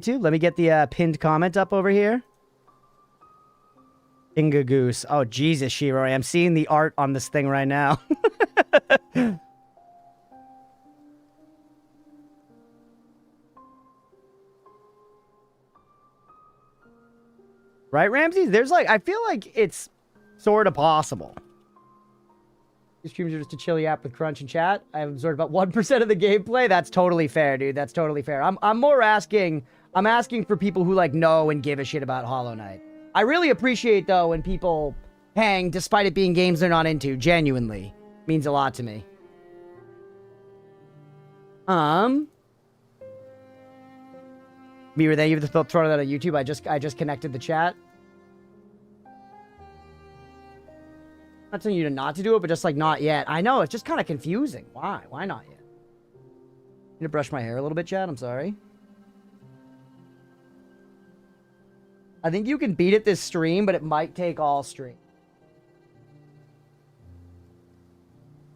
Too. Let me get the pinned comment up over here. Inga Goose. Oh, Jesus, Shiro. I'm seeing the art on this thing right now. Right, Ramsey? There's like, I feel like it's sort of possible. These streams are just a chilly app with Crunch and chat. I've absorbed about 1% of the gameplay. That's totally fair, dude. That's totally fair. I'm more asking, I'm asking for people who like know and give a shit about Hollow Knight. I really appreciate though when people hang despite it being games they're not into. Genuinely. Means a lot to me. Mira, thank you for throwing that on YouTube. I just connected the chat. Not telling you to not to do it, but just like not yet. I know, it's just kind of confusing. Why? Why not yet? Need to brush my hair a little bit, Chad. I'm sorry. I think you can beat it this stream, but it might take all stream.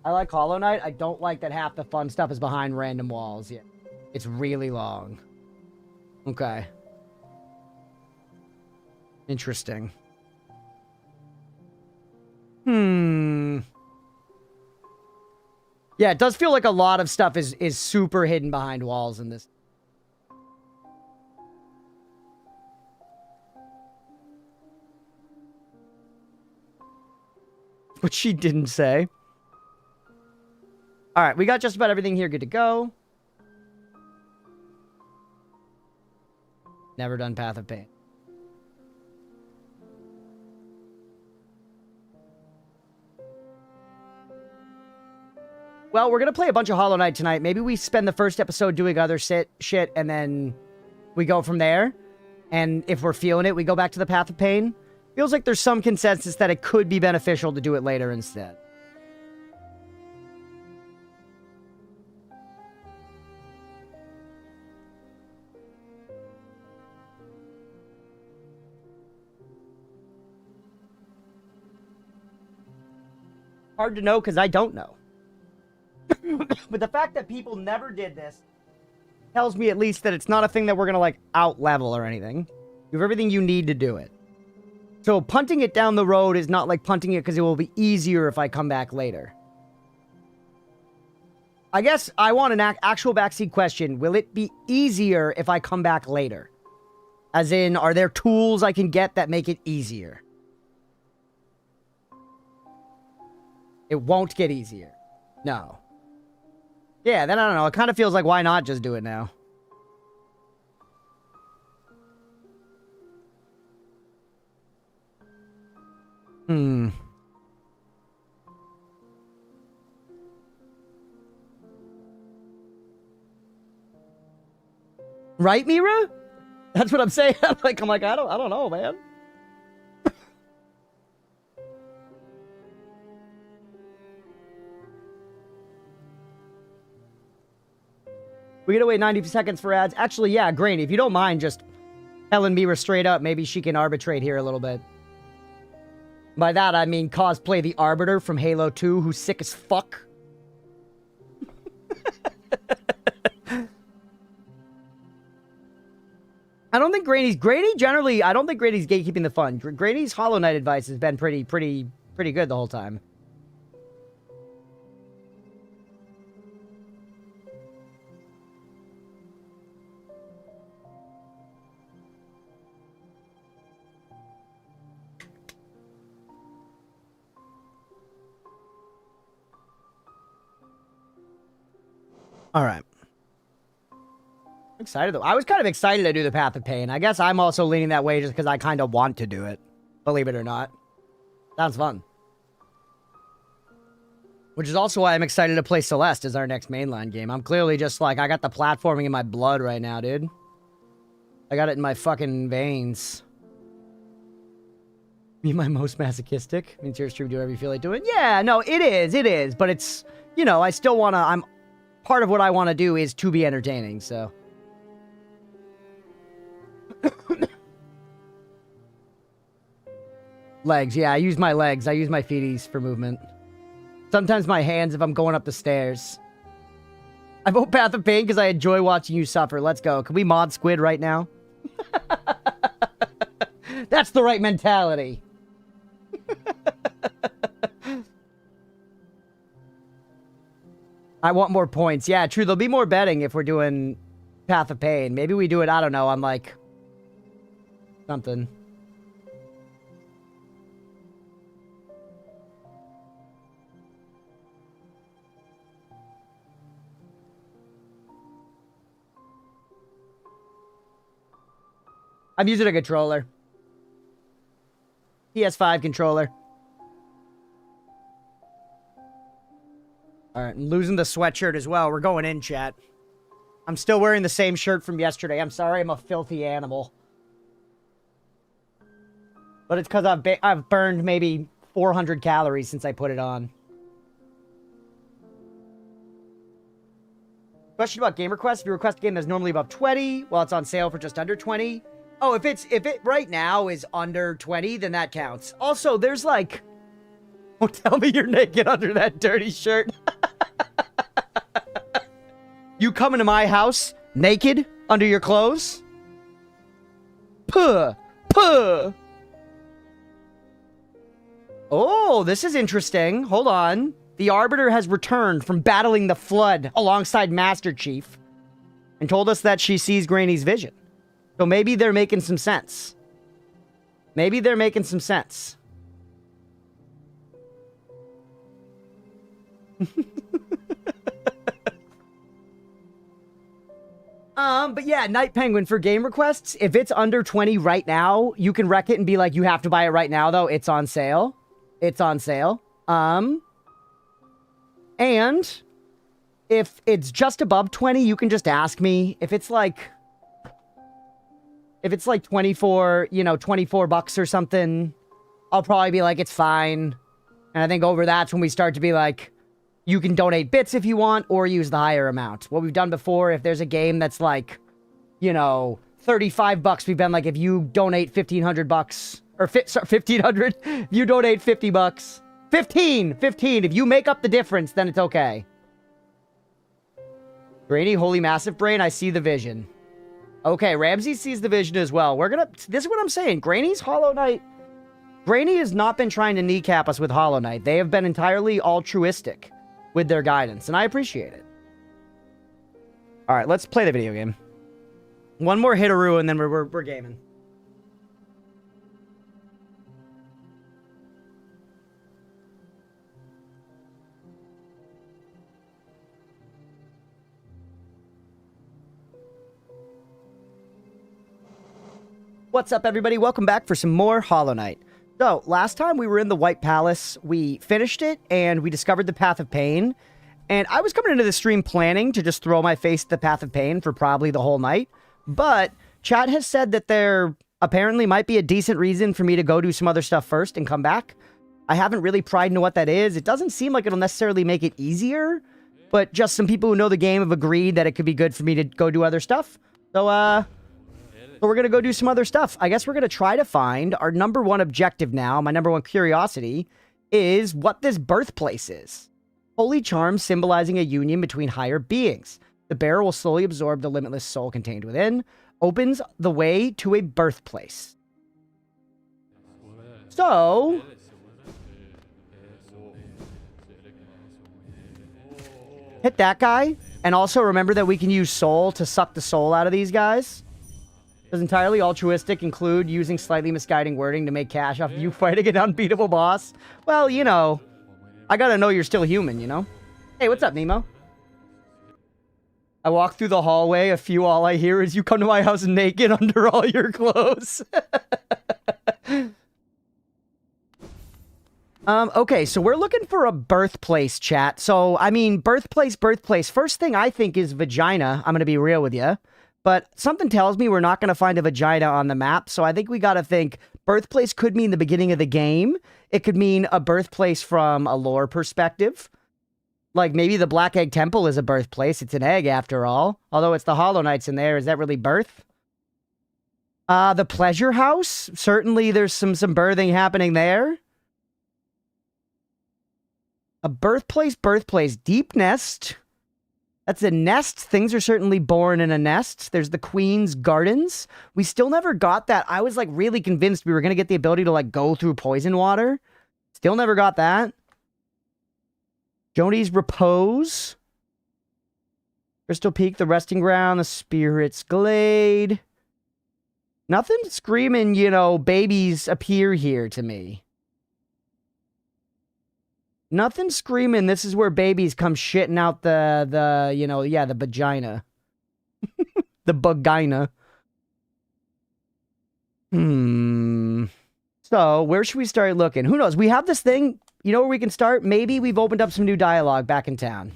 I like Hollow Knight. I don't like that half the fun stuff is behind random walls. Yeah, it's really long. Okay. Interesting. Yeah, it does feel like a lot of stuff is super hidden behind walls in this. What she didn't say. All right, we got just about everything here good to go. Never done Path of Pain. Well, we're going to play a bunch of Hollow Knight tonight. Maybe we spend the first episode doing other shit, and then we go from there. And if we're feeling it, we go back to the Path of Pain. Feels like there's some consensus that it could be beneficial to do it later instead. Hard to know because I don't know. But the fact that people never did this tells me at least that it's not a thing that we're going to, like, out-level or anything. You have everything you need to do it. So punting it down the road is not like punting it because it will be easier if I come back later. I guess I want an actual backseat question. Will it be easier if I come back later? As in, are there tools I can get that make it easier? It won't get easier. No. Yeah, then I don't know. It kind of feels like why not just do it now? Right, Mira? That's what I'm saying. I'm like, I don't know, man. We gotta wait 90 seconds for ads. Actually, yeah, Grainy, if you don't mind just telling Mira straight up, maybe she can arbitrate here a little bit. By that, I mean cosplay the Arbiter from Halo 2, who's sick as fuck. I don't think Grainy generally, I don't think Grainy's gatekeeping the fun. Grainy's Hollow Knight advice has been pretty good the whole time. All right. I'm excited though. I was kind of excited to do the Path of Pain. I guess I'm also leaning that way just because I kind of want to do it. Believe it or not. Sounds fun. Which is also why I'm excited to play Celeste as our next mainline game. I'm clearly just like, I got the platforming in my blood right now, dude. I got it in my fucking veins. Be my most masochistic? Means your stream do whatever you feel like doing? Yeah, no, it is. But it's, you know, I still want to, part of what I want to do is to be entertaining, so. Legs, yeah, I use my legs. I use my feeties for movement. Sometimes my hands if I'm going up the stairs. I vote Path of Pain because I enjoy watching you suffer. Let's go. Can we mod Squid right now? That's the right mentality. I want more points. Yeah, true. There'll be more betting if we're doing Path of Pain. Maybe we do it, I don't know, on like something. I'm using a controller. PS5 controller. All right, I'm losing the sweatshirt as well. We're going in, chat. I'm still wearing the same shirt from yesterday. I'm sorry I'm a filthy animal. But it's because I've burned maybe 400 calories since I put it on. Question about game requests. If you request a game that's normally above 20, while it's on sale for just under 20. Oh, if it right now is under 20, then that counts. Also, there's like... Don't tell me you're naked under that dirty shirt. You come into my house naked under your clothes? Puh. Puh. Oh, this is interesting. Hold on. The Arbiter has returned from battling the Flood alongside Master Chief and told us that she sees Granny's vision. So maybe they're making some sense. Maybe they're making some sense. But yeah, Night Penguin for game requests. If it's under 20 right now, you can wreck it and be like, you have to buy it right now, though. It's on sale. It's on sale. And if it's just above 20, you can just ask me. If it's like 24, you know, 24 bucks or something, I'll probably be like, it's fine. And I think over that's when we start to be like, you can donate bits if you want, or use the higher amount. What we've done before, if there's a game that's like, you know, 35 bucks, we've been like, if you donate 1,500 bucks, or 1,500, if you donate 50 bucks, 15, if you make up the difference, then it's okay. Granny, holy massive brain, I see the vision. Okay, Ramsey sees the vision as well. This is what I'm saying. Granny's Hollow Knight. Granny has not been trying to kneecap us with Hollow Knight. They have been entirely altruistic with their guidance, and I appreciate it. All right, let's play the video game. One more Hitaru, and then we're gaming. What's up, everybody? Welcome back for some more Hollow Knight. So, last time we were in the White Palace, we finished it, and we discovered the Path of Pain. And I was coming into the stream planning to just throw my face at the Path of Pain for probably the whole night. But chat has said that there apparently might be a decent reason for me to go do some other stuff first and come back. I haven't really pried into what that is. It doesn't seem like it'll necessarily make it easier, but just some people who know the game have agreed that it could be good for me to go do other stuff. So we're going to go do some other stuff. I guess we're going to try to find our number one objective now. My number one curiosity is what this birthplace is. Holy charm symbolizing a union between higher beings. The bearer will slowly absorb the limitless soul contained within. Opens the way to a birthplace. So... hit that guy. And also remember that we can use soul to suck the soul out of these guys. Does entirely altruistic include using slightly misguiding wording to make cash off you fighting an unbeatable boss? Well, you know, I gotta know you're still human, you know? Hey, what's up, Nemo? I walk through the hallway, all I hear is you come to my house naked under all your clothes. Okay, so we're looking for a birthplace, chat. So, I mean, birthplace. First thing I think is vagina. I'm gonna be real with you. But something tells me we're not going to find a vagina on the map, so I think we got to think birthplace could mean the beginning of the game. It could mean a birthplace from a lore perspective. Like, maybe the Black Egg Temple is a birthplace. It's an egg, after all. Although it's the Hollow Knights in there. Is that really birth? The Pleasure House? Certainly there's some birthing happening there. A birthplace. Deep Nest. That's a nest. Things are certainly born in a nest. There's the Queen's Gardens. We still never got that. I was like really convinced we were going to get the ability to like go through poison water. Still never got that. Joni's Repose. Crystal Peak, the Resting Ground, the Spirit's Glade. Nothing screaming, you know, babies appear here to me. Nothing screaming, this is where babies come shitting out the vagina. The bugina. So, where should we start looking? Who knows? We have this thing, you know where we can start? Maybe we've opened up some new dialogue back in town.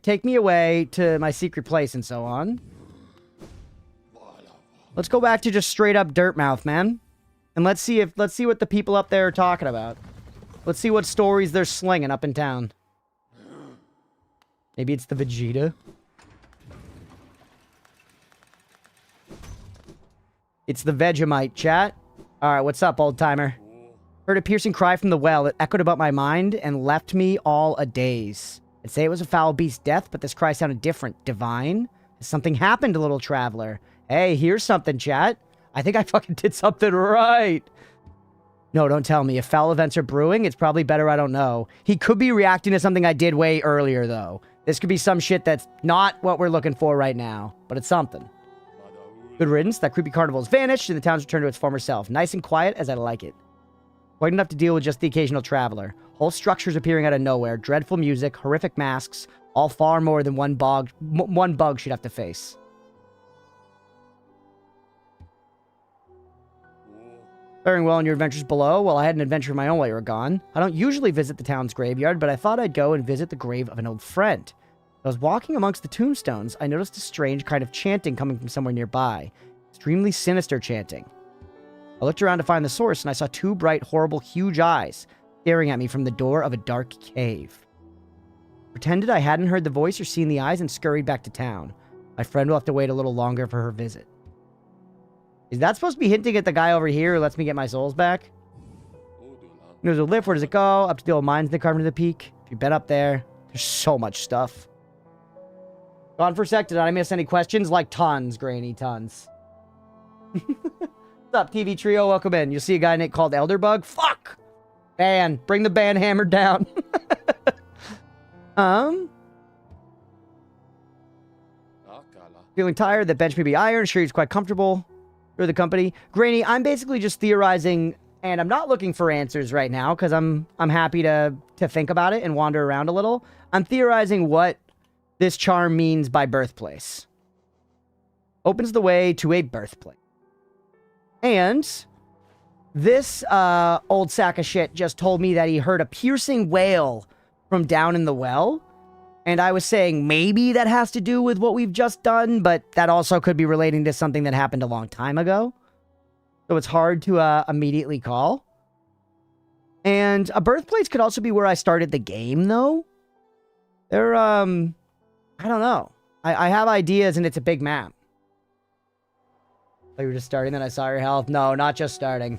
Take me away to my secret place and so on. Let's go back to just straight up Dirtmouth, man. And let's see what the people up there are talking about. Let's see what stories they're slinging up in town. Maybe it's the Vegeta. It's the Vegemite, chat. Alright, what's up, old timer? Heard a piercing cry from the well. It echoed about my mind and left me all a daze. I'd say it was a foul beast's death, but this cry sounded different. Divine? Has something happened, little traveler? Hey, here's something, chat. I think I fucking did something right. No, don't tell me. If foul events are brewing, it's probably better I don't know. He could be reacting to something I did way earlier, though. This could be some shit that's not what we're looking for right now, but it's something. Good riddance. That creepy carnival's vanished, and the town's returned to its former self. Nice and quiet as I like it. Quite enough to deal with just the occasional traveler. Whole structures appearing out of nowhere. Dreadful music, horrific masks, all far more than one bug she'd have to face. Faring well in your adventures below? Well, I had an adventure of my own while you were gone. I don't usually visit the town's graveyard, but I thought I'd go and visit the grave of an old friend. As I was walking amongst the tombstones, I noticed a strange kind of chanting coming from somewhere nearby. Extremely sinister chanting. I looked around to find the source, and I saw two bright, horrible, huge eyes staring at me from the door of a dark cave. Pretended I hadn't heard the voice or seen the eyes and scurried back to town. My friend will have to wait a little longer for her visit. Is that supposed to be hinting at the guy over here who lets me get my souls back? There's a lift. Where does it go? Up to the old mines they carved into the peak. If you've been up there, there's so much stuff. Gone for a sec. Did I miss any questions? Like tons, Granny, tons. What's up, TV Trio? Welcome in. You'll see a guy called Elderbug. Fuck! Ban. Bring the ban hammer down. Feeling tired? That bench may be iron. Sure, he's quite comfortable. For the company. Granny, I'm basically just theorizing, and I'm not looking for answers right now, because I'm happy to think about it and wander around a little. I'm theorizing what this charm means by birthplace. Opens the way to a birthplace. And this old sack of shit just told me that he heard a piercing wail from down in the well. And I was saying maybe that has to do with what we've just done, but that also could be relating to something that happened a long time ago. So it's hard to immediately call. And a birthplace could also be where I started the game, though. They're, I don't know. I have ideas, and it's a big map. Oh, you were just starting, then I saw your health. No, not just starting.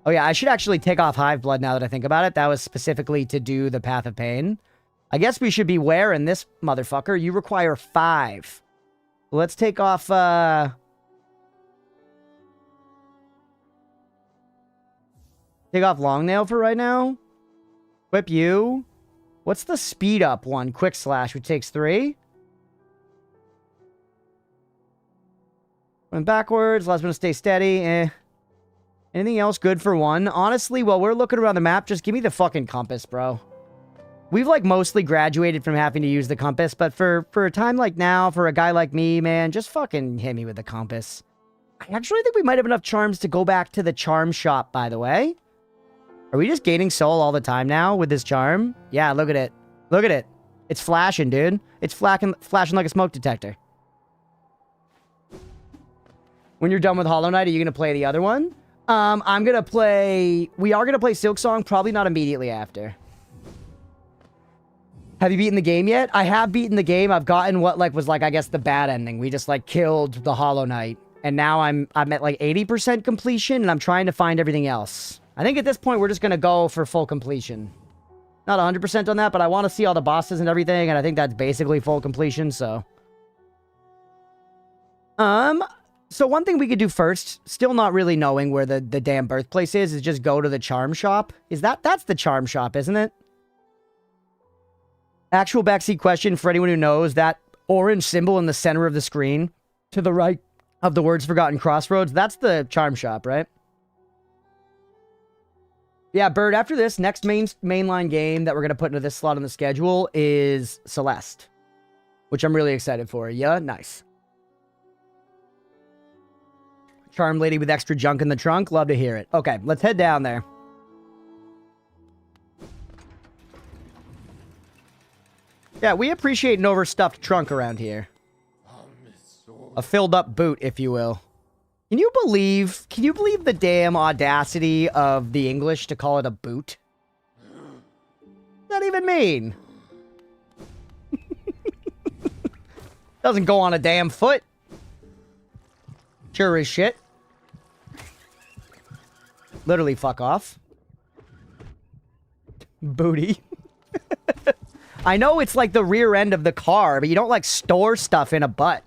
Oh, yeah, I should actually take off Hive Blood now that I think about it. That was specifically to do the Path of Pain. I guess we should be wearing this motherfucker. You require 5. Let's take off, take off Long Nail for right now. Equip you. What's the speed up one? Quick Slash, which takes 3. Going backwards. Last one to stay steady. Anything else good for 1? Honestly, while we're looking around the map, just give me the fucking compass, bro. We've, like, mostly graduated from having to use the compass, but for a time like now, for a guy like me, man, just fucking hit me with the compass. I actually think we might have enough charms to go back to the charm shop, by the way. Are we just gaining soul all the time now with this charm? Yeah, look at it. Look at it. It's flashing, dude. It's flashing like a smoke detector. When you're done with Hollow Knight, are you going to play the other one? I'm going to play... We are going to play Silk Song, probably not immediately after. Have you beaten the game yet? I have beaten the game. I've gotten what was I guess the bad ending. We just killed the Hollow Knight. And now I'm at 80% completion and I'm trying to find everything else. I think at this point we're just going to go for full completion. Not 100% on that, but I want to see all the bosses and everything, and I think that's basically full completion, so. So one thing we could do first, still not really knowing where the damn birthplace is just go to the charm shop. That's the charm shop, isn't it? Actual backseat question for anyone who knows, that orange symbol in the center of the screen, to the right of the words Forgotten Crossroads, that's the charm shop, right? Yeah, Bird, after this, next mainline game that we're going to put into this slot on the schedule is Celeste, which I'm really excited for. Yeah, nice. Charm lady with extra junk in the trunk. Love to hear it. Okay, let's head down there. Yeah, we appreciate an overstuffed trunk around here. A filled up boot, if you will. Can you believe the damn audacity of the English to call it a boot? Not even mean. Doesn't go on a damn foot. Sure as shit. Literally fuck off. Booty. I know it's like the rear end of the car, but you don't like store stuff in a butt.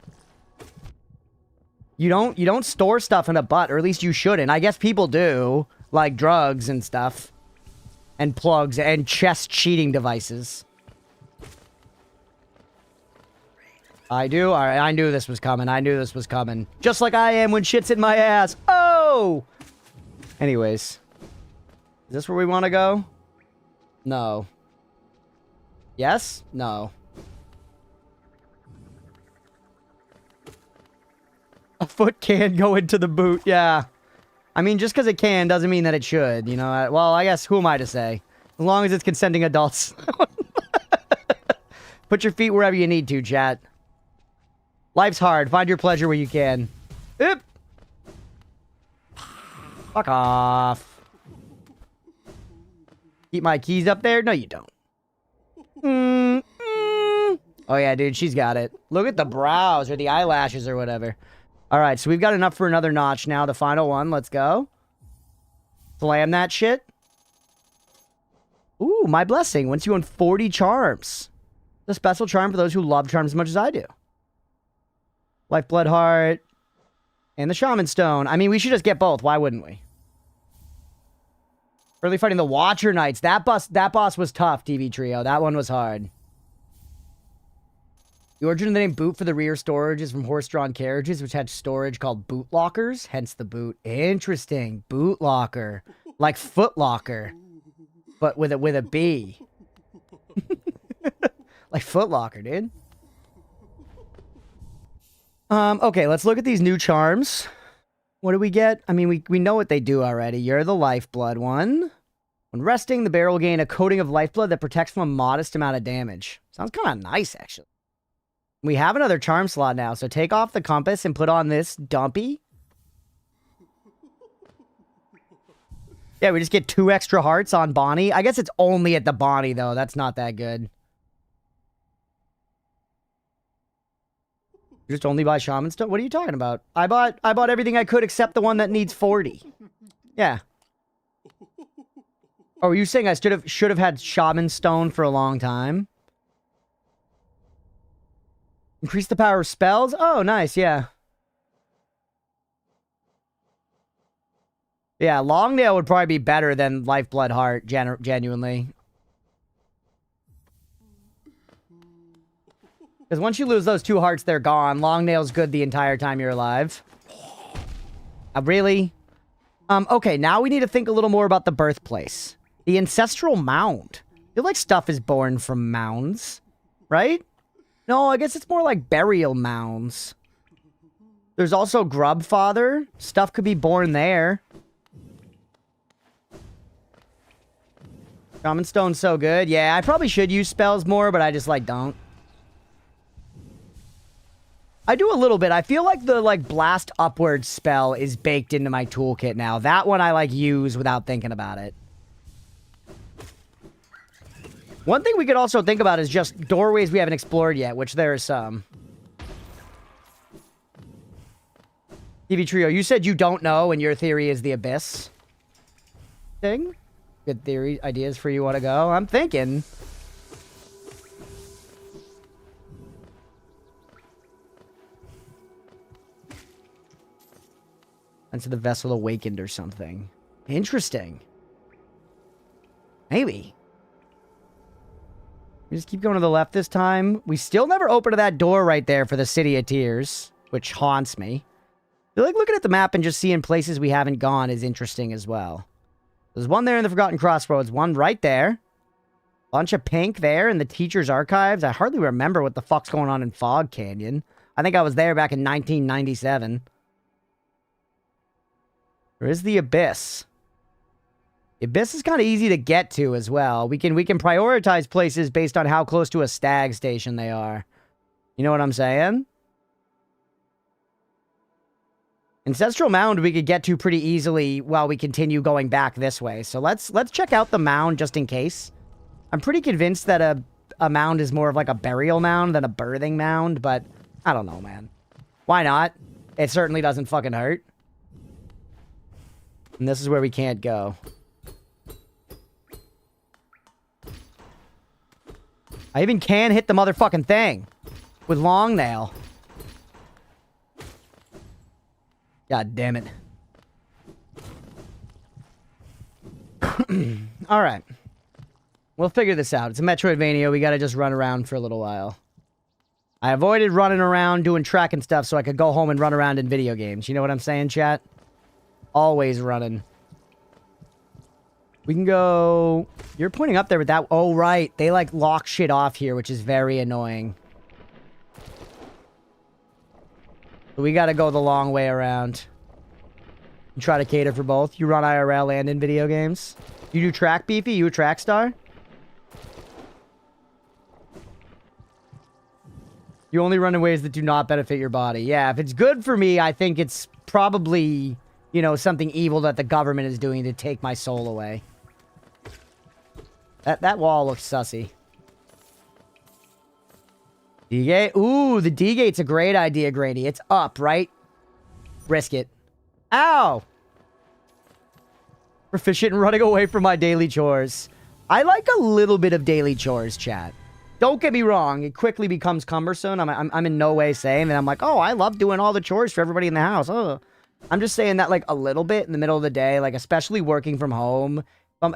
You don't store stuff in a butt, or at least you shouldn't. I guess people do, like drugs and stuff. And plugs and chest cheating devices. I do? Alright, I knew this was coming. I knew this was coming. Just like I am when shit's in my ass. Oh! Anyways. Is this where we want to go? No. Yes? No. A foot can go into the boot, yeah. I mean, just because it can doesn't mean that it should, you know? Well, I guess, who am I to say? As long as it's consenting adults. Put your feet wherever you need to, chat. Life's hard. Find your pleasure where you can. Oop! Fuck off. Keep my keys up there? No, you don't. Oh, yeah, dude, she's got it. Look at the brows or the eyelashes or whatever. All right, so we've got enough for another notch now. The final one. Let's go. Slam that shit. Ooh, my blessing. Once you own 40 charms. The special charm for those who love charms as much as I do. Lifeblood Heart. And the Shaman Stone. I mean, we should just get both. Why wouldn't we? Early fighting the Watcher Knights. That boss was tough, TV Trio. That one was hard. The origin of the name boot for the rear storage is from horse-drawn carriages, which had storage called boot lockers, hence the boot. Interesting. Boot locker. Like foot locker. But with a B. Like foot locker, dude. Okay, let's look at these new charms. What do we get? I mean, we know what they do already. You're the lifeblood one. When resting, the bear will gain a coating of lifeblood that protects from a modest amount of damage. Sounds kind of nice, actually. We have another charm slot now, so take off the compass and put on this dumpy. Yeah, we just get 2 extra hearts on Bonnie. I guess it's only at the Bonnie, though. That's not that good. Just only buy Shaman Stone? What are you talking about? I bought everything I could except the one that needs 40. Yeah. Oh, are you saying I should have had Shaman Stone for a long time? Increase the power of spells? Oh, nice, yeah. Yeah, Longnail would probably be better than Lifeblood Heart, genuinely. Because once you lose those 2 hearts, they're gone. Longnail's good the entire time you're alive. Really? Okay, now we need to think a little more about the birthplace. The Ancestral Mound. I feel like stuff is born from mounds, right? No, I guess it's more like burial mounds. There's also Grub Father. Stuff could be born there. Shaman Stone's so good. Yeah, I probably should use spells more, but I just, like, don't. I do a little bit. I feel like the, Blast Upward spell is baked into my toolkit now. That one I, use without thinking about it. One thing we could also think about is just doorways we haven't explored yet, which there are some. TV Trio, you said you don't know, and your theory is the abyss thing? Good theory, ideas for you want to go? I'm thinking. Into the vessel awakened or something. Interesting. Maybe. We just keep going to the left this time. We still never opened that door right there for the City of Tears, which haunts me. I feel like looking at the map and just seeing places we haven't gone is interesting as well. There's one there in the Forgotten Crossroads, one right there. Bunch of pink there in the Teacher's Archives. I hardly remember what the fuck's going on in Fog Canyon. I think I was there back in 1997. There is the Abyss. The Abyss is kind of easy to get to as well. We can prioritize places based on how close to a stag station they are. You know what I'm saying? Ancestral Mound we could get to pretty easily while we continue going back this way. So let's check out the mound just in case. I'm pretty convinced that a mound is more of like a burial mound than a birthing mound, but I don't know, man. Why not? It certainly doesn't fucking hurt. And this is where we can't go. I even can hit the motherfucking thing with long nail. God damn it. Alright. We'll figure this out. It's a Metroidvania. We gotta just run around for a little while. I avoided running around doing track and stuff so I could go home and run around in video games. You know what I'm saying, chat? Always running. We can go... You're pointing up there with that... Oh, right. They, like, lock shit off here, which is very annoying. But we gotta go the long way around. You try to cater for both. You run IRL and in video games. You do track, Beefy? You a track star? You only run in ways that do not benefit your body. Yeah, if it's good for me, I think it's probably... You know, something evil that the government is doing to take my soul away. That wall looks sussy. D-gate? Ooh, the D-gate's a great idea, Grady. It's up, right? Risk it. Ow! Proficient in running away from my daily chores. I like a little bit of daily chores, chat. Don't get me wrong. It quickly becomes cumbersome. I'm in no way saying that I'm like, oh, I love doing all the chores for everybody in the house. Oh. I'm just saying that, like, a little bit in the middle of the day, like, especially working from home.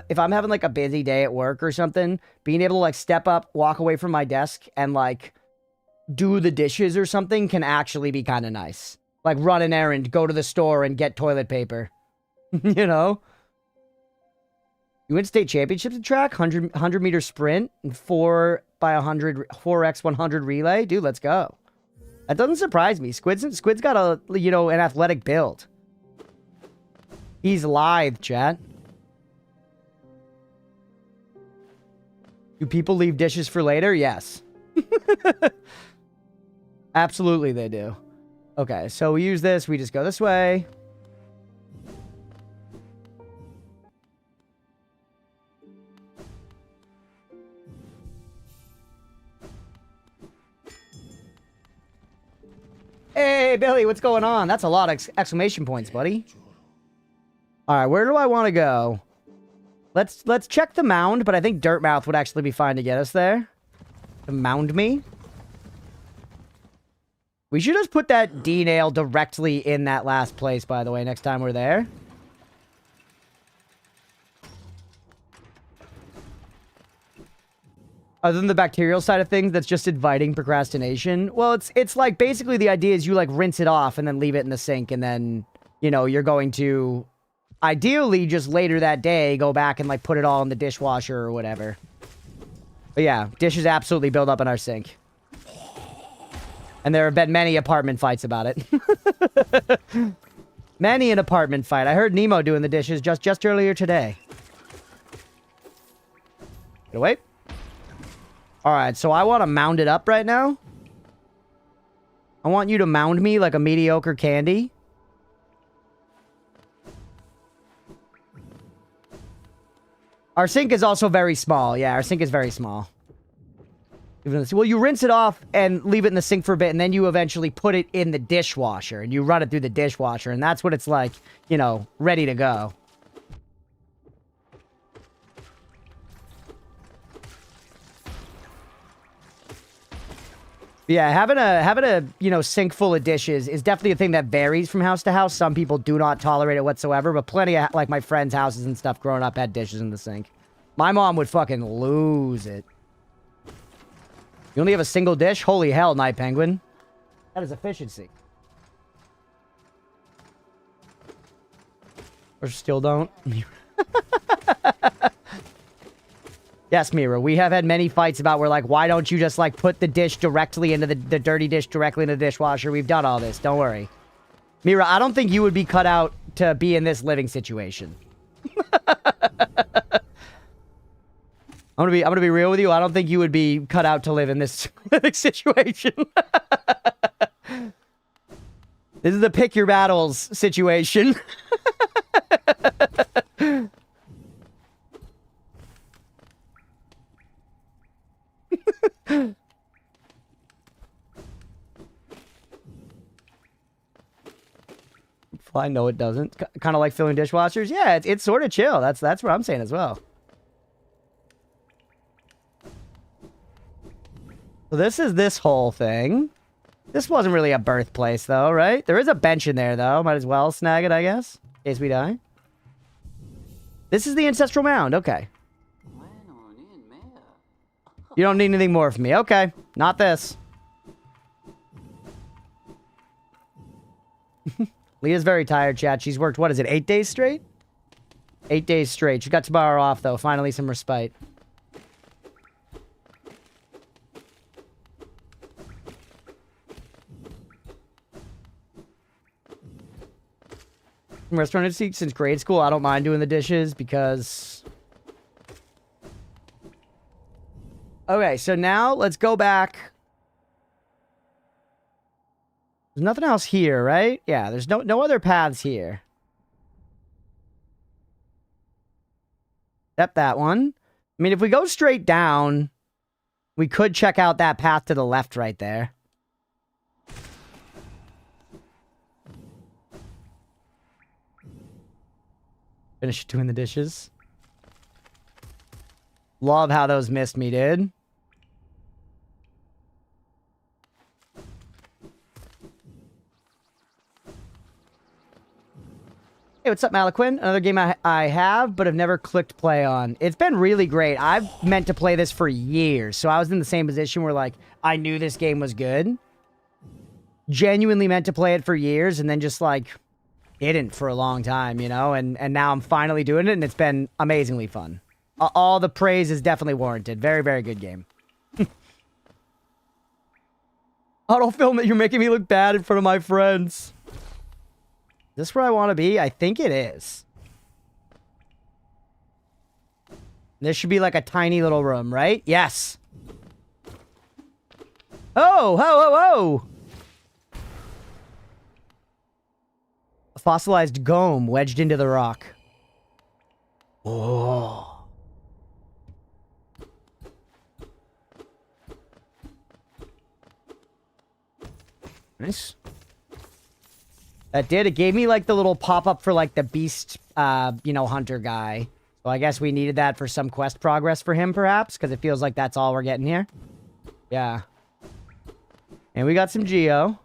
If I'm having, like, a busy day at work or something, being able to, like, step up, walk away from my desk, and, like, do the dishes or something can actually be kind of nice. Like, run an errand, go to the store, and get toilet paper. You know? You win state championships in track, 100 meter sprint, and 4x100 relay? Dude, let's go. That doesn't surprise me. Squid's got a, you know, an athletic build. He's lithe, chat. Do people leave dishes for later? Yes. Absolutely they do. Okay, so we use this. We just go this way. Hey, Billy, what's going on? That's a lot of exclamation points, buddy. All right, where do I want to go? Let's check the mound, but I think Dirtmouth would actually be fine to get us there. To mound me. We should just put that D-nail directly in that last place, by the way, next time we're there. Other than the bacterial side of things, that's just inviting procrastination. Well, it's like basically the idea is you like rinse it off and then leave it in the sink and then, you know, you're going to ideally just later that day go back and like put it all in the dishwasher or whatever. But yeah, dishes absolutely build up in our sink. And there have been many apartment fights about it. Many an apartment fight. I heard Nemo doing the dishes just earlier today. Get away. Alright, so I want to mound it up right now. I want you to mound me like a mediocre candy. Our sink is also very small. Yeah, our sink is very small. Well, you rinse it off and leave it in the sink for a bit, and then you eventually put it in the dishwasher, and you run it through the dishwasher, and that's what it's like, you know, ready to go. Yeah, having a you know sink full of dishes is definitely a thing that varies from house to house. Some people do not tolerate it whatsoever, but plenty of like my friends' houses and stuff growing up had dishes in the sink. My mom would fucking lose it. You only have a single dish? Holy hell, Night Penguin. That is efficiency. Or still don't. Yes, Mira, we have had many fights about where, like, why don't you just, like, put the dish directly into the dirty dish directly into the dishwasher? We've done all this. Don't worry. Mira, I don't think you would be cut out to be in this living situation. I'm gonna be real with you. I don't think you would be cut out to live in this living situation. This is the pick your battles situation. Fine, no, it doesn't. Kind of like filling dishwashers. Yeah, it's sort of chill. That's what I'm saying as well. So this is this whole thing. This wasn't really a birthplace, though, right? There is a bench in there, though. Might as well snag it, I guess, in case we die. This is the ancestral mound. Okay. You don't need anything more from me. Okay. Not this. Leah's very tired, chat. She's worked, what is it, 8 days straight? 8 days straight. She got tomorrow off, though. Finally, some respite. Restaurant since grade school, I don't mind doing the dishes because... Okay, so now let's go back. There's nothing else here, right? Yeah, there's no other paths here. Except that one. I mean, if we go straight down, we could check out that path to the left right there. Finish doing the dishes. Love how those missed me, dude. Hey, what's up, Malaquin? Another game I have, but have never clicked play on. It's been really great. I've meant to play this for years, so I was in the same position where, like, I knew this game was good. Genuinely meant to play it for years, and then just, like, didn't for a long time, you know? And now I'm finally doing it, and it's been amazingly fun. All the praise is definitely warranted. Very, very good game. Autofilm that you're making me look bad in front of my friends. Is this where I want to be? I think it is. This should be like a tiny little room, right? Yes. Oh, ho, ho, ho. A fossilized gome wedged into the rock. Oh. Nice. That did. It gave me, like, the little pop-up for, like, the beast, you know, hunter guy. So I guess we needed that for some quest progress for him, perhaps, because it feels like that's all we're getting here. Yeah. And we got some Geo.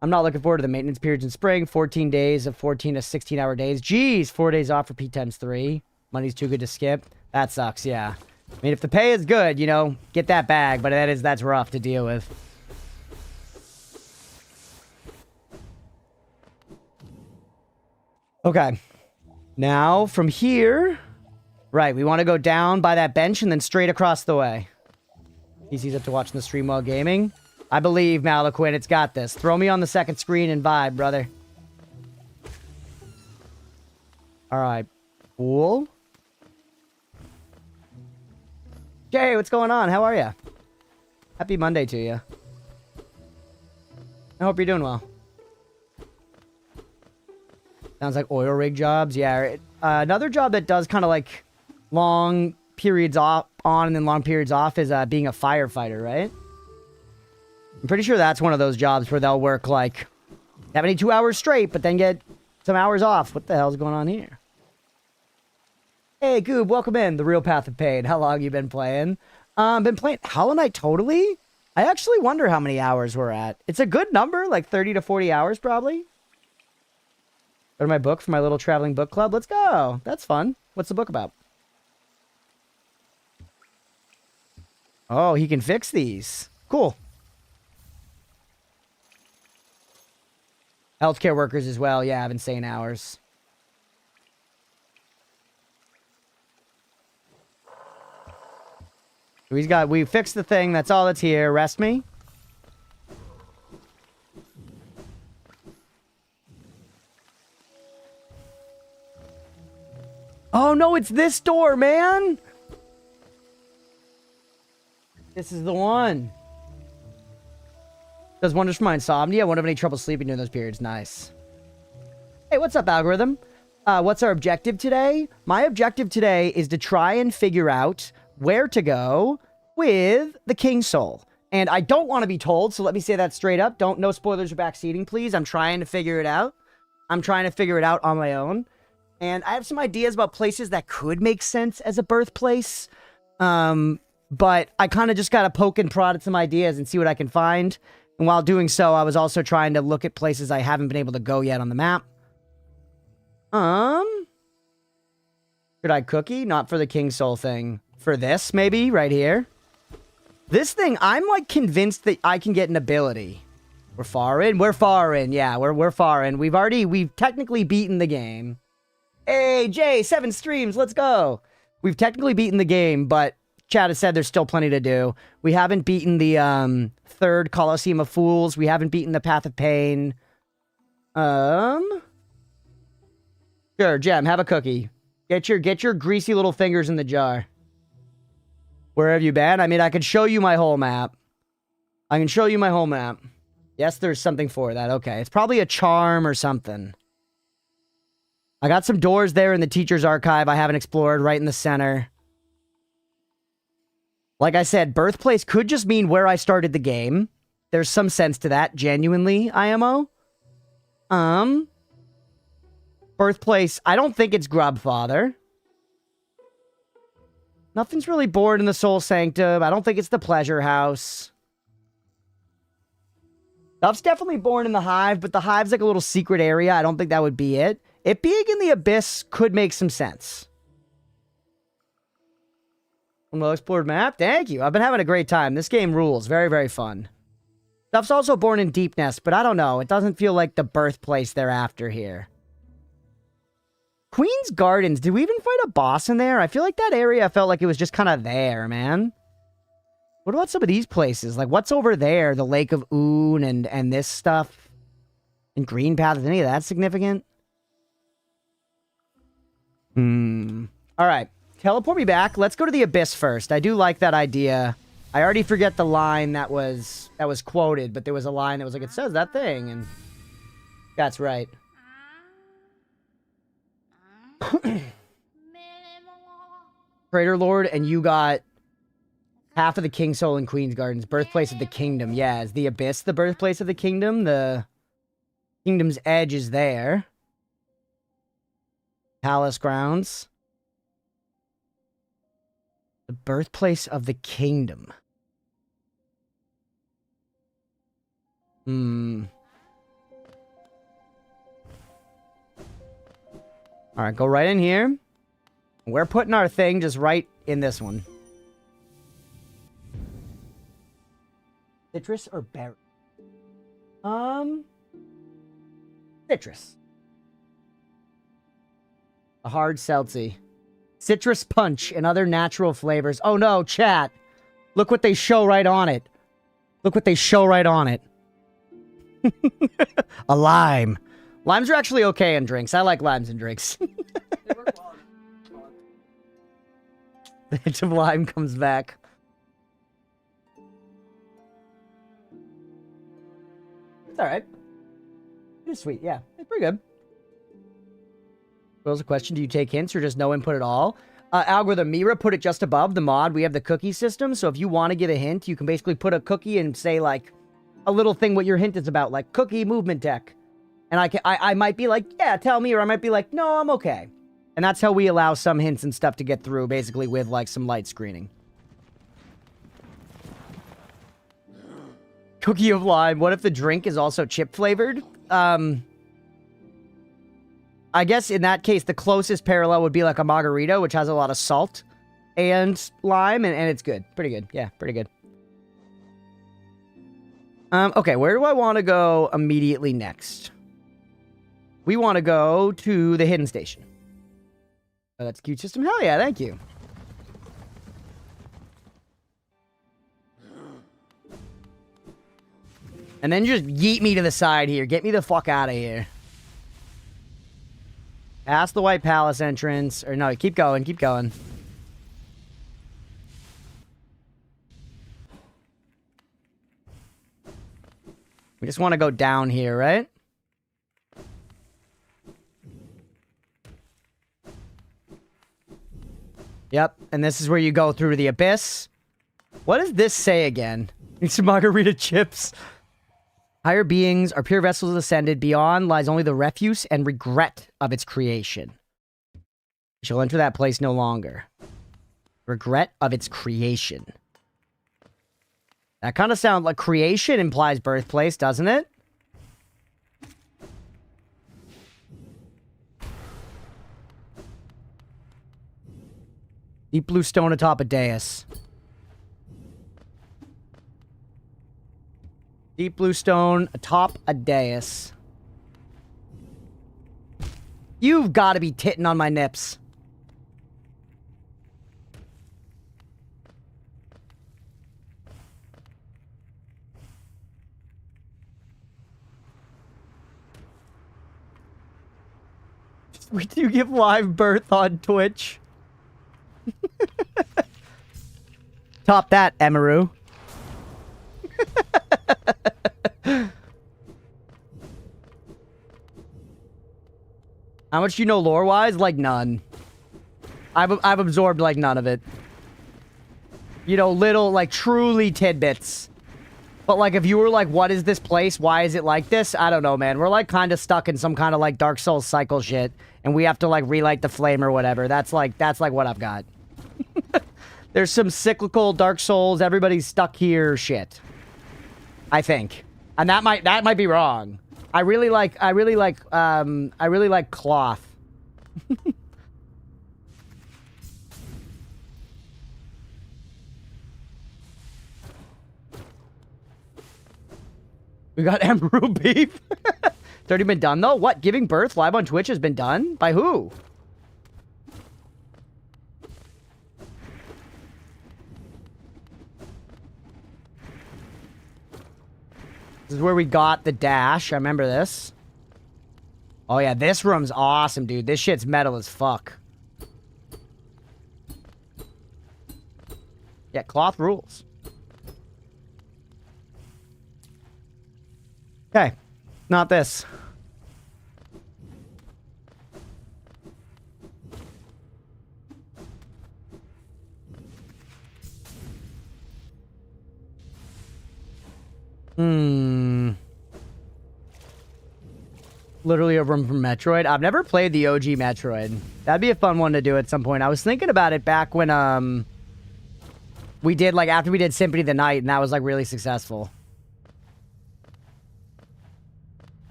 I'm not looking forward to the maintenance periods in spring. 14 days of 14 to 16-hour days. Jeez, 4 days off for P times 3. Money's too good to skip. That sucks, yeah. I mean, if the pay is good, you know, get that bag, but that's rough to deal with. Okay. Now, from here... Right, we want to go down by that bench and then straight across the way. PC's up to watching the stream while gaming. I believe, Malaquin, it's got this. Throw me on the second screen and vibe, brother. Alright. Cool. Jay, what's going on? How are you? Happy Monday to you. I hope you're doing well. Sounds like oil rig jobs. Yeah. Another job that does kind of like long periods off on and then long periods off is being a firefighter, right? I'm pretty sure that's one of those jobs where they'll work like 72 hours straight, but then get some hours off. What the hell's going on here? Hey, Goob, welcome in. The Real Path of Pain. How long you been playing? Been playing Hollow Knight totally? I actually wonder how many hours we're at. It's a good number, like 30 to 40 hours probably. Go to my book for my little traveling book club. Let's go. That's fun. What's the book about? Oh, he can fix these. Cool. Healthcare workers as well. Yeah, have insane hours. We fixed the thing. That's all that's here. Rest me. Oh, no, it's this door, man. This is the one. Does wonders for my insomnia. Won't have any trouble sleeping during those periods. Nice. Hey, what's up, algorithm? What's our objective today? My objective today is to try and figure out where to go with the King Soul. And I don't want to be told, so let me say that straight up. No spoilers or backseating, please. I'm trying to figure it out. I'm trying to figure it out on my own. And I have some ideas about places that could make sense as a birthplace. But I kind of just got to poke and prod at some ideas and see what I can find. And while doing so, I was also trying to look at places I haven't been able to go yet on the map. Should I cookie? Not for the King Soul thing. For this, maybe? Right here? This thing, I'm like convinced that I can get an ability. We're far in? We're far in. Yeah, we're far in. We've technically beaten the game. Hey, Jay, 7 streams. Let's go. We've technically beaten the game, but Chad has said there's still plenty to do. We haven't beaten the third Colosseum of Fools. We haven't beaten the Path of Pain. Sure, Gem, have a cookie. Get your greasy little fingers in the jar. Where have you been? I mean, I could show you my whole map. I can show you my whole map. Yes, there's something for that. Okay, it's probably a charm or something. I got some doors there in the teacher's archive I haven't explored, right in the center. Like I said, birthplace could just mean where I started the game. There's some sense to that, genuinely, IMO. Birthplace, I don't think it's Grubfather. Nothing's really born in the Soul Sanctum. I don't think it's the Pleasure House. Stuff's definitely born in the Hive, but the Hive's like a little secret area. I don't think that would be it. It being in the Abyss could make some sense. Well-explored map. Thank you. I've been having a great time. This game rules. Very, very fun. Stuff's also born in Deepness, but I don't know. It doesn't feel like the birthplace they're after here. Queen's Gardens. Did we even fight a boss in there? I feel like that area felt like it was just kind of there, man. What about some of these places? Like, what's over there? The Lake of Oon and this stuff? And Green Path. Is any of that significant? Alright. Teleport me back. Let's go to the Abyss first. I do like that idea. I already forget the line that was quoted, but there was a line that was like, it says that thing, and that's right. Trader Lord, and you got half of the King Soul in Queen's Gardens. Birthplace of the Kingdom. Yeah, is the Abyss the birthplace of the Kingdom? The Kingdom's Edge is there. Palace Grounds. The birthplace of the Kingdom. Alright, go right in here. We're putting our thing just right in this one. Citrus or berry? Citrus. A hard seltzy. Citrus punch and other natural flavors. Oh no, chat. Look what they show right on it. Look what they show right on it. A lime. Limes are actually okay in drinks. I like limes in drinks. They work well. The hint of lime comes back. It's alright. It's sweet, yeah. It's pretty good. What was the question? Do you take hints or just no input at all? Algorithm, Mira put it just above the mod. We have the cookie system, so if you want to give a hint, you can basically put a cookie and say, like, a little thing what your hint is about, like, cookie movement tech. And I might be like, yeah, tell me, or I might be like, no, I'm okay. And that's how we allow some hints and stuff to get through, basically with, like, some light screening. Cookie of lime. What if the drink is also chip flavored? I guess in that case, the closest parallel would be like a margarita, which has a lot of salt and lime, and it's good. Pretty good. Yeah, pretty good. Okay, where do I want to go immediately next? We want to go to the hidden station. Oh, that's a cute system. Hell yeah, thank you. And then just yeet me to the side here. Get me the fuck out of here. Past the White Palace entrance. Or no, keep going, keep going. We just want to go down here, right? Yep, and this is where you go through the abyss. What does this say again? It's margarita chips. Higher beings are pure vessels ascended. Beyond lies only the refuse and regret of its creation. We shall enter that place no longer. Regret of its creation. That kind of sounds like creation implies birthplace, doesn't it? Deep blue stone atop a dais. Deep blue stone atop a dais. You've got to be titting on my nips. We do give live birth on Twitch. Top that, Emaru. How much do you know lore-wise? Like, none. I've absorbed, like, none of it. You know, little, like, truly tidbits. But, like, if you were like, what is this place? Why is it like this? I don't know, man. We're, like, kind of stuck in some kind of, like, Dark Souls cycle shit. And we have to, like, relight the flame or whatever. That's, like, what I've got. There's some cyclical Dark Souls, everybody's stuck here shit. I think. And that might be wrong. I really like cloth. We got Emerald beef. It's already been done though? What? Giving birth live on Twitch has been done? By who? This is where we got the dash. I remember this. Oh yeah, this room's awesome, dude. This shit's metal as fuck. Yeah, cloth rules. Okay. Not this. Literally a room from Metroid. I've never played the OG Metroid. That'd be a fun one to do at some point. I was thinking about it back when, we did, like, after we did Symphony of the Night, and that was, like, really successful.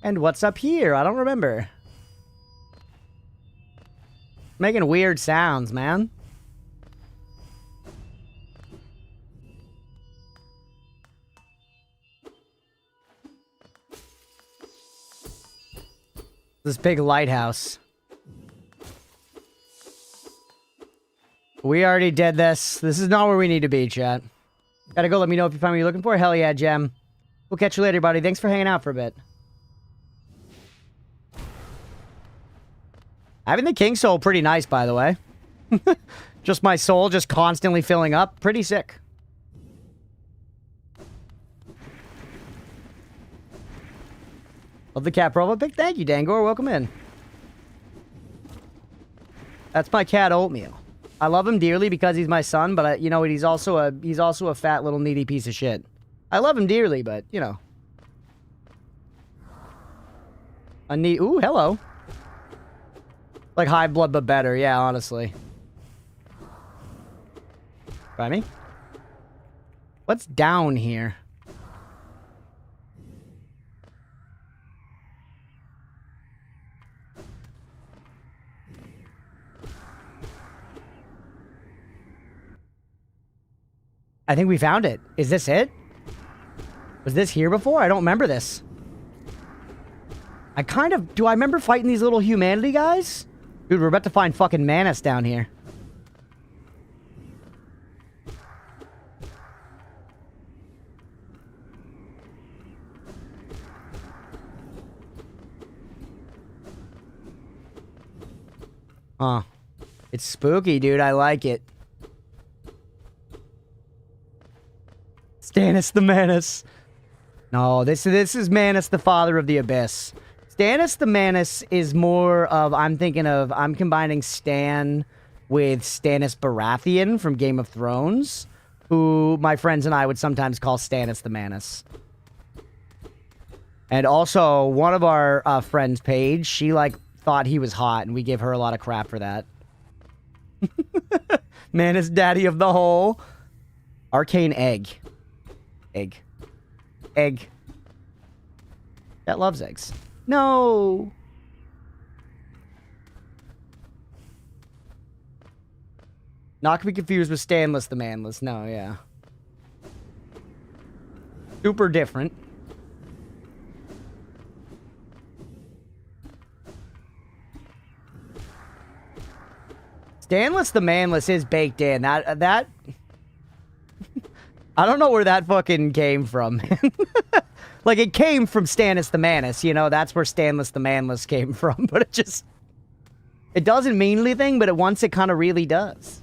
And what's up here? I don't remember. Making weird sounds, man. This big lighthouse. We already did this. This is not where we need to be, chat. Gotta go. Let me know if you find what you're looking for. Hell yeah, Gem. We'll catch you later, buddy. Thanks for hanging out for a bit. Having the King Soul pretty nice, by the way. Just my soul just constantly filling up. Pretty sick. Love the cat profile pic. Thank you, Dangor. Welcome in. That's my cat Oatmeal. I love him dearly because he's my son, but you know what? He's also a fat little needy piece of shit. I love him dearly, but you know. Ooh, hello. Like high blood, but better. Yeah, honestly. Try me? What's down here? I think we found it. Is this it? Was this here before? I don't remember this. I kind of... Do I remember fighting these little humanity guys? Dude, we're about to find fucking Manus down here. Huh. It's spooky, dude. I like it. Stannis the Manus. No, this is Manus, the father of the abyss. Stannis the Manus is more of, I'm combining Stan with Stannis Baratheon from Game of Thrones, who my friends and I would sometimes call Stannis the Manus. And also, one of our friends, Paige, she, like, thought he was hot, and we gave her a lot of crap for that. Manus, daddy of the hole. Arcane egg. Egg. Egg. That loves eggs. No! Not to be confused with Stanless the Manless. No, yeah. Super different. Stanless the Manless is baked in. That... I don't know where that fucking came from. Like, it came from Stannis the Manus, you know? That's where Stanless the Manless came from. But it just... It doesn't mean anything, but once it kind of really does.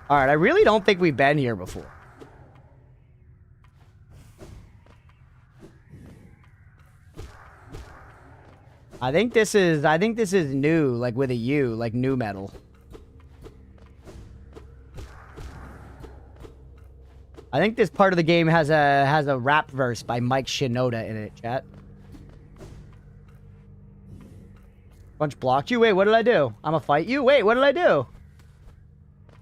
Alright, I really don't think we've been here before. I think this is new, like with a U, like new metal. I think this part of the game has a rap verse by Mike Shinoda in it, chat. Bunch blocked you? Wait, what did I do? I'ma fight you? Wait, what did I do?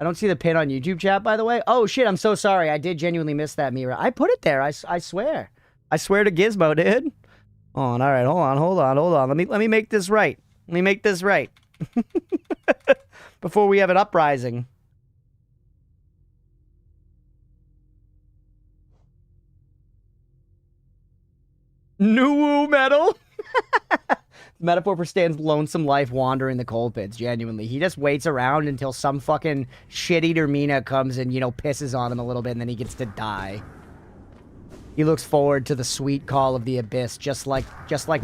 I don't see the pin on YouTube chat, by the way. Oh, shit, I'm so sorry. I did genuinely miss that, Mira. I put it there. I swear. I swear to Gizmo, dude. Oh, all right, hold on. Let me make this right. Let me make this right. Before we have an uprising. New metal. Metaphor for Stan's lonesome life wandering the coal pits, genuinely. He just waits around until some fucking shit-eater Mina comes and, you know, pisses on him a little bit, and then he gets to die. He looks forward to the sweet call of the abyss, just like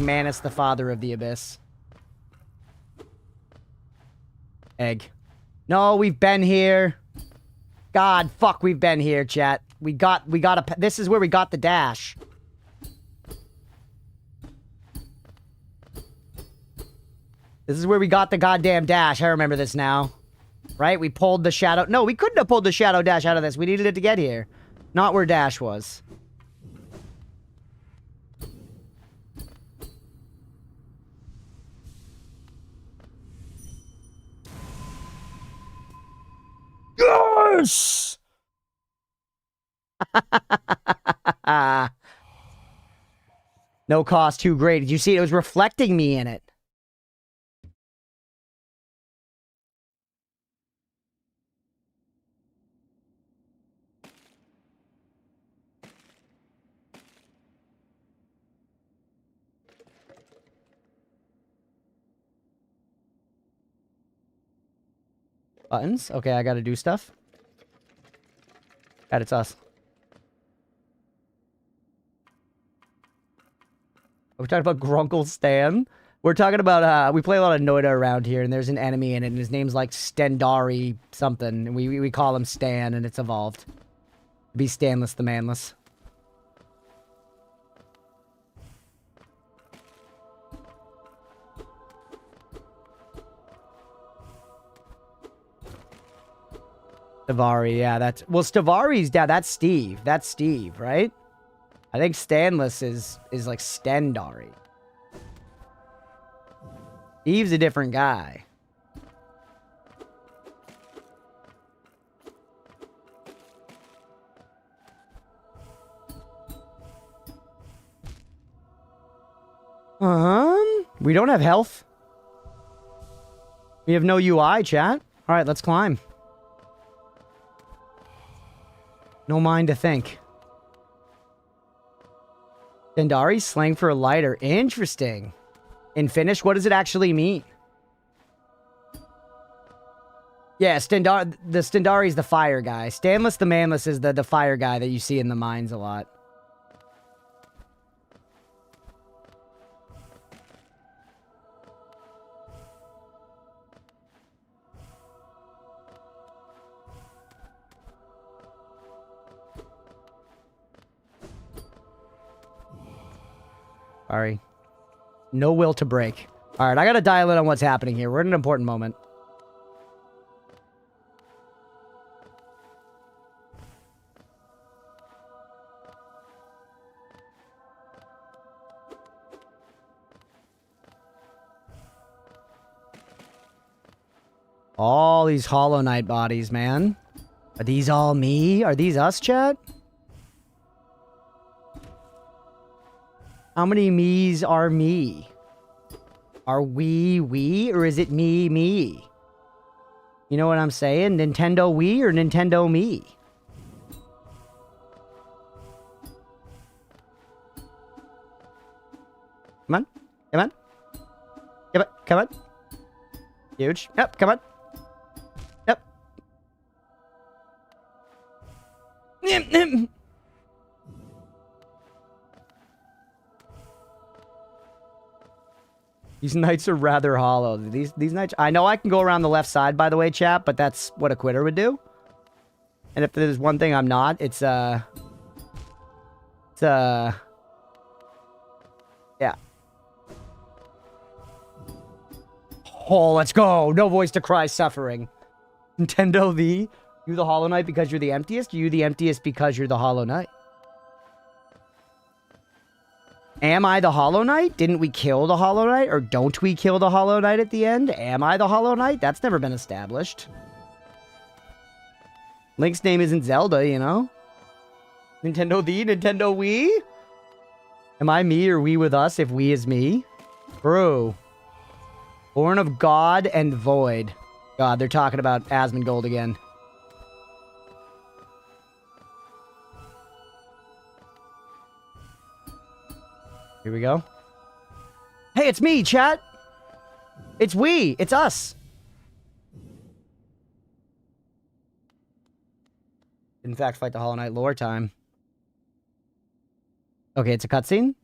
Manus, the father of the abyss. Egg. No, we've been here. God, fuck, we've been here, chat. This is where we got the dash. This is where we got the goddamn dash. I remember this now. Right? We pulled the shadow... No, we couldn't have pulled the shadow dash out of this. We needed it to get here. Not where dash was. Yes! No cost, too great. Did you see? It was reflecting me in it. Buttons? Okay, I gotta do stuff. God, it's us. We're talking about Grunkle Stan. We're talking about, we play a lot of Noida around here, and there's an enemy in it, and his name's like Stendari something, and we call him Stan, and it's evolved. Be Stanless the Manless. Stavari, yeah, that's... Well, Stavari's down. That's Steve. That's Steve, right? I think Stanless is like Stendari. Steve's a different guy. We don't have health. We have no UI, chat. All right, let's climb. No mind to think. Dendari, slang for a lighter. Interesting. In Finnish, what does it actually mean? Yeah, the Stendari is the fire guy. Stanless the Manless is the fire guy that you see in the mines a lot. Sorry. No will to break. All right, I gotta dial in on what's happening here. We're in an important moment. All these Hollow Knight bodies, man. Are these all me? Are these us, chat? How many me's are me? Are we, or is it me? You know what I'm saying? Nintendo Wii or Nintendo me? Come on. Come on. Come on. Come on. Huge. Yep, come on. Yep. These knights are rather hollow. These knights... I know I can go around the left side, by the way, chat, but that's what a quitter would do. And if there's one thing I'm not, it's, yeah. Oh, let's go. No voice to cry suffering. Nintendo the... You the Hollow Knight because you're the emptiest? Or you the emptiest because you're the Hollow Knight? Am I the Hollow Knight? Didn't we kill the Hollow Knight? Or don't we kill the Hollow Knight at the end? Am I the Hollow Knight? That's never been established. Link's name isn't Zelda, you know? Nintendo Wii? Am I me or we with us if we is me? Bro. Born of God and Void. God, they're talking about Asmongold again. Here we go. Hey, it's me, chat. It's we. It's us. In fact, fight the Hollow Knight lore time. Okay, it's a cutscene.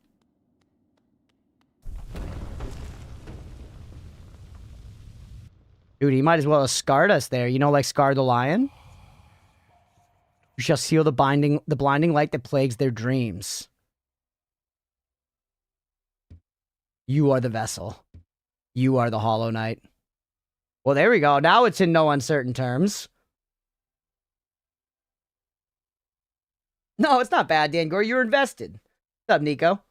Dude, he might as well have scarred us there. You know, like Scar the Lion? You shall seal the blinding light that plagues their dreams. You are the vessel. You are the Hollow Knight. Well, there we go. Now it's in no uncertain terms. No, it's not bad, Dangor. You're invested. What's up, Nico?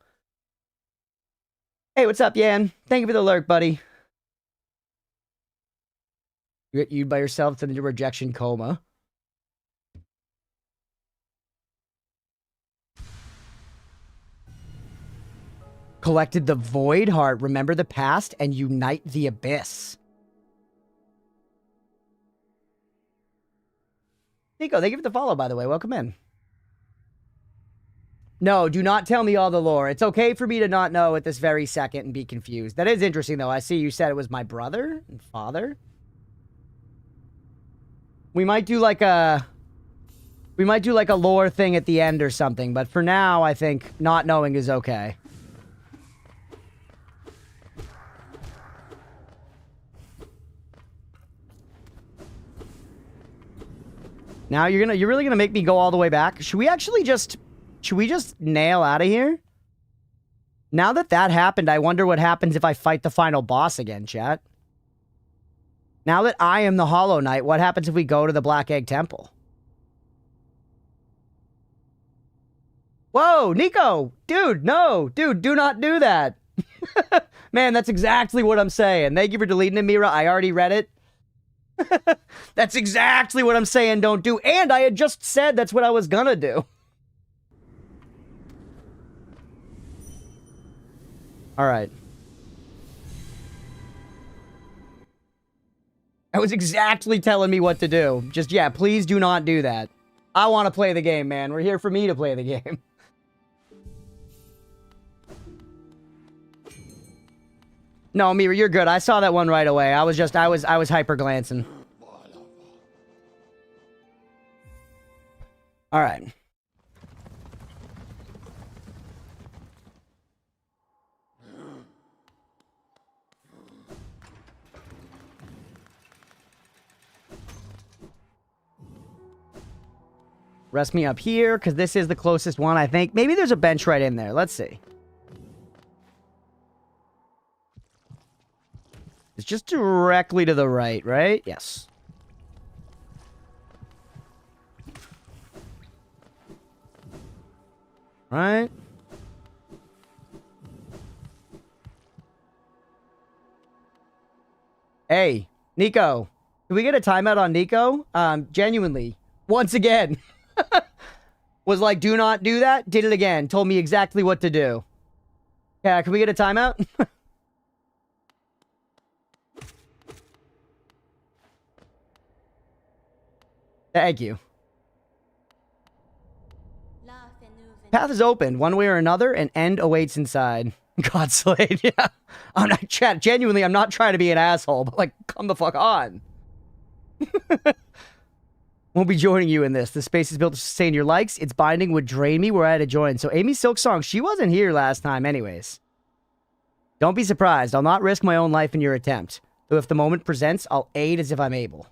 Hey, what's up, Yan? Thank you for the lurk, buddy. You by yourself to the rejection coma. Collected the Void Heart. Remember the past and unite the abyss. Nico, thank you for the follow, by the way. Welcome in. No, do not tell me all the lore. It's okay for me to not know at this very second and be confused. That is interesting, though. I see you said it was my brother and father. We might do like a lore thing at the end or something, but for now, I think not knowing is okay. Now you're really gonna make me go all the way back? Should we just nail out of here? Now that happened, I wonder what happens if I fight the final boss again, chat. Now that I am the Hollow Knight, what happens if we go to the Black Egg Temple? Whoa, Nico! Dude, no! Dude, do not do that! Man, that's exactly what I'm saying. Thank you for deleting it, Mira. I already read it. That's exactly what I'm saying don't do. And I had just said that's what I was gonna do. All right. That was exactly telling me what to do. Just, yeah, please do not do that. I want to play the game, man. We're here for me to play the game. No, Mira, you're good. I saw that one right away. I was hyper glancing. All right. Rest me up here, because this is the closest one, I think. Maybe there's a bench right in there. Let's see. It's just directly to the right, right? Yes. Right? Hey, Nico. Can we get a timeout on Nico? Genuinely. Once again. Was like, do not do that. Did it again. Told me exactly what to do. Yeah, can we get a timeout? Thank you. Path is open, one way or another, and end awaits inside. God Slade, yeah. I'm not, chat, genuinely, I'm not trying to be an asshole, but like, come the fuck on. Won't be joining you in this. The space is built to sustain your likes. Its binding would drain me were I to join. So Amy Silksong, she wasn't here last time anyways. Don't be surprised. I'll not risk my own life in your attempt. Though if the moment presents, I'll aid as if I'm able.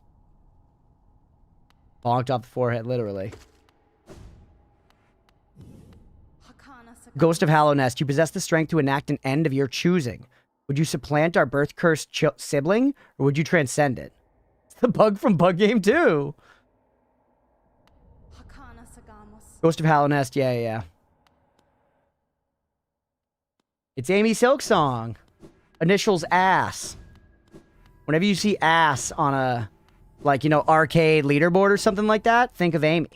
Bonked off the forehead, literally. Ghost of Hallow Nest, you possess the strength to enact an end of your choosing. Would you supplant our birth-cursed sibling, or would you transcend it? It's the bug from Bug Game 2. Ghost of Hallow Nest, yeah. It's Amy Silksong. Initials ass. Whenever you see ass on a, like, you know, arcade leaderboard or something like that, think of Amy.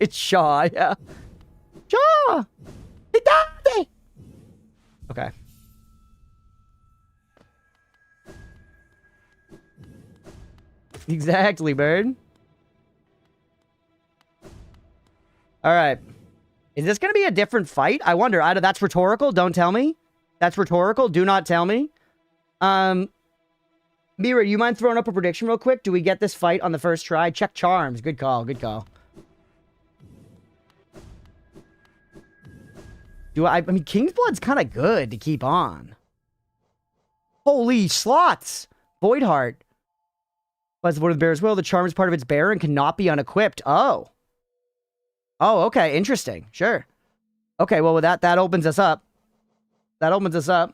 It's Shaw, yeah. Shaw! Okay. Exactly, bird. Alright. Is this going to be a different fight? I wonder. That's rhetorical. Don't tell me. That's rhetorical. Do not tell me. Mira, you mind throwing up a prediction real quick? Do we get this fight on the first try? Check charms. Good call. Good call. I mean, King's Blood's kind of good to keep on. Holy slots! Voidheart. As the Void of the Bear as well, the charm is part of its bearer and cannot be unequipped. Oh. Oh, okay. Interesting. Sure. Okay, well, with that opens us up. That opens us up.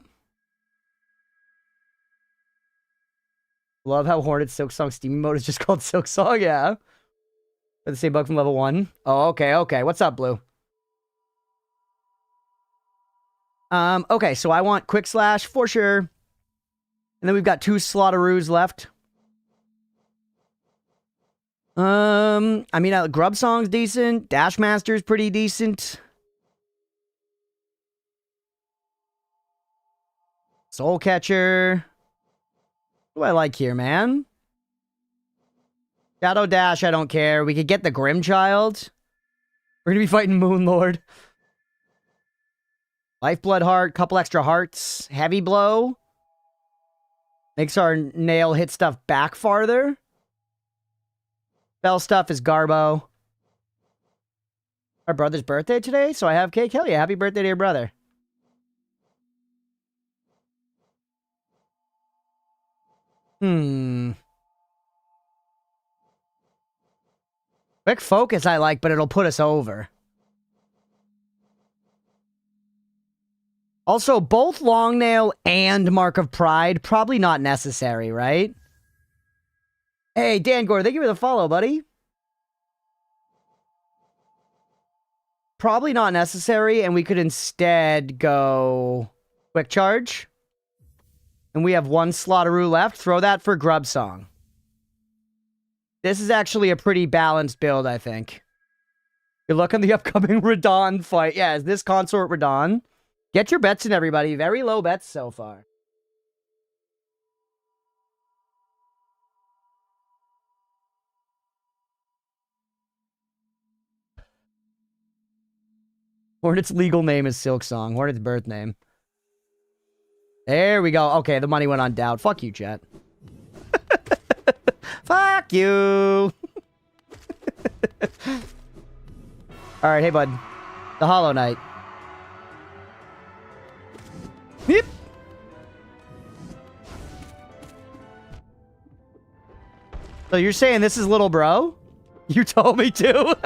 Love how Hornet's Silksong Steamy mode is just called Silksong, yeah. For the same bug from level 1. Oh, okay. What's up, Blue? Okay, so I want Quick Slash for sure. And then we've got 2 Slaughteroos left. I mean, Grub Song's decent. Dash Master's pretty decent. Soul Catcher. What do I like here, man? Shadow Dash, I don't care. We could get the Grim Child. We're gonna be fighting Moonlord. Lifeblood Heart, couple extra hearts. Heavy Blow. Makes our nail hit stuff back farther. Spell stuff is Garbo. Our brother's birthday today, so I have cake. Hell yeah, happy birthday to your brother. Quick Focus I like, but it'll put us over. Also, both Long Nail and Mark of Pride, probably not necessary, right? Hey, Dan Gore, thank you for the follow, buddy. probably not necessary, and we could instead go quick charge. And we have one Slaughteroo left. Throw that for Grub Song. This is actually a pretty balanced build, I think. Good luck on the upcoming Radon fight. Yeah, is this Consort Radon? Get your bets in, everybody. Very low bets so far. Hornet's legal name is Silksong. Hornet's birth name. There we go. Okay, the money went on Doubt. Fuck you, chat. Fuck you. Alright, hey, bud. The Hollow Knight. Yep. So you're saying this is little bro? You told me to.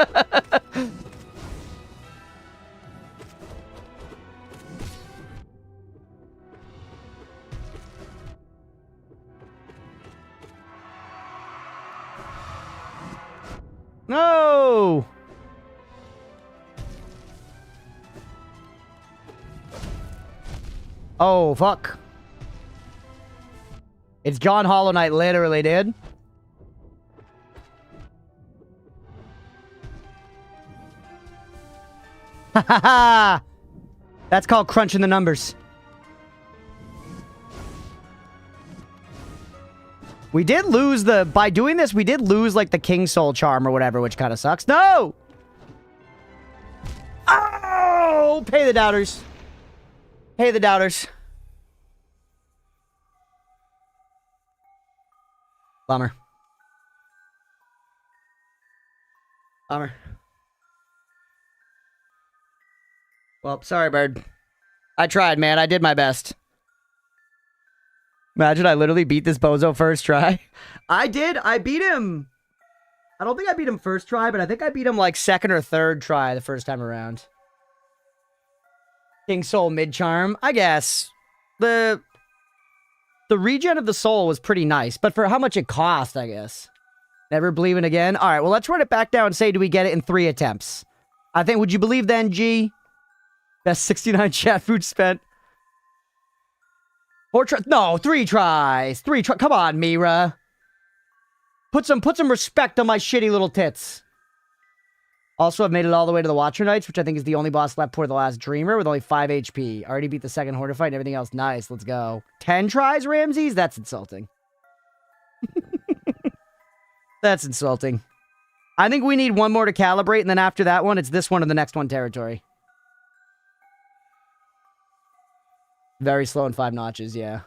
No! Oh, fuck. It's John Hollow Knight, literally, dude. Ha ha ha! That's called crunching the numbers. We did lose the... By doing this, we did lose, like, the King Soul Charm or whatever, which kind of sucks. No! Oh! Pay the doubters. Pay the doubters. Bummer. Bummer. Well, sorry, bird. I tried, man. I did my best. Imagine I literally beat this bozo first try. I did. I beat him. I don't think I beat him first try, but I think I beat him like second or third try the first time around. King Soul mid charm. I guess. The regen of the soul was pretty nice, but for how much it cost, I guess. Never believing again. All right, well, let's run it back down and say, do we get it in 3 attempts? I think, would you believe then, G? Best 69 chat food spent. 4 tries. No, 3 tries. 3 tries. Come on, Mira. Put some respect on my shitty little tits. Also, I've made it all the way to the Watcher Knights, which I think is the only boss left for the last Dreamer with only 5 HP. Already beat the second Hornet fight and everything else. Nice. Let's go. 10 tries, Ramses? That's insulting. That's insulting. I think we need one more to calibrate, and then after that one, it's this one or the next one territory. Very slow in 5 notches, yeah.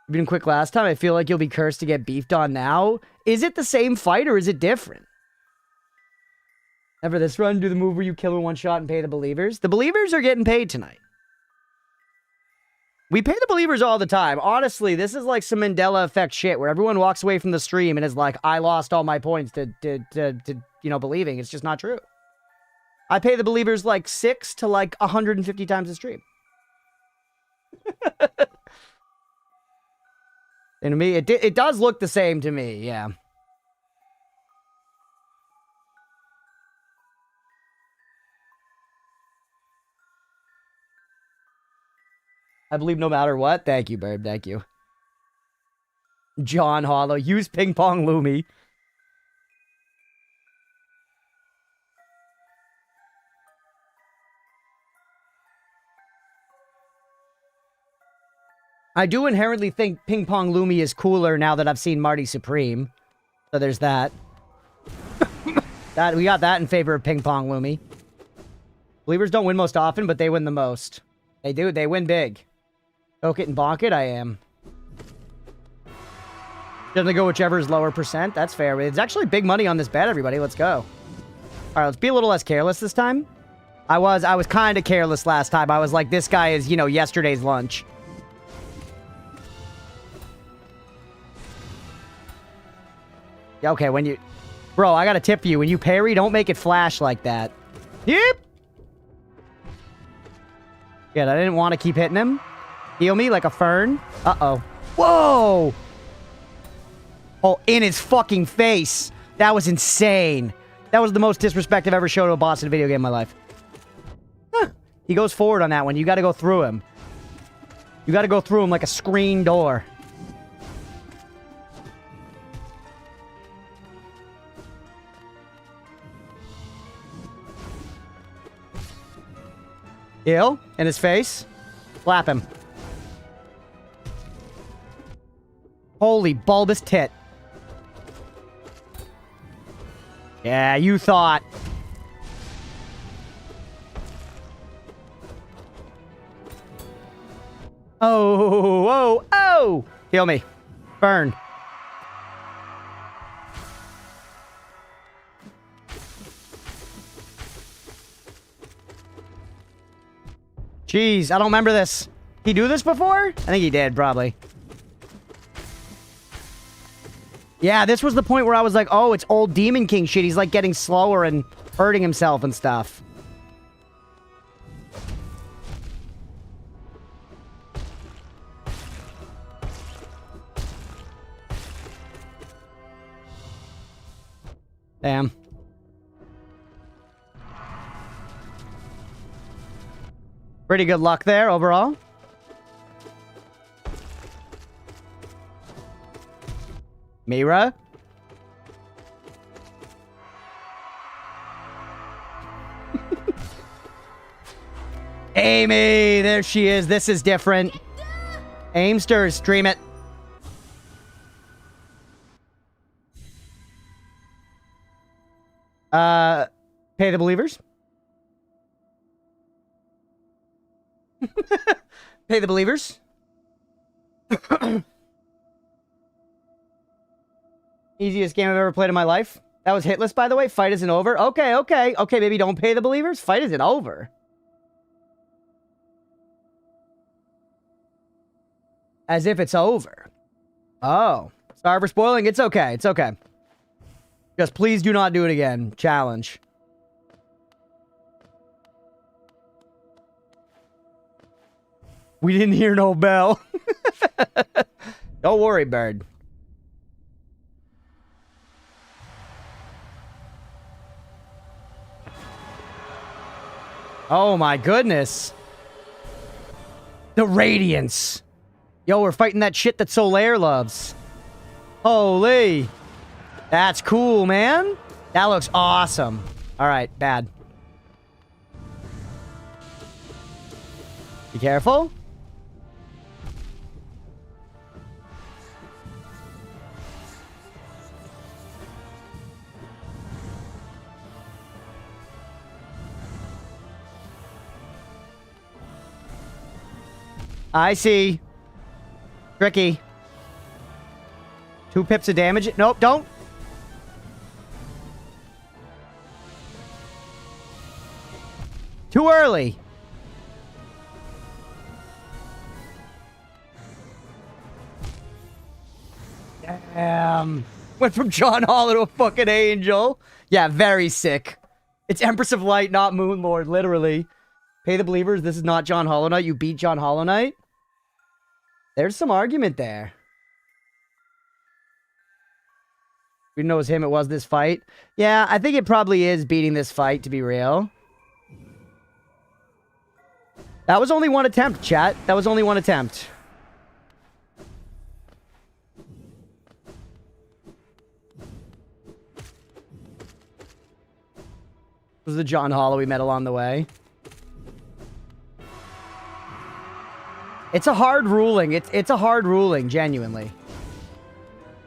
You've been quick last time. I feel like you'll be cursed to get beefed on now. Is it the same fight or is it different? Ever this run, do the move where you kill in one shot and pay the believers. The believers are getting paid tonight. We pay the believers all the time. Honestly, this is like some Mandela effect shit where everyone walks away from the stream and is like, I lost all my points to you know, believing. It's just not true. I pay the believers like 6 to like 150 times a stream. And to me, it does look the same to me, yeah. I believe no matter what. Thank you, Bird. Thank you. John Hollow. Use Ping Pong Lumi. I do inherently think Ping Pong Lumi is cooler now that I've seen Marty Supreme. So there's that. We got that in favor of Ping Pong Lumi. Believers don't win most often, but they win the most. They do. They win big. Oak it and bonk it, I am. Gonna go whichever is lower percent. That's fair. It's actually big money on this bet, everybody. Let's go. Alright, let's be a little less careless this time. I was kind of careless last time. I was like, this guy is, you know, yesterday's lunch. Okay, when you... Bro, I got a tip for you. When you parry, don't make it flash like that. Yep! Yeah, I didn't want to keep hitting him. Heal me like a fern. Uh-oh. Whoa! Oh, in his fucking face. That was insane. That was the most disrespect I've ever shown to a boss in a video game in my life. He goes forward on that one. You got to go through him. You got to go through him like a screen door. Heal in his face. Slap him. Holy bulbous tit. Yeah, you thought. Oh, oh, oh! Heal me. Burn. Jeez, I don't remember this. He do this before? I think he did, probably. Yeah, this was the point where I was like, oh, it's old Demon King shit. He's like getting slower and hurting himself and stuff. Damn. Pretty good luck there overall. Mira. Amy, there she is. This is different. Aimster, stream it. Pay the believers. Pay the believers. Easiest game I've ever played in my life. That was hitless, by the way. Fight isn't over. Okay, okay. Okay, maybe don't pay the believers. Fight isn't over. As if it's over. Oh. Sorry for spoiling. It's okay. It's okay. Just please do not do it again. Challenge. We didn't hear no bell. Don't worry, bird. Oh my goodness. The Radiance. Yo, we're fighting that shit that Solaire loves. Holy. That's cool, man. That looks awesome. Alright, bad. Be careful. I see. Tricky. 2 pips of damage. Nope, don't. Too early. Damn. Went from John Hollow to a fucking angel. Yeah, very sick. It's Empress of Light, not Moon Lord, literally. Pay the believers, this is not John Hollow Knight. You beat John Hollow Knight. There's some argument there. We didn't know it was him, it was this fight. Yeah, I think it probably is beating this fight, to be real. That was only one attempt, chat. That was only one attempt. This was the John Hollow we met along the way. It's a hard ruling. It's a hard ruling, genuinely.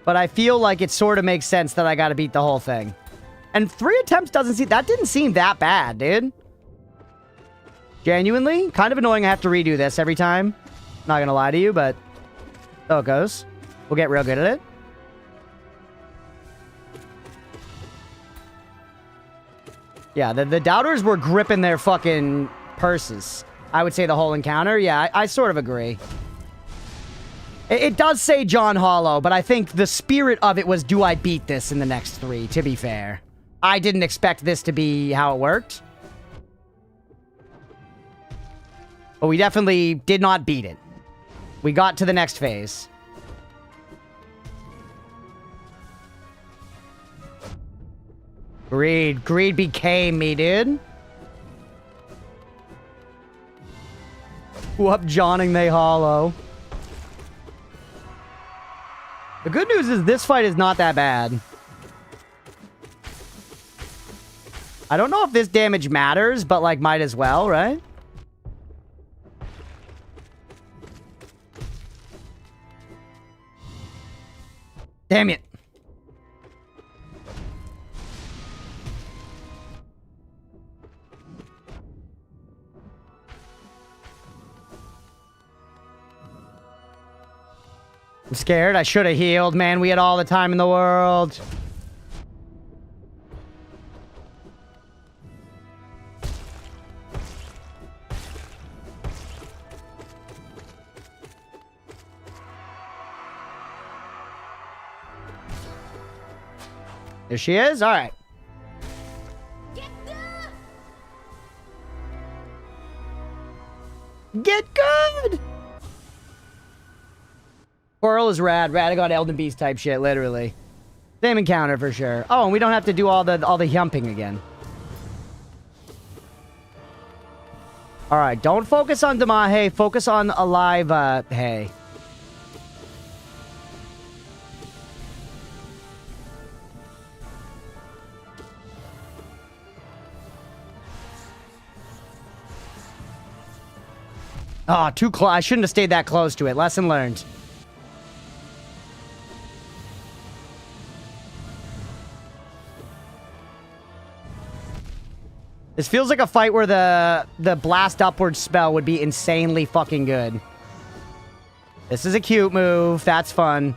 But I feel like it sort of makes sense that I gotta beat the whole thing. And 3 attempts didn't seem that bad, dude. Genuinely, kind of annoying I have to redo this every time. Not gonna lie to you, but so it goes. We'll get real good at it. Yeah, the doubters were gripping their fucking purses. I would say the whole encounter. Yeah, I sort of agree. It does say John Hollow, but I think the spirit of it was, do I beat this in the next 3, to be fair. I didn't expect this to be how it worked. But we definitely did not beat it. We got to the next phase. Greed. Greed became me, dude. Whoop, Johning they hollow. The good news is this fight is not that bad. I don't know if this damage matters, but, like, might as well, right? Damn it. I'm scared. I should have healed, man. We had all the time in the world. There she is. All right. Get good. Coral is rad. Radagon Elden Beast type shit, literally. Same encounter for sure. Oh, and we don't have to do all the humping again. All right, don't focus on Damahe. Focus on alive Hay. Oh, too close. I shouldn't have stayed that close to it. Lesson learned. This feels like a fight where the blast upward spell would be insanely fucking good. This is a cute move. That's fun.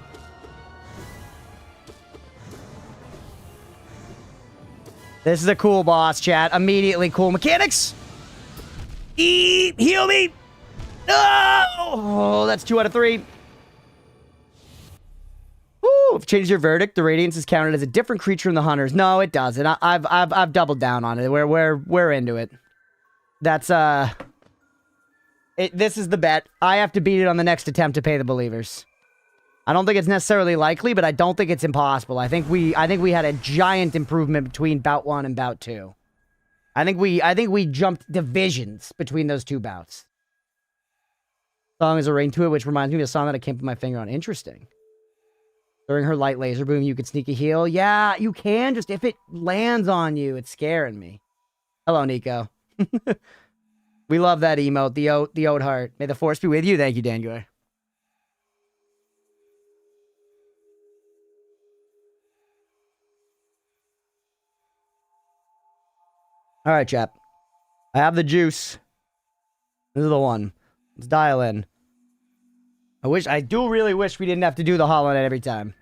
This is a cool boss, chat. Immediately cool mechanics. Heal me. Oh, that's 2 out of 3. Ooh, if changed your verdict, the Radiance is counted as a different creature in the Hunters. No, it doesn't. I've doubled down on it. We're into it. That's this is the bet. I have to beat it on the next attempt to pay the believers. I don't think it's necessarily likely, but I don't think it's impossible. I think we had a giant improvement between bout 1 and bout 2. I think we jumped divisions between those 2 bouts. Song is a ring to it, which reminds me of a song that I can't put my finger on. Interesting. During her light laser boom, you could sneak a heal. Yeah, you can, just if it lands on you. It's scaring me. Hello, Nico. We love that emote, the oat heart. May the force be with you. Thank you, Dangular. All right, chap. I have the juice. This is the one. Let's dial in. I do really wish we didn't have to do the Hollow Knight every time.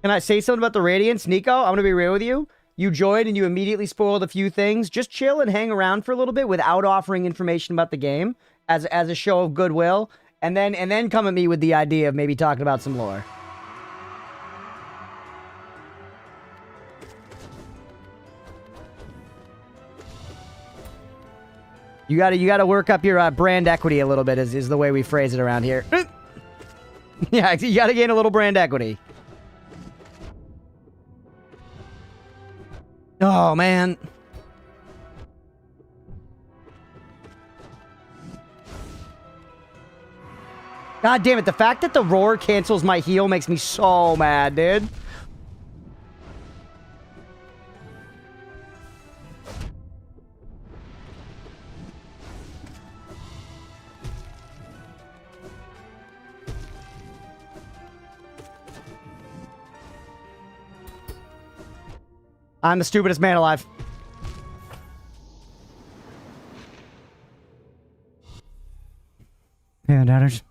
Can I say something about the Radiance? Nico, I'm going to be real with you. You joined and you immediately spoiled a few things. Just chill and hang around for a little bit without offering information about the game as a show of goodwill. And then come at me with the idea of maybe talking about some lore. You gotta work up your brand equity a little bit is the way we phrase it around here. Yeah, you gotta gain a little brand equity. Oh, man. God damn it, the fact that the roar cancels my heal makes me so mad, dude. I'm the stupidest man alive. Pay the downers.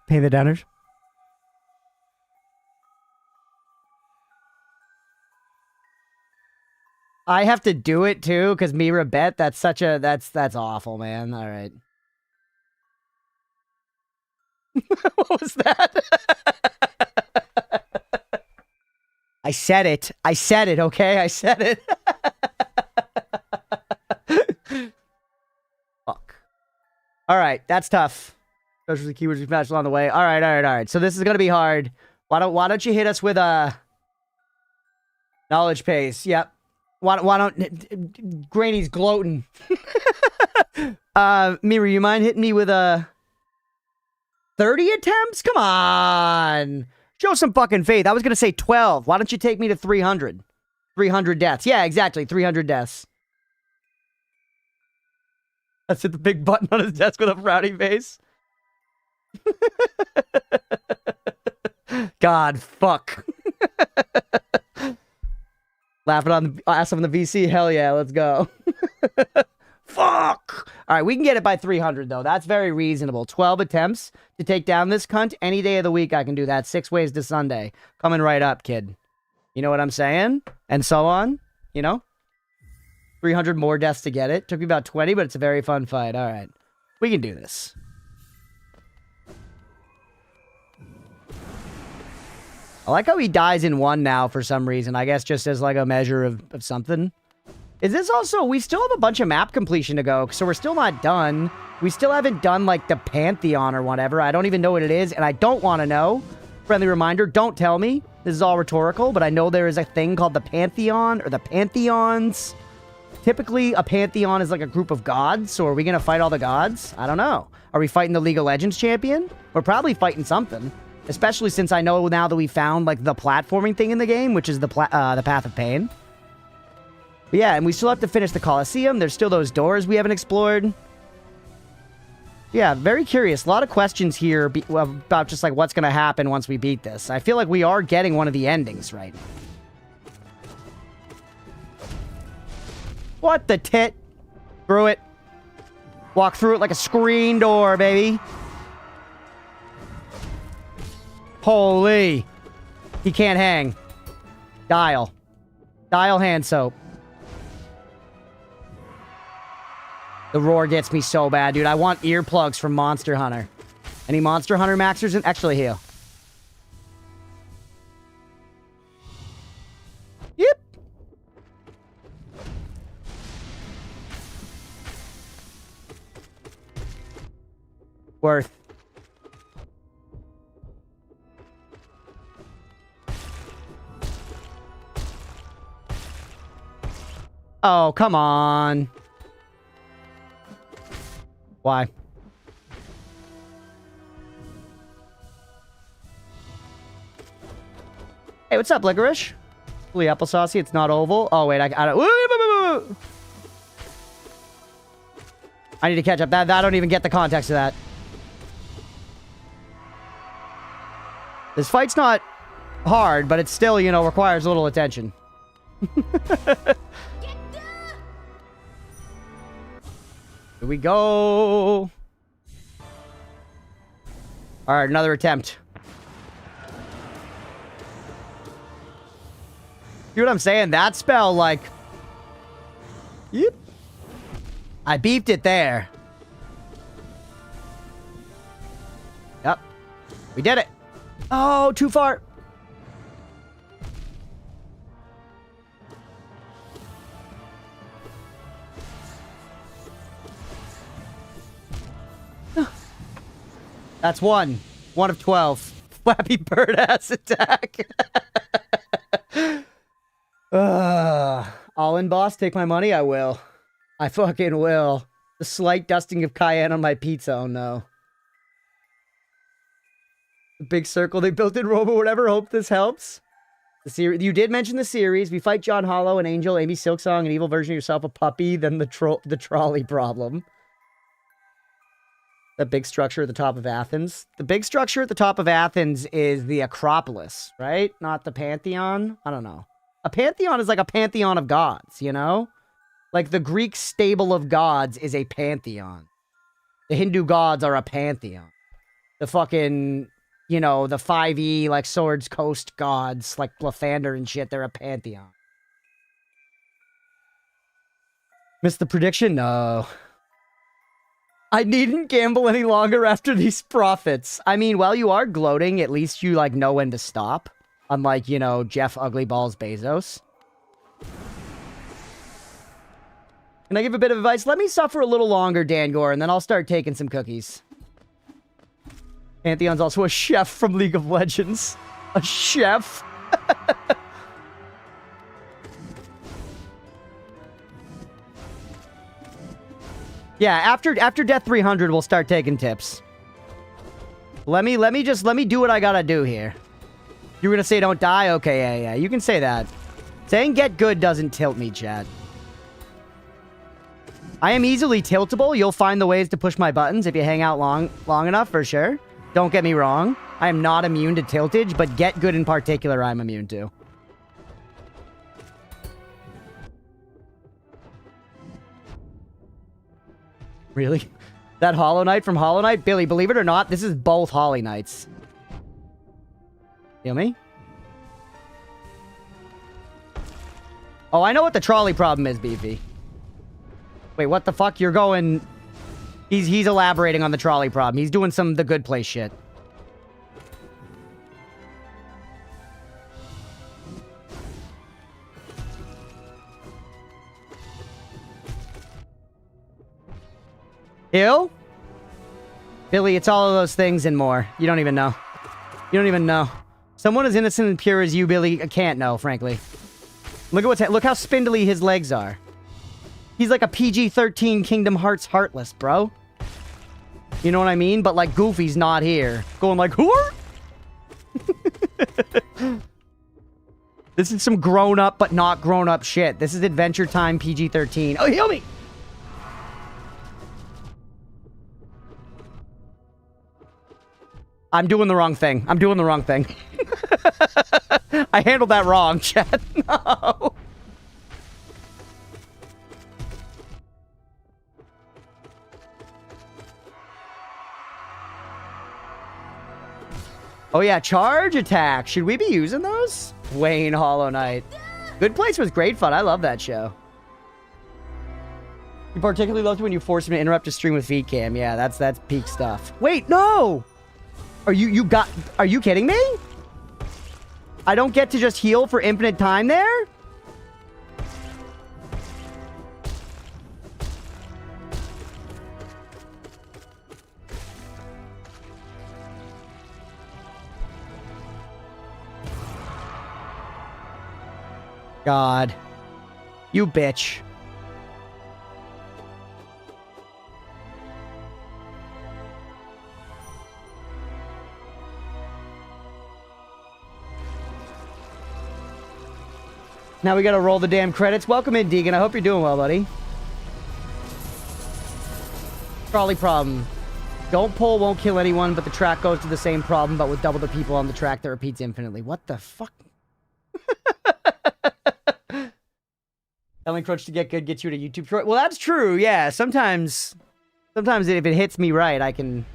Pay the downers. I have to do it too, because Mira bet. That's such a that's awful, man. All right. What was that? I said it. I said it, okay? I said it. Fuck. All right, that's tough. Those are the keywords we patched along the way. All right. So this is gonna be hard. Why don't you hit us with a knowledge pace? Yep. Why don't Granny's gloating? Mira, you mind hitting me with a 30 attempts? Come on. Show some fucking faith. I was going to say 12. Why don't you take me to 300? 300 deaths. Yeah, exactly. 300 deaths. That's hit the big button on his desk with a frowny face. God, fuck. Laughing on the ass on the VC. Hell yeah, let's go. Fuck. All right, we can get it by 300, though. That's very reasonable. 12 attempts to take down this cunt. Any day of the week, I can do that. 6 ways to Sunday. Coming right up, kid. You know what I'm saying? And so on. You know? 300 more deaths to get it. Took me about 20, but it's a very fun fight. All right. We can do this. I like how he dies in one now for some reason. I guess just as like a measure of something. Is this also... We still have a bunch of map completion to go, so we're still not done. We still haven't done, like, the Pantheon or whatever. I don't even know what it is, and I don't want to know. Friendly reminder, don't tell me. This is all rhetorical, but I know there is a thing called the Pantheon, or the Pantheons. Typically, a Pantheon is like a group of gods, so are we going to fight all the gods? I don't know. Are we fighting the League of Legends champion? We're probably fighting something. Especially since I know now that we found, like, the platforming thing in the game, which is the Path of Pain. But yeah, and we still have to finish the Colosseum. There's still those doors we haven't explored. Yeah, very curious. A lot of questions here about just, like, what's going to happen once we beat this. I feel like we are getting one of the endings right now. What the tit? Through it. Walk through it like a screen door, baby. Holy. He can't hang. Dial. Dial hand soap. The roar gets me so bad, dude. I want earplugs from Monster Hunter. Any Monster Hunter maxers in? Actually, heal. Yep. Worth. Oh, come on. Why? Hey, what's up, Licorice? Fully applesaucey, it's not oval. Oh, wait, I don't... I need to catch up. I don't even get the context of that. This fight's not hard, but it still, you know, requires a little attention. Here we go. All right, another attempt. See what I'm saying? That spell, like... Yep. I beeped it there. Yep. We did it. Oh, too far. That's one. One of 12. Flappy bird ass attack. All in, boss. Take my money. I will. I fucking will. The slight dusting of cayenne on my pizza. Oh no. The big circle they built in Rome or whatever. Hope this helps. The series. You did mention the series. We fight John Hollow, an angel, Amy Silksong, an evil version of yourself, a puppy, then the trolley problem. The big structure at the top of Athens. The big structure at the top of Athens is the Acropolis, right? Not the Pantheon? I don't know. A pantheon is like a pantheon of gods, you know? Like the Greek stable of gods is a pantheon. The Hindu gods are a pantheon. The fucking, you know, the 5e, like Swords Coast gods, like Blathander and shit, they're a pantheon. Missed the prediction? No. I needn't gamble any longer after these profits. I mean, while you are gloating, at least you, like, know when to stop. Unlike, you know, Jeff Ugly Balls Bezos. Can I give a bit of advice? Let me suffer a little longer, Dangor, and then I'll start taking some cookies. Pantheon's also a chef from League of Legends. A chef? Yeah, after death 300, we'll start taking tips. Let me do what I gotta do here. You're gonna say don't die? Okay, yeah. You can say that. Saying get good doesn't tilt me, chat. I am easily tiltable. You'll find the ways to push my buttons if you hang out long enough, for sure. Don't get me wrong. I am not immune to tiltage, but get good in particular, I'm immune to. Really? That Hollow Knight from Hollow Knight? Billy, believe it or not, this is both Holly Knights. Feel me? Oh, I know what the trolley problem is, Beefy. Wait, what the fuck? You're going... He's elaborating on the trolley problem. He's doing some The Good Place shit. Ew? Billy, it's all of those things and more. You don't even know. You don't even know. Someone as innocent and pure as you, Billy, can't know, frankly. Look how spindly his legs are. He's like a PG-13 Kingdom Hearts Heartless, bro. You know what I mean? But, like, Goofy's not here. Going like, whoa! This is some grown-up but not grown-up shit. This is Adventure Time PG-13. Oh, heal me! I'm doing the wrong thing. I'm doing the wrong thing. I handled that wrong, chat. No. Oh yeah, charge attack. Should we be using those? Wayne Hollow Knight. Good Place was great fun. I love that show. You particularly loved when you forced him to interrupt a stream with feed cam. Yeah, that's peak stuff. Wait, no! Are you kidding me? I don't get to just heal for infinite time there? God. You bitch. Now we gotta roll the damn credits. Welcome in, Deegan. I hope you're doing well, buddy. Trolley problem. Don't pull, won't kill anyone, but the track goes to the same problem, but with double the people on the track that repeats infinitely. What the fuck? Telling Crunch to get good gets you to YouTube short. Well, that's true, yeah. Sometimes if it hits me right, I can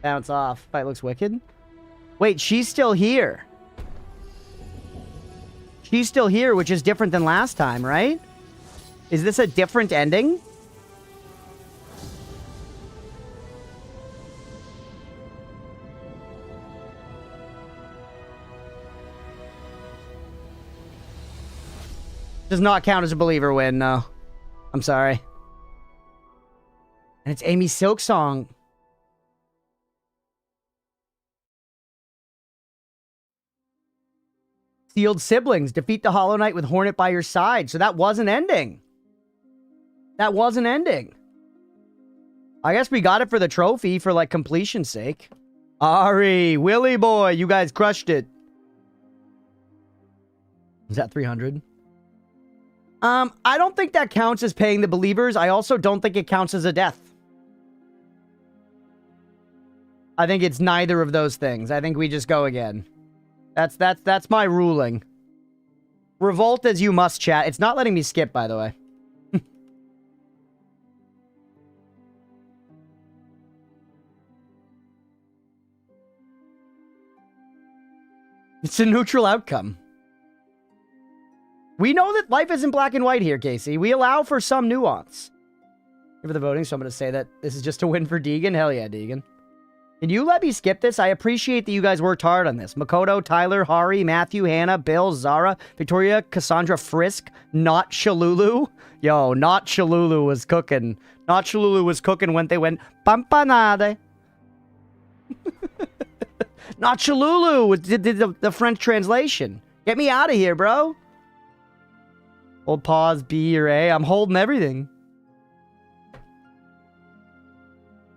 bounce off. Fight looks wicked. Wait, she's still here. She's still here, which is different than last time, right? Is this a different ending? Does not count as a believer win, no. I'm sorry. And it's Amy Silksong. Sealed siblings. Defeat the Hollow Knight with Hornet by your side. So that was an ending. That was an ending. I guess we got it for the trophy for, like, completion's sake. Ari, Willy boy, you guys crushed it. Is that 300? I don't think that counts as paying the believers. I also don't think it counts as a death. I think it's neither of those things. I think we just go again. That's my ruling. Revolt as you must, chat. It's not letting me skip, by the way. It's a neutral outcome. We know that life isn't black and white here, Casey. We allow for some nuance. For the voting, so I'm going to say that this is just a win for Deegan. Hell yeah, Deegan. Can you let me skip this? I appreciate that you guys worked hard on this. Makoto, Tyler, Hari, Matthew, Hannah, Bill, Zara, Victoria, Cassandra, Frisk, Not Shalulu. Yo, Not Shalulu was cooking. Not Shalulu was cooking when they went, Pampanade. Not Shalulu did the French translation. Get me out of here, bro. Hold pause, B or A. I'm holding everything.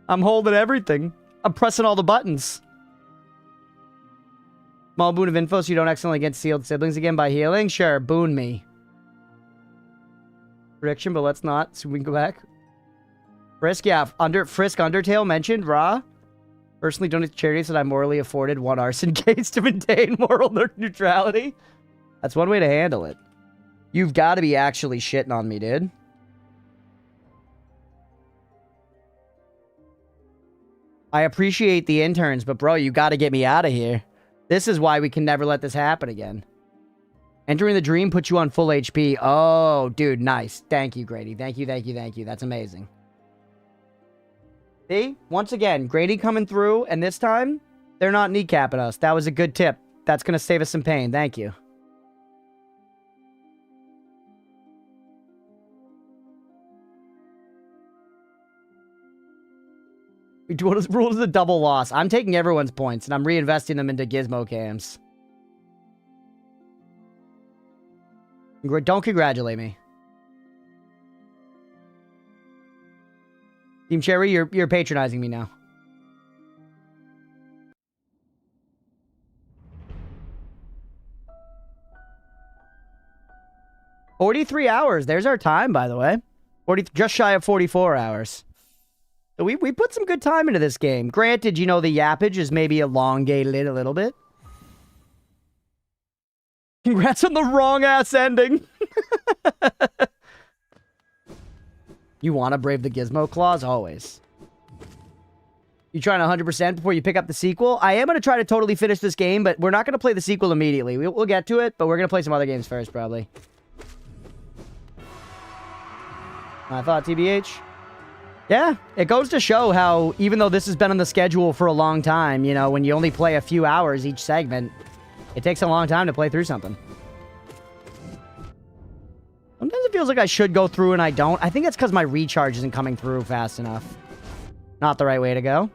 I'm holding everything. I'm pressing all the buttons. Small boon of info so you don't accidentally get sealed siblings again by healing? Sure, boon me. Prediction, but let's not, so we can go back. Frisk, yeah. Frisk Undertale mentioned, Raw. Personally donate to charities that I morally afforded one arson case to maintain moral neutrality. That's one way to handle it. You've got to be actually shitting on me, dude. I appreciate the interns, but bro, you got to get me out of here. This is why we can never let this happen again. Entering the dream puts you on full HP. Oh, dude, nice. Thank you, Grady. Thank you, thank you, thank you. That's amazing. See? Once again, Grady coming through, and this time, they're not kneecapping us. That was a good tip. That's going to save us some pain. Thank you. What is rules a double loss? I'm taking everyone's points, and I'm reinvesting them into gizmo cams. Don't congratulate me. Team Cherry, you're patronizing me now. $43 hours. There's our time, by the way. Just shy of 44 hours. So we put some good time into this game. Granted, you know, the yappage is maybe elongated it a little bit. Congrats on the wrong-ass ending. You want to brave the gizmo claws? Always. You trying 100% before you pick up the sequel? I am going to try to totally finish this game, but we're not going to play the sequel immediately. We'll get to it, but we're going to play some other games first, probably. I thought, TBH. Yeah, it goes to show how, even though this has been on the schedule for a long time, you know, when you only play a few hours each segment, it takes a long time to play through something. Sometimes it feels like I should go through and I don't. I think it's because my recharge isn't coming through fast enough. Not the right way to go.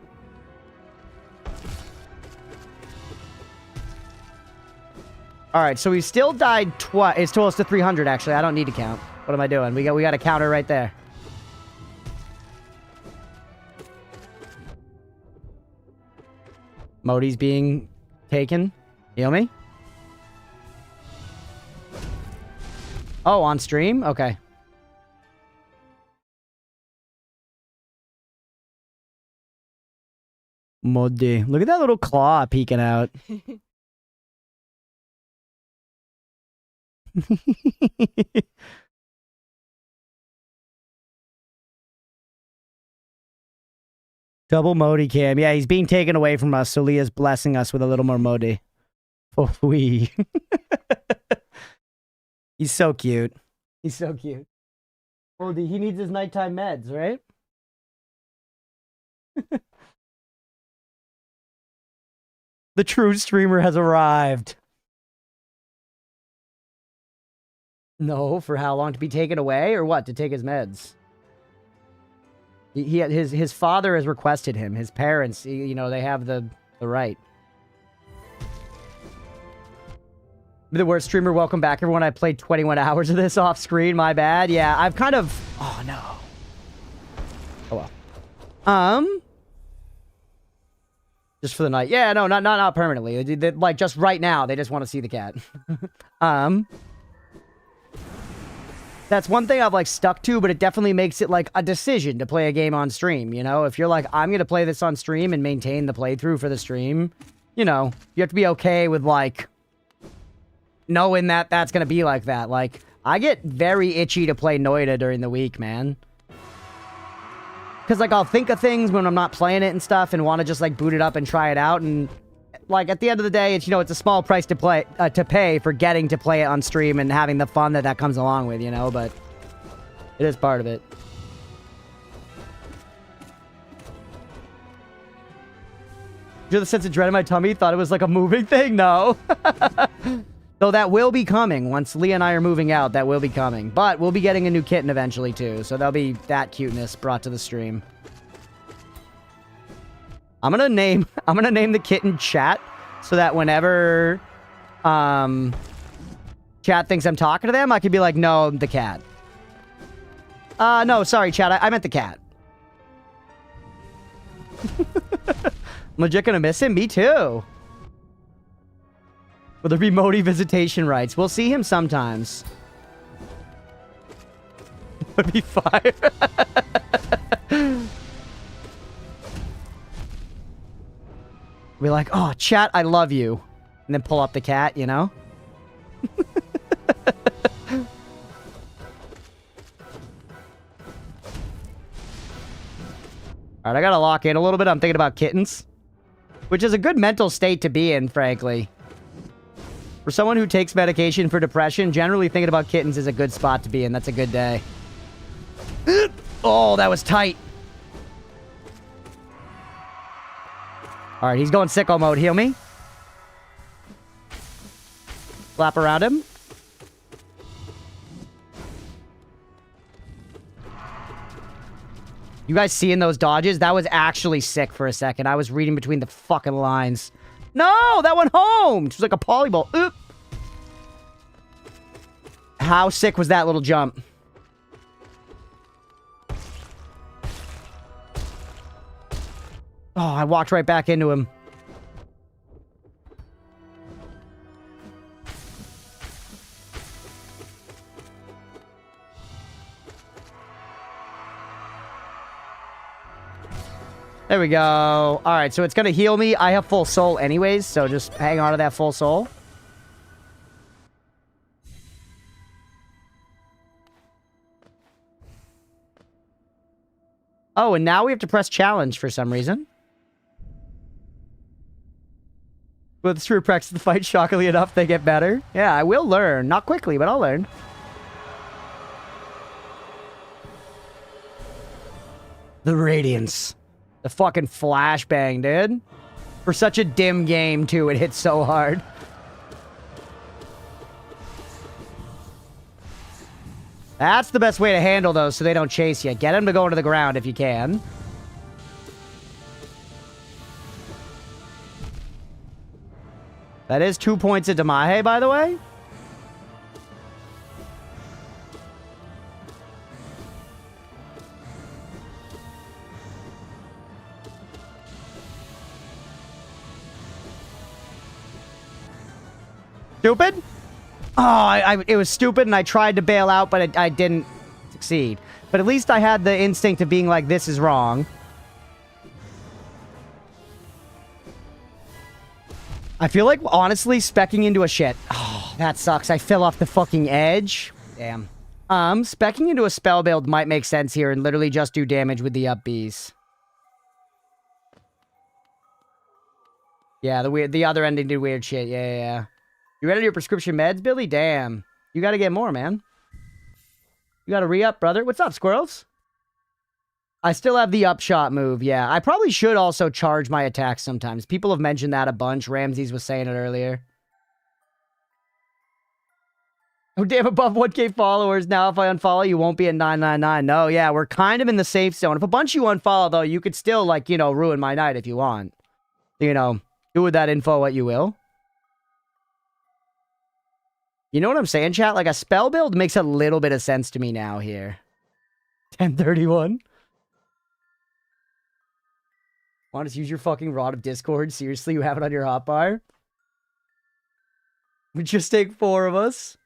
Alright, so we still died twice. It's close to 300, actually. I don't need to count. What am I doing? We got a counter right there. Modi's being taken. Heal me? Oh, on stream? Okay. Modi. Look at that little claw peeking out. Double Modi cam. Yeah, he's being taken away from us, so Leah's blessing us with a little more Modi. Oh, wee. He's so cute. He's so cute. Modi, he needs his nighttime meds, right? The true streamer has arrived. No, for how long? To be taken away, or what? To take his meds? His father has requested him. His parents, you know, they have the right. The worst streamer, welcome back, everyone. I played 21 hours of this off screen. My bad. Yeah, I've kind of... Oh, no. Oh, well. Just for the night. Yeah, no, not permanently. Like, just right now, they just want to see the cat. That's one thing I've, like, stuck to, but it definitely makes it, like, a decision to play a game on stream, you know? If you're like, I'm gonna play this on stream and maintain the playthrough for the stream, you know, you have to be okay with, like, knowing that that's gonna be like that. Like, I get very itchy to play Noida during the week, man. Because, like, I'll think of things when I'm not playing it and stuff and want to just, like, boot it up and try it out, and... Like, at the end of the day, it's, you know, it's a small price to pay for getting to play it on stream and having the fun that comes along with, you know, but it is part of it. Did you have the sense of dread in my tummy? Thought it was like a moving thing? No. Though that will be coming. Once Leah and I are moving out, that will be coming. But we'll be getting a new kitten eventually, too, so there'll be that cuteness brought to the stream. I'm gonna name the kitten Chat, so that whenever Chat thinks I'm talking to them, I could be like, no, the cat. No, sorry, Chat, I meant the cat. I'm legit gonna miss him. Me too. Will there be Modi visitation rights? We'll see him sometimes. Would be fire. Be like, oh, chat, I love you. And then pull up the cat, you know? Alright, I gotta lock in a little bit. I'm thinking about kittens. Which is a good mental state to be in, frankly. For someone who takes medication for depression, generally thinking about kittens is a good spot to be in. That's a good day. Oh, that was tight. Alright, he's going sicko mode. Heal me. Slap around him. You guys seeing those dodges? That was actually sick for a second. I was reading between the fucking lines. No, that went home. It was like a polyball. Oop. How sick was that little jump? Oh, I walked right back into him. There we go. All right, so it's going to heal me. I have full soul anyways, so just hang on to that full soul. Oh, and now we have to press challenge for some reason. With through practice the fight, shockingly enough, they get better. Yeah, I will learn. Not quickly, but I'll learn. The Radiance. The fucking flashbang, dude. For such a dim game, too, it hits so hard. That's the best way to handle those so they don't chase you. Get them to go into the ground if you can. That is 2 points into Mahe, by the way. Stupid? Oh, it was stupid, and I tried to bail out, but I didn't succeed. But at least I had the instinct of being like, this is wrong. I feel like, honestly, specking into a shit. Oh, that sucks. I fell off the fucking edge. Damn. Specking into a spell build might make sense here and literally just do damage with the up Bs. Yeah, the other ending did weird shit. Yeah. You ready to your prescription meds, Billy? Damn. You gotta get more, man. You gotta re-up, brother. What's up, squirrels? I still have the upshot move, yeah. I probably should also charge my attacks sometimes. People have mentioned that a bunch. Ramses was saying it earlier. Oh, damn, above 1K followers. Now, if I unfollow, you won't be at 999. No, yeah, we're kind of in the safe zone. If a bunch of you unfollow, though, you could still, like, you know, ruin my night if you want. You know, do with that info what you will. You know what I'm saying, chat? Like, a spell build makes a little bit of sense to me now here. 1031. Want to use your fucking Rod of Discord? Seriously, you have it on your hotbar? We just take 4 of us.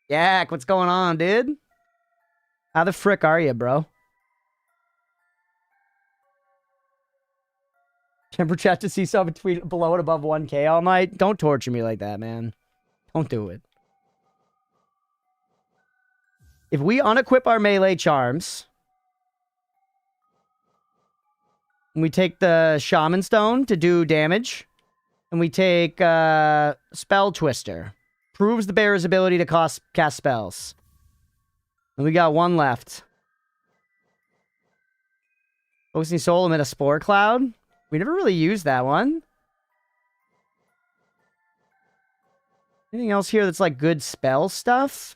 Yak, what's going on, dude? How the frick are you, bro? Temper chat to see something between below and above 1K all night? Don't torture me like that, man. Don't do it. If we unequip our melee charms, and we take the Shaman Stone to do damage, and we take Spell Twister, proves the bearer's ability to cast spells. And we got 1 left. Focusing Soul amid a Spore Cloud. We never really used that one. Anything else here that's like good spell stuff?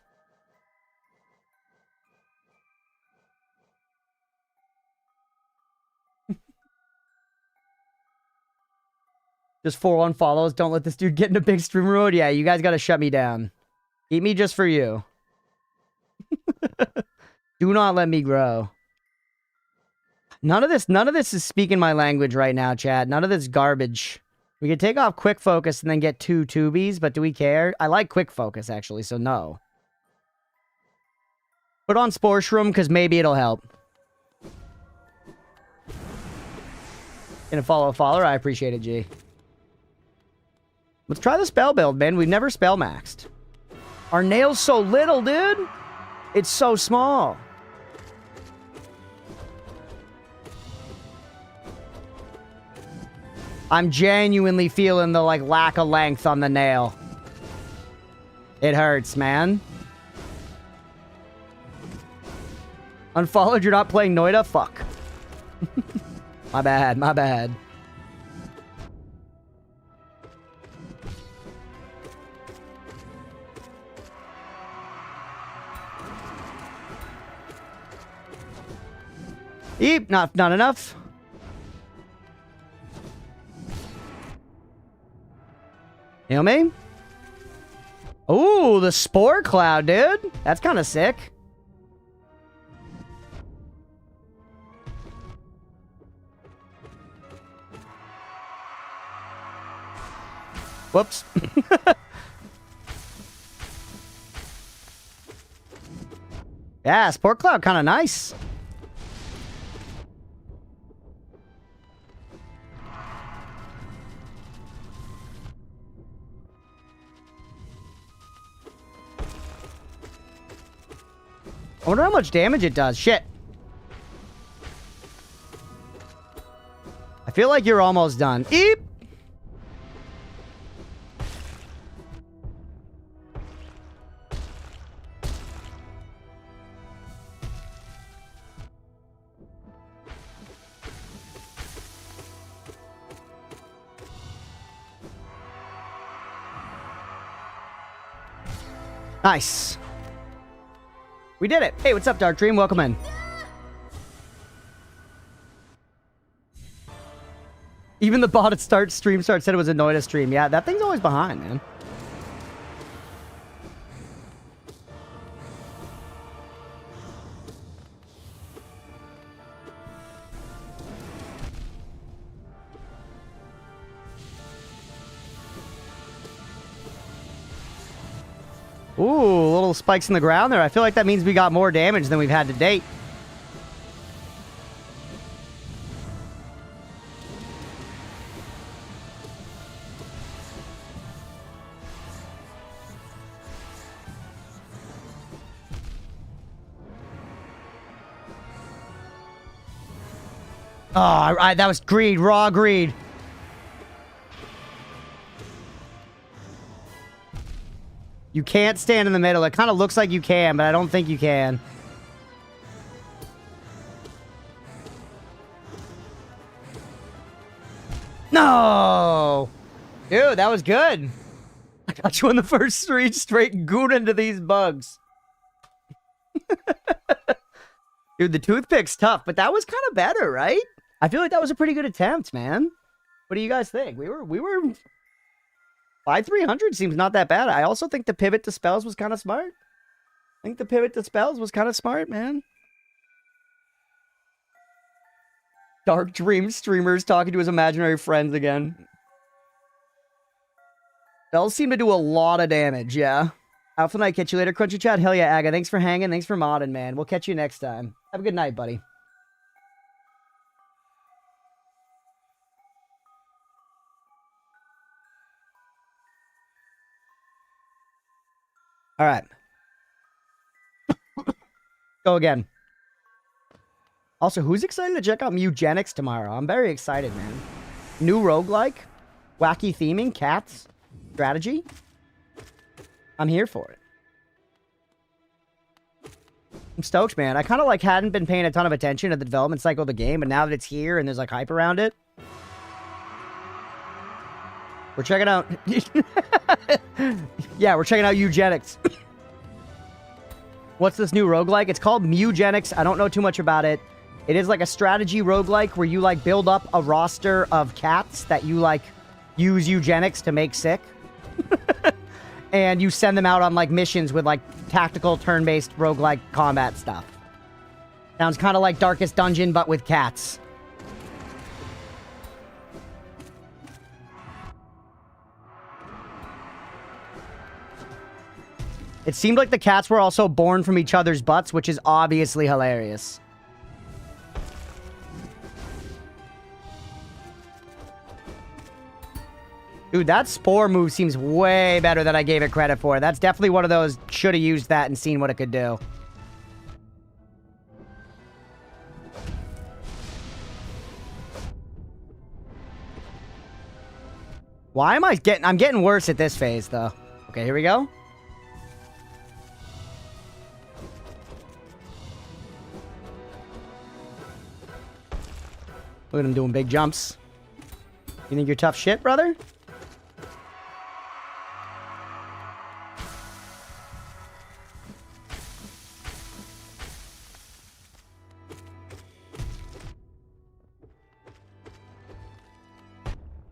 Just 4 unfollows. Don't let this dude get into big stream road. Yeah, you guys gotta shut me down. Keep me just for you. Do not let me grow. None of this is speaking my language right now, chat. None of this garbage. We could take off quick focus and then get 2 tubies, but do we care? I like quick focus, actually, so no. Put on Spore Shroom, because maybe it'll help. Gonna follow a follower? I appreciate it, G. Let's try the spell build, man. We've never spell maxed. Our nail's so little, dude. It's so small. I'm genuinely feeling the, like, lack of length on the nail. It hurts, man. Unfollowed, you're not playing Noida? Fuck. My bad, my bad. Eep, not enough. You know me? Ooh, the Spore Cloud, dude. That's kind of sick. Whoops. Yeah, Spore Cloud, kind of nice. I wonder how much damage it does. Shit. I feel like you're almost done. Eep! Nice. We did it. Hey, what's up, Dark Dream? Welcome in. Even the bot at stream start said it was a Noida stream. Yeah, that thing's always behind, man. Ooh, little spikes in the ground there. I feel like that means we got more damage than we've had to date. Oh, that was greed. Raw greed. You can't stand in the middle. It kind of looks like you can, but I don't think you can. No! Dude, that was good. I got you on the first street, straight goon into these bugs. Dude, the toothpick's tough, but that was kind of better, right? I feel like that was a pretty good attempt, man. What do you guys think? We were 5,300 seems not that bad. I also think the pivot to spells was kind of smart. I think the pivot to spells was kind of smart, man. Dark Dream streamers talking to his imaginary friends again. Spells seem to do a lot of damage, yeah. Alpha Knight, catch you later. Crunchy Chat, hell yeah, Aga. Thanks for hanging. Thanks for modding, man. We'll catch you next time. Have a good night, buddy. All right. Go again. Also, who's excited to check out Mugenics tomorrow? I'm very excited, man. New roguelike, wacky theming, cats, strategy. I'm here for it. I'm stoked, man. I kind of like hadn't been paying a ton of attention to the development cycle of the game, but now that it's here and there's like hype around it, we're checking out. Yeah, we're checking out Eugenics. What's this new roguelike? It's called Mugenics. I don't know too much about it. It is like a strategy roguelike where you like build up a roster of cats that you like use eugenics to make sick. And you send them out on like missions with like tactical turn-based roguelike combat stuff. Sounds kind of like Darkest Dungeon, but with cats. It seemed like the cats were also born from each other's butts, which is obviously hilarious. Dude, that spore move seems way better than I gave it credit for. That's definitely one of those, should have used that and seen what it could do. Why am I getting... I'm getting worse at this phase, though. Okay, here we go. Look at him doing big jumps. You think you're tough shit, brother?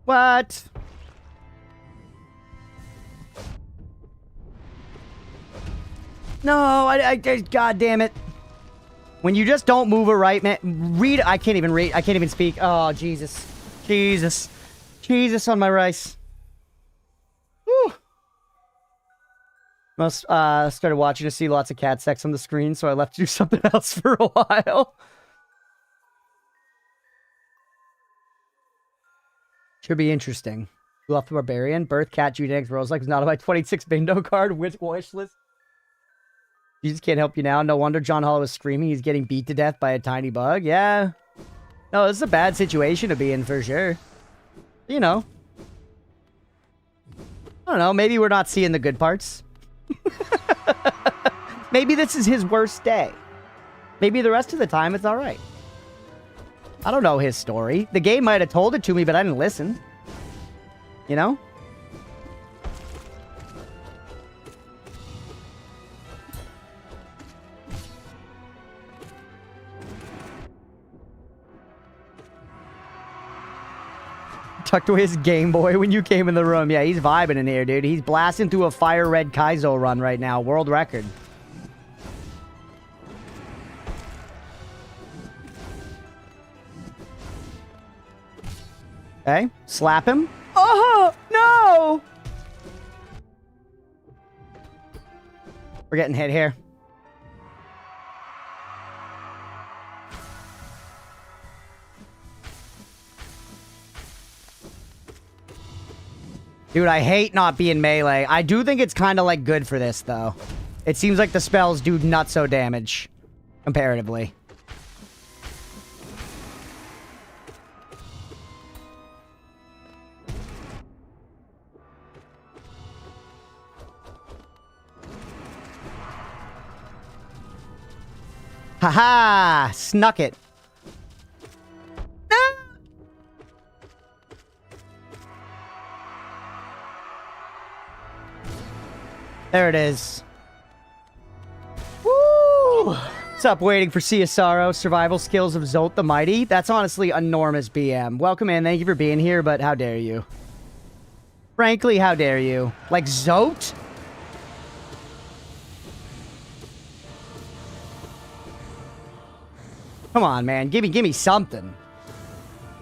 What? No, God damn it. When you just don't move it right, man. I can't even read. I can't even speak. Oh, Jesus. Jesus. Jesus on my rice. Whew. Most, started watching to see lots of cat sex on the screen, so I left to do something else for a while. Should be interesting. Who off the Barbarian? Birth, Cat, Judex, Rose like was not on my 26 bingo card. Wish list. Jesus can't help you now. No wonder John Hollow is screaming. He's getting beat to death by a tiny bug. Yeah. No, this is a bad situation to be in for sure. You know. I don't know. Maybe we're not seeing the good parts. Maybe this is his worst day. Maybe the rest of the time it's all right. I don't know his story. The game might have told it to me, but I didn't listen. You know? Tucked away his Game Boy when you came in the room. Yeah, he's vibing in here, dude. He's blasting through a fire red Kaizo run right now. World record. Okay, slap him. Oh, no! We're getting hit here. Dude, I hate not being melee. I do think it's kind of like good for this, though. It seems like the spells do nutso damage, comparatively. Haha! Snuck it. There it is. Woo! What's up, waiting for CSRO, survival skills of Zote the Mighty? That's honestly enormous, BM. Welcome in, thank you for being here, but how dare you? Frankly, how dare you? Like, Zote? Come on, man, give me something.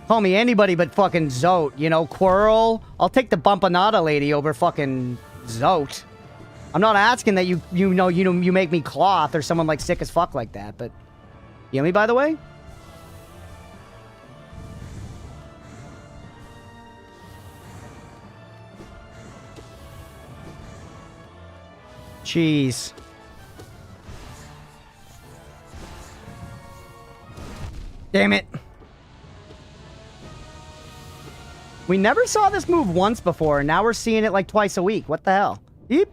Call me anybody but fucking Zote, you know, Quirrell. I'll take the Bumpanada lady over fucking Zote. I'm not asking that you make me cloth or someone like sick as fuck like that, but you hear me, by the way? Jeez. Damn it. We never saw this move once before, and now we're seeing it like twice a week. What the hell? Eep.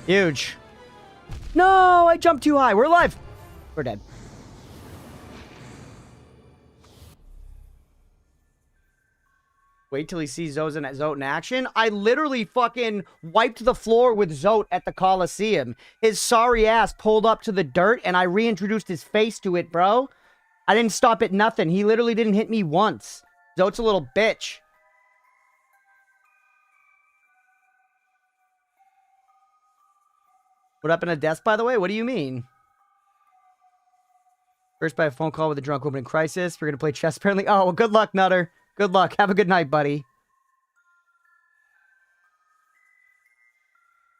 Huge. No, I jumped too high. We're alive. We're dead. Wait till he sees Zote in action. I literally fucking wiped the floor with Zote at the Coliseum. His sorry ass pulled up to the dirt, and I reintroduced his face to it, bro. I didn't stop at nothing. He literally didn't hit me once. Zote's a little bitch. Put up in a desk, by the way? What do you mean? First by a phone call with a drunk woman in crisis. We're going to play chess, apparently. Oh, well, good luck, Nutter. Good luck. Have a good night, buddy.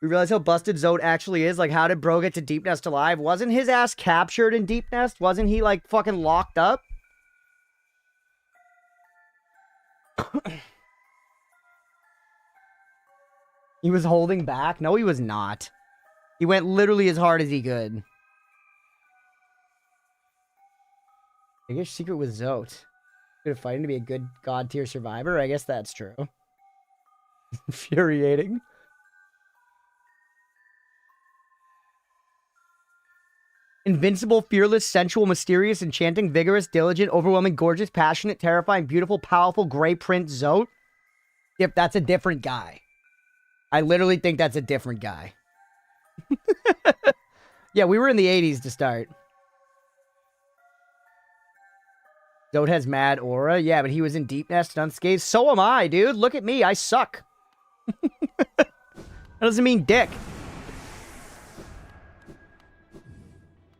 We realize how busted Zode actually is. Like, how did bro get to Deep Nest alive? Wasn't his ass captured in Deep Nest? Wasn't he, like, fucking locked up? He was holding back? No, he was not. He went literally as hard as he could. Biggest secret with Zote. Good at fighting to be a good god tier survivor? I guess that's true. Infuriating. Invincible, fearless, sensual, mysterious, enchanting, vigorous, diligent, overwhelming, gorgeous, passionate, terrifying, beautiful, powerful, gray print Zote. Yep, that's a different guy. I literally think that's a different guy. Yeah, we were in the 80s to start. Zote has mad aura. Yeah, but he was in Deep Nest and unscathed. So am I, dude. Look at me. I suck. That doesn't mean dick.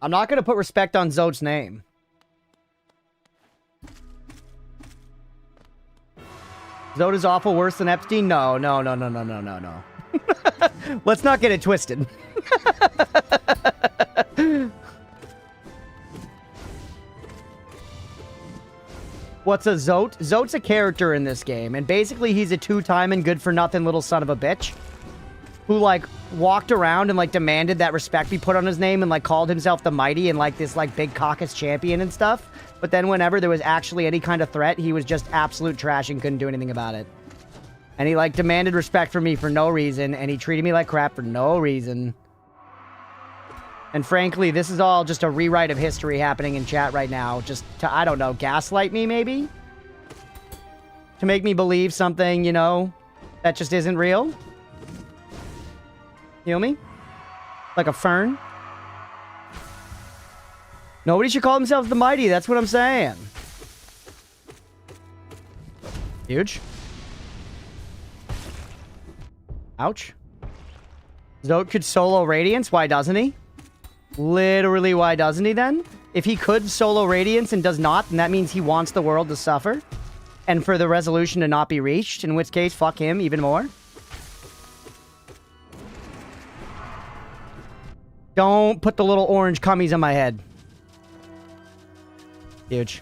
I'm not going to put respect on Zote's name. Zote is awful worse than Epstein? No. Let's not get it twisted. What's a Zote? Zote's a character in this game, and basically he's a two-time and good-for-nothing little son of a bitch who, like, walked around and, like, demanded that respect be put on his name and, like, called himself the Mighty and, like, this, like, big caucus champion and stuff. But then whenever there was actually any kind of threat, he was just absolute trash and couldn't do anything about it. And he, like, demanded respect from me for no reason, and he treated me like crap for no reason. And frankly, this is all just a rewrite of history happening in chat right now. Just to, I don't know, gaslight me, maybe? To make me believe something, you know, that just isn't real? Feel me? Like a fern? Nobody should call themselves the Mighty, that's what I'm saying. Huge. Ouch. Zote could solo Radiance, why doesn't he? Literally, why doesn't he then? If he could solo Radiance and does not, then that means he wants the world to suffer. And for the resolution to not be reached, in which case, fuck him even more. Don't put the little orange cummies on my head. Huge.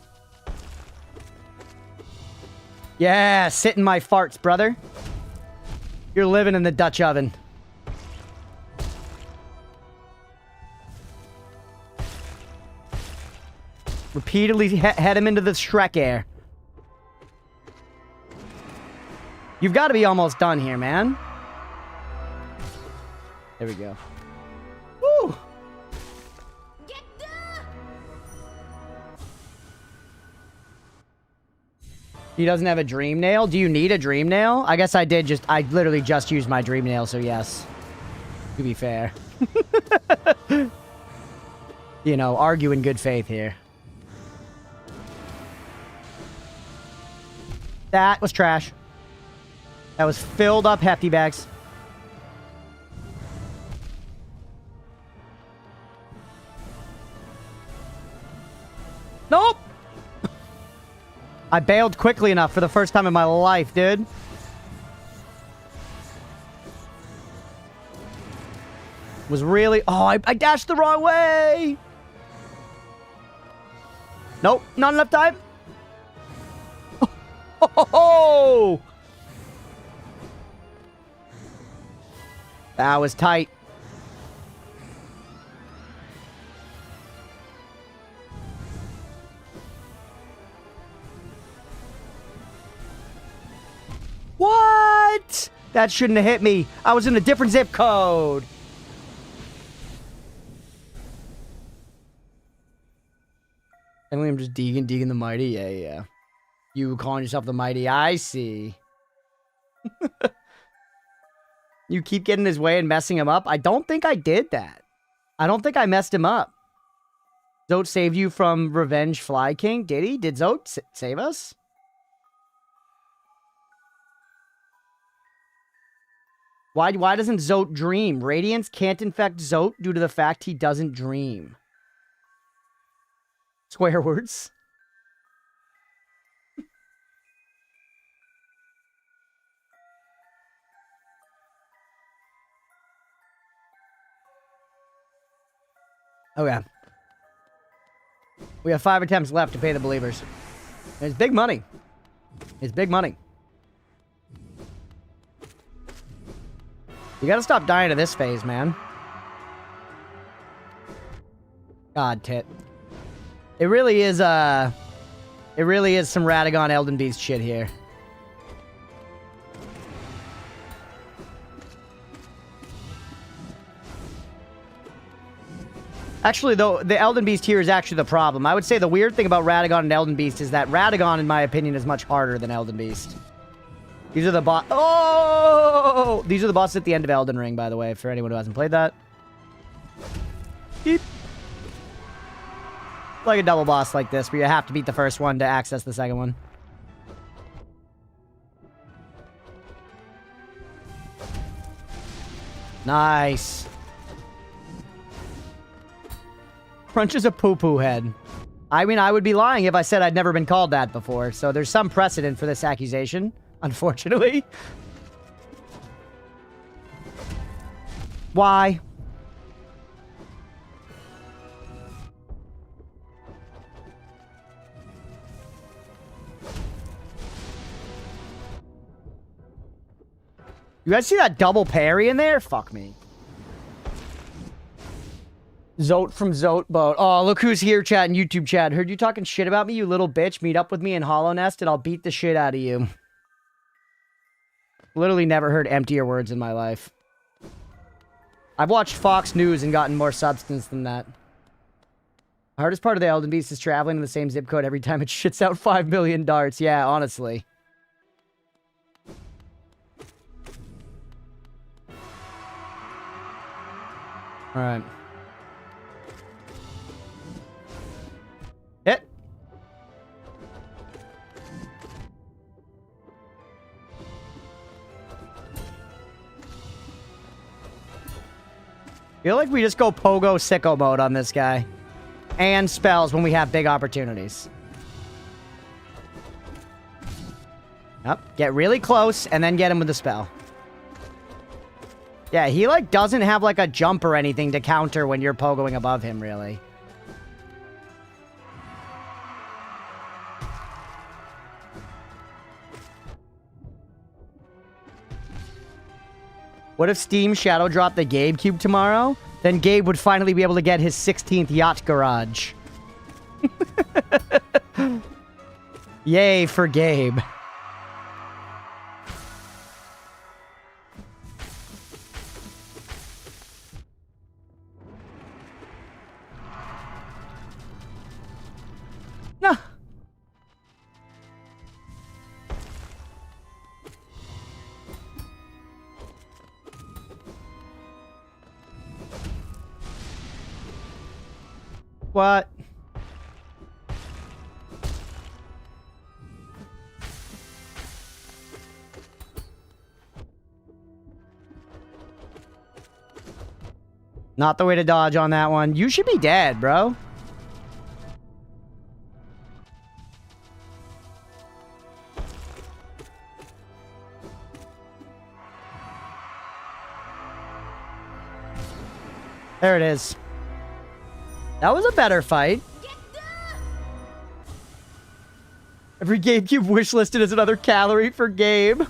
Yeah, sit in my farts, brother. You're living in the Dutch oven. Repeatedly head him into the Shrek air. You've got to be almost done here, man. There we go. Woo! He doesn't have a dream nail? Do you need a dream nail? I guess I did just... I literally just used my dream nail, so yes. To be fair. You know, argue in good faith here. That was trash. That was filled up hefty bags. Nope! I bailed quickly enough for the first time in my life, dude. Was really... Oh, I dashed the wrong way! Nope, not enough time. Oh! That was tight. What? That shouldn't have hit me. I was in a different zip code. Emily, I'm just Deegan the Mighty. Yeah. You calling yourself the Mighty. I see. You keep getting in his way and messing him up. I don't think I did that. I don't think I messed him up. Zote saved you from Revenge Fly King. Did he? Did Zote save us? Why doesn't Zote dream? Radiance can't infect Zote due to the fact he doesn't dream. Swear words. Okay. We have 5 attempts left to pay the believers. It's big money. It's big money. You gotta stop dying to this phase, man. God, tit. It really is some Radagon Elden Beast shit here. Actually, though, the Elden Beast here is actually the problem. I would say the weird thing about Radagon and Elden Beast is that Radagon, in my opinion, is much harder than Elden Beast. These are the boss. Oh! These are the bosses at the end of Elden Ring, by the way, for anyone who hasn't played that. Beep. Like a double boss like this, where you have to beat the first one to access the second one. Nice. Crunch is a poo-poo head. I mean, I would be lying if I said I'd never been called that before, so there's some precedent for this accusation, unfortunately. Why? You guys see that double parry in there? Fuck me. Zote from Zote Boat. Oh, look who's here, chat and YouTube chat. Heard you talking shit about me, you little bitch. Meet up with me in Hollow Nest and I'll beat the shit out of you. Literally never heard emptier words in my life. I've watched Fox News and gotten more substance than that. The hardest part of the Elden Beast is traveling in the same zip code every time it shits out 5 million darts. Yeah, honestly. Alright. Hit. Feel like we just go pogo sicko mode on this guy. And spells when we have big opportunities. Yep. Get really close and then get him with the spell. Yeah, he like doesn't have like a jump or anything to counter when you're pogoing above him, really. What if Steam shadow dropped the Gabe Cube tomorrow? Then Gabe would finally be able to get his 16th yacht garage. Yay for Gabe. No. What? Not the way to dodge on that one. You should be dead, bro. There it is. That was a better fight. Every GameCube wish listed as another calorie for Gabe. If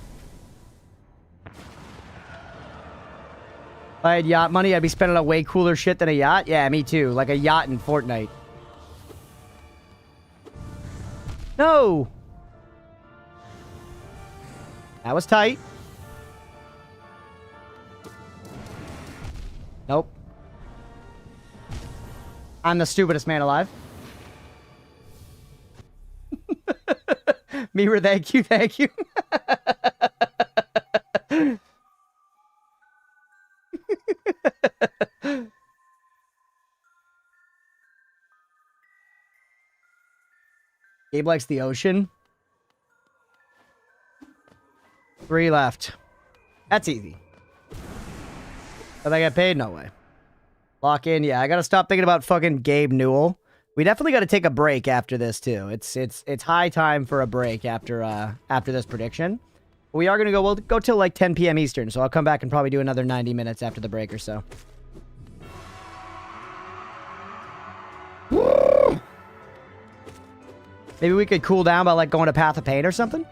I had yacht money, I'd be spending on way cooler shit than a yacht. Yeah, me too. Like a yacht in Fortnite. No. That was tight. Nope. I'm the stupidest man alive. Mira, thank you, thank you. Gabe likes the ocean. 3 left. That's easy. Have I get paid? No way. Lock in. Yeah, I gotta stop thinking about fucking Gabe Newell. We definitely got to take a break after this too. It's high time for a break after this prediction. We are gonna go. We'll go till like 10 p.m. Eastern. So I'll come back and probably do another 90 minutes after the break or so. Woo! Maybe we could cool down by like going to Path of Pain or something.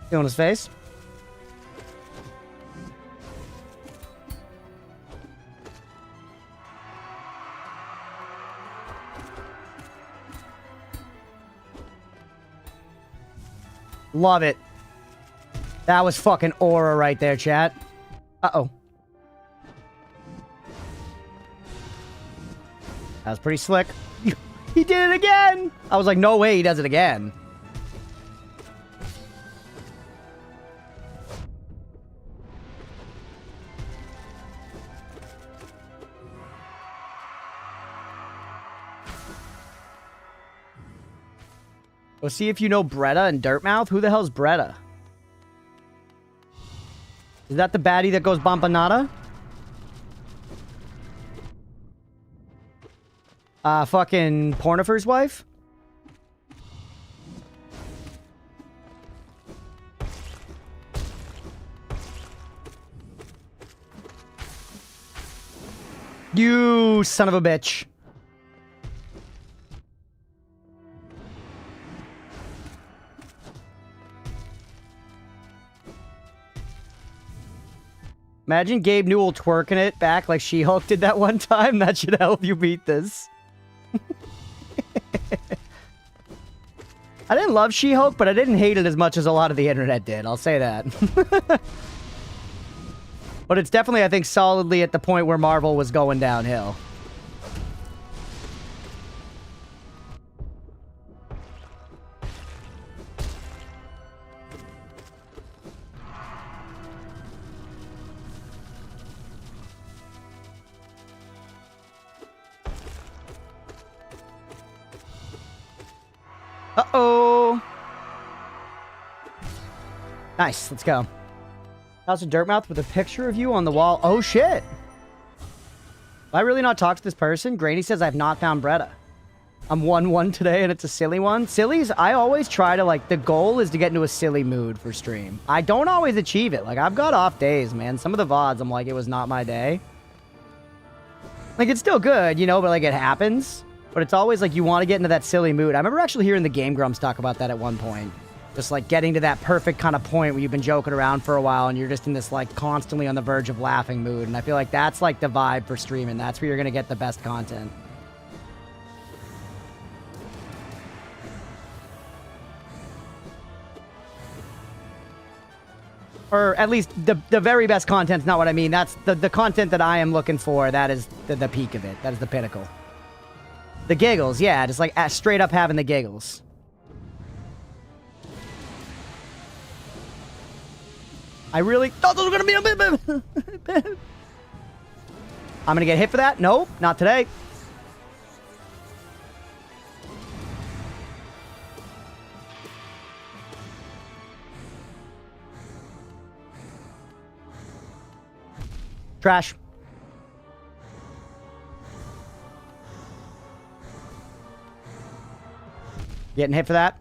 Feeling his face. Love it. That was fucking aura right there, chat. Uh-oh. That was pretty slick. He did it again! I was like, no way he does it again. Go see if you know Bretta and Dirtmouth. Who the hell's Bretta? Is that the baddie that goes Bompanada? Fucking Pornifer's wife? You son of a bitch. Imagine Gabe Newell twerking it back like She-Hulk did that one time. That should help you beat this. I didn't love She-Hulk, but I didn't hate it as much as a lot of the internet did. I'll say that. But it's definitely, I think, solidly at the point where Marvel was going downhill. Uh-oh. Nice. Let's go. How's a Dirtmouth with a picture of you on the wall? Oh, shit. Have I really not talked to this person? Granny says I've not found Bretta. I'm 1-1 today, and it's a silly one. Sillies, I always try to, like, the goal is to get into a silly mood for stream. I don't always achieve it. Like, I've got off days, man. Some of the VODs, I'm like, it was not my day. Like, it's still good, you know, but, like, it happens. But it's always like you want to get into that silly mood. I remember actually hearing the Game Grumps talk about that at one point. Just like getting to that perfect kind of point where you've been joking around for a while and you're just in this like constantly on the verge of laughing mood. And I feel like that's like the vibe for streaming. That's where you're going to get the best content. Or at least the very best content's not what I mean. That's the content that I am looking for. That is the peak of it. That is the pinnacle. The giggles, yeah, just like straight up having the giggles. I really thought those were gonna be a I'm gonna get hit for that? Nope, not today. Trash. Getting hit for that.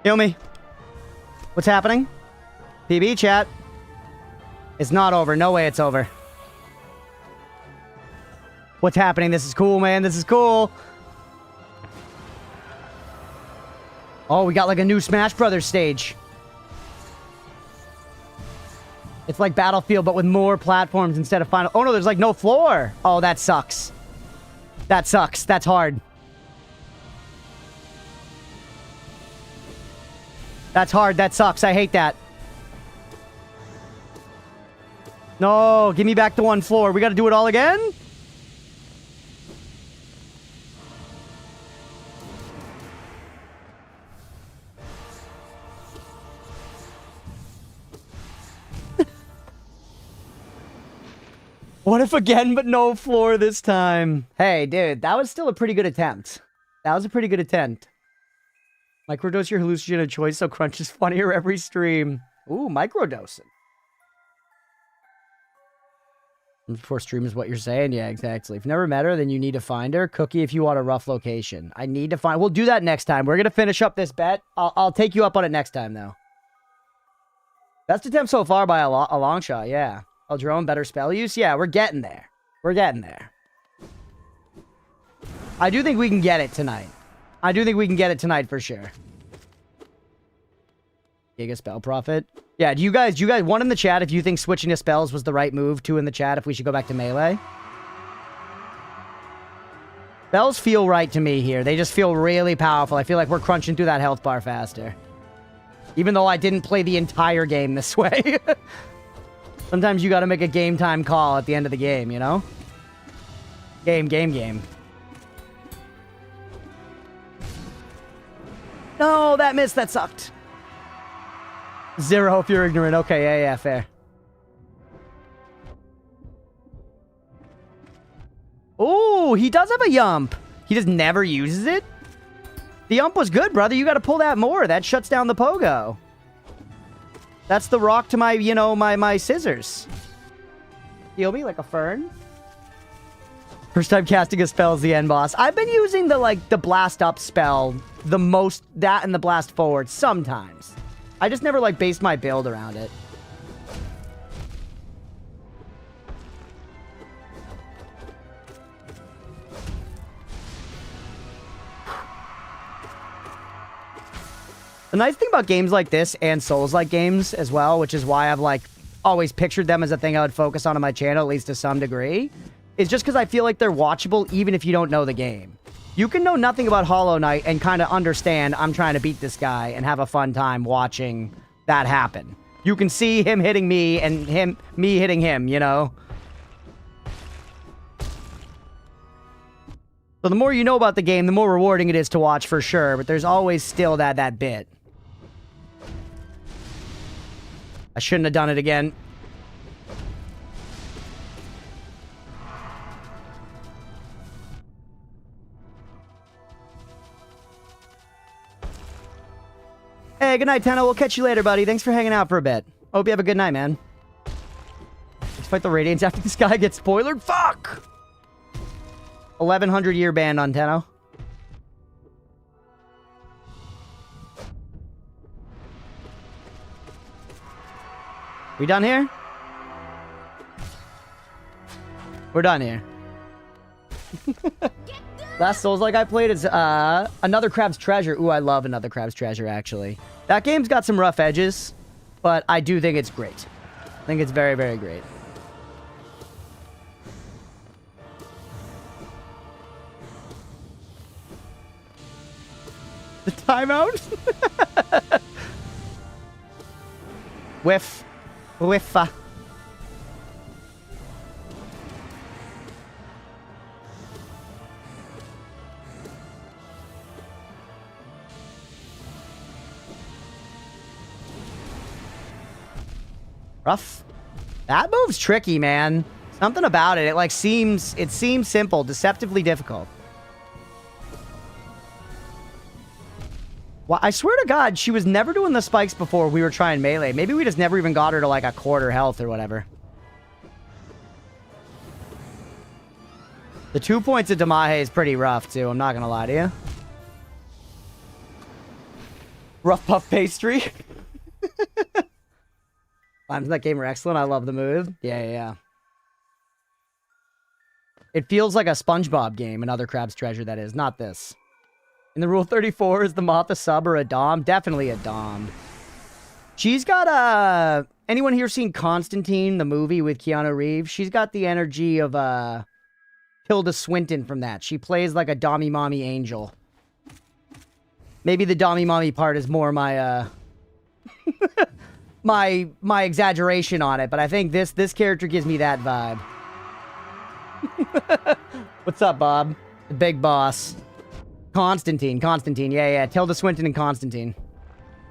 Heal me. What's happening? PB chat. It's not over. No way it's over. What's happening? This is cool, man. This is cool. Oh, we got like a new Smash Brothers stage. It's like Battlefield, but with more platforms instead of Final... Oh, no, there's like no floor. Oh, that sucks. That sucks. That's hard. That's hard. That sucks. I hate that. No, give me back to one floor. We got to do it all again? What if again, but no floor this time? Hey, dude, that was still a pretty good attempt. That was a pretty good attempt. Microdose your hallucinogen of choice so Crunch is funnier every stream. Ooh, microdosing. Before stream is what you're saying? Yeah, exactly. If you've never met her, then you need to find her. Cookie if you want a rough location. I need to find... We'll do that next time. We're going to finish up this bet. I'll take you up on it next time, though. Best attempt so far by a long shot, yeah. Drone, better spell use? Yeah, we're getting there. We're getting there. I do think we can get it tonight. I do think we can get it tonight for sure. Giga spell profit. Yeah, do you guys one in the chat if you think switching to spells was the right move? Two in the chat if we should go back to melee. Spells feel right to me here. They just feel really powerful. I feel like we're crunching through that health bar faster. Even though I didn't play the entire game this way. Sometimes you gotta make a game time call at the end of the game, you know? Game. No, that missed. That sucked. 0 if you're ignorant. Okay, yeah, fair. Oh, he does have a yump. He just never uses it? The yump was good, brother. You gotta pull that more. That shuts down the pogo. That's the rock to my, you know, my scissors. Heal me like a fern. First time casting a spell is the end boss. I've been using the blast up spell the most, that and the blast forward sometimes. I just never based my build around it. The nice thing about games like this and Souls-like games as well, which is why I've always pictured them as a thing I would focus on my channel, at least to some degree, is just because I feel like they're watchable even if you don't know the game. You can know nothing about Hollow Knight and kind of understand I'm trying to beat this guy and have a fun time watching that happen. You can see him hitting me and me hitting him, you know? So the more you know about the game, the more rewarding it is to watch for sure, but there's always still that bit. I shouldn't have done it again. Hey, good night, Tenno. We'll catch you later, buddy. Thanks for hanging out for a bit. Hope you have a good night, man. Let's fight the Radiants after this guy gets spoilered. Fuck! 1100 year ban on Tenno. We done here? We're done here. Last Souls-like I played is Another Crab's Treasure. Ooh, I love Another Crab's Treasure, actually. That game's got some rough edges, but I do think it's great. I think it's very, very great. The timeout? Whiff. Whiffa. Rough. That move's tricky, man. Something about it. It seems simple, deceptively difficult. Well, I swear to God, she was never doing the spikes before we were trying melee. Maybe we just never even got her to a quarter health or whatever. The 2 points of Damahe is pretty rough, too. I'm not gonna lie to you. Rough puff pastry. Times in that game are excellent. I love the move. Yeah. It feels like a SpongeBob game, Another Crab's Treasure, that is. Not this. In the Rule 34, is the Moth a sub or a dom? Definitely a dom. She's got, anyone here seen Constantine, the movie with Keanu Reeves? She's got the energy of, Tilda Swinton from that. She plays like a dommy mommy angel. Maybe the dommy mommy part is more my, my exaggeration on it, but I think this character gives me that vibe. What's up, Bob? The big boss. Constantine, yeah, Tilda Swinton and Constantine.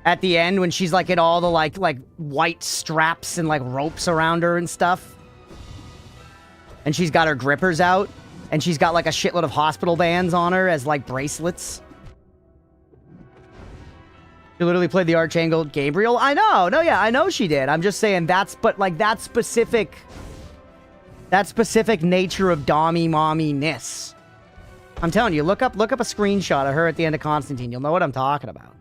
At the end, when she's like in all the like white straps and like ropes around her and stuff. And she's got her grippers out. And she's got like a shitload of hospital bands on her as like bracelets. She literally played the Archangel Gabriel. I know. No, yeah, I know she did. I'm just saying but like that specific nature of Dommy Mommy-ness. I'm telling you, look up a screenshot of her at the end of Constantine. You'll know what I'm talking about.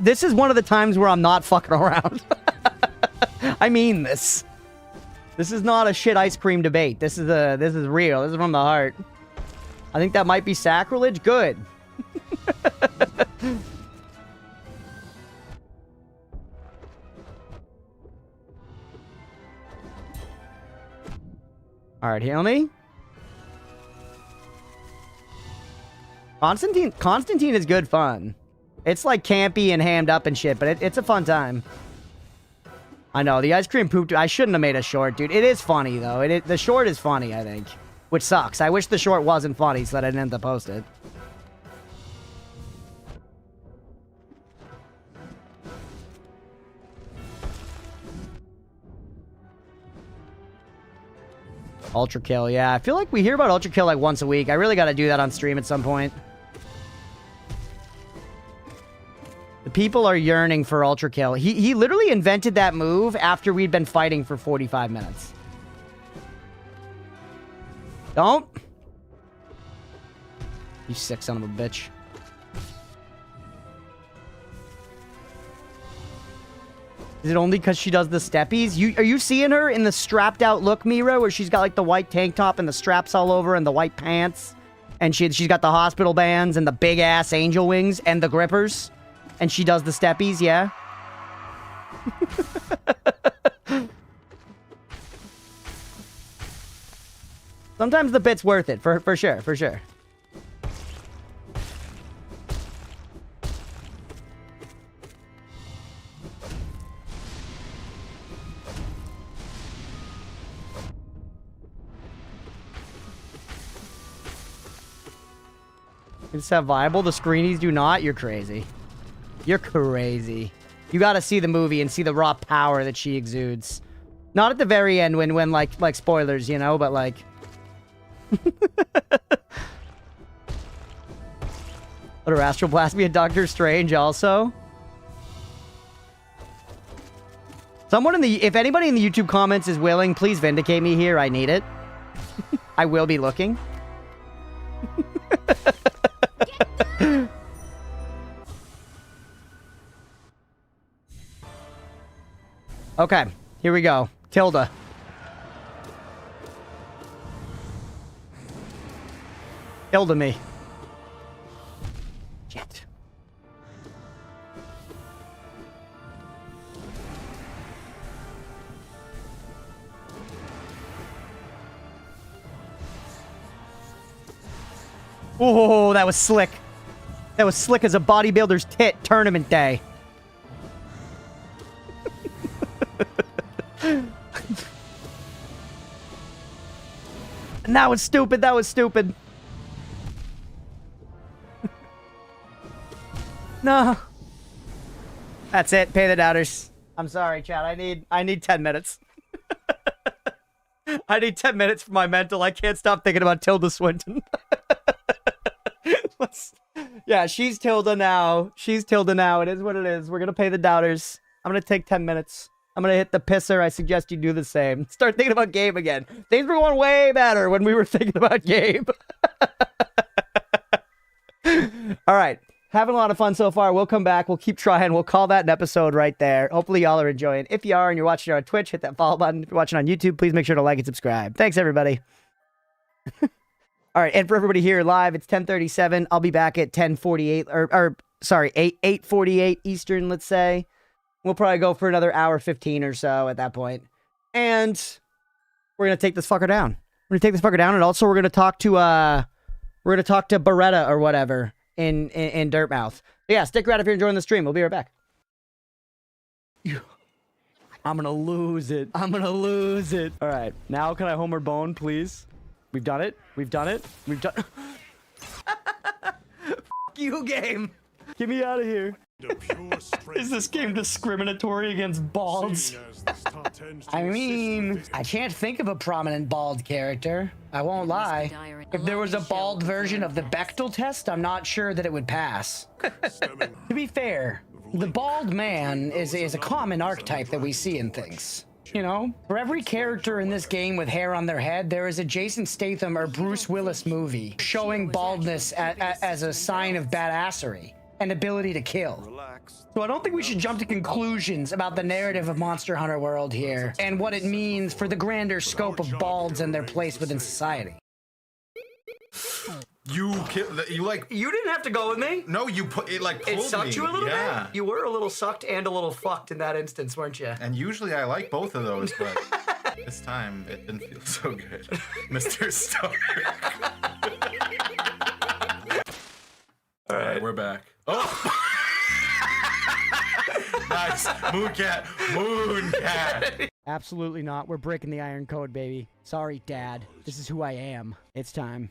This is one of the times where I'm not fucking around. I mean this. This is not a shit ice cream debate. This is real. This is from the heart. I think that might be sacrilege. Good. Alright, heal me. Constantine is good fun. It's like campy and hammed up and shit, but it's a fun time. I know, the ice cream poop... I shouldn't have made a short, dude. It is funny, though. The short is funny, I think. Which sucks. I wish the short wasn't funny so that I didn't have to post it. Ultra Kill, yeah. I feel like we hear about Ultra Kill like once a week. I really gotta do that on stream at some point. The people are yearning for Ultra Kill. He literally invented that move after we'd been fighting for 45 minutes. Don't. You sick son of a bitch. Is it only because she does the steppies? Are you seeing her in the strapped out look, Mira, where she's got like the white tank top and the straps all over and the white pants? And she's got the hospital bands and the big ass angel wings and the grippers? And she does the steppies, yeah? Sometimes the bit's worth it, for sure, for sure. Is that viable? The screenies do not? You're crazy. You're crazy. You gotta see the movie and see the raw power that she exudes. Not at the very end when like spoilers, you know, but like... Let her Astral Blast me a Doctor Strange also? Someone in the... If anybody in the YouTube comments is willing, please vindicate me here. I need it. I will be looking. Okay, here we go. Tilda. Tilda me. Shit. Oh, that was slick. That was slick as a bodybuilder's tit tournament day. And that was stupid. That was stupid. No. That's it. Pay the doubters. I'm sorry, chat. I need 10 minutes. I need 10 minutes for my mental. I can't stop thinking about Tilda Swinton. Yeah, she's Tilda now. She's Tilda now. It is what it is. We're going to pay the doubters. I'm going to take 10 minutes. I'm going to hit the pisser. I suggest you do the same. Start thinking about Gabe again. Things were going way better when we were thinking about Gabe. All right. Having a lot of fun so far. We'll come back. We'll keep trying. We'll call that an episode right there. Hopefully y'all are enjoying. If you are and you're watching on Twitch, hit that follow button. If you're watching on YouTube, please make sure to like and subscribe. Thanks, everybody. All right. And for everybody here live, it's 10:37. I'll be back at 10:48 or sorry, 8:48 Eastern, let's say. We'll probably go for another hour 15 or so at that point. And we're going to take this fucker down. We're going to take this fucker down. And also we're going to talk to, Beretta or whatever in Dirtmouth. But yeah, stick around if you're enjoying the stream. We'll be right back. I'm gonna lose it. I'm gonna lose it. All right, now can I Homer Bone, please? We've done it. We've done it. We've done. F you, game. Get me out of here. Is this game discriminatory against balds? I mean, I can't think of a prominent bald character. I won't lie. If there was a bald version of the Bechtel test, I'm not sure that it would pass. To be fair, the bald man is a common archetype that we see in things. You know, for every character in this game with hair on their head, there is a Jason Statham or Bruce Willis movie showing baldness as a sign of badassery and ability to kill. So I don't think we should jump to conclusions about the narrative of Monster Hunter World here and what it means for the grander scope of balds and their place within society. You didn't have to go with me. No, you put it like pulled It sucked me. you a little bit? You were a little sucked and a little fucked in that instance, weren't you? And usually I like both of those, but this time it didn't feel so good. Mr. Stark. All right, we're back. Oh! Nice. Mooncat. Mooncat. Absolutely not. We're breaking the iron code, baby. Sorry, Dad. This is who I am. It's time.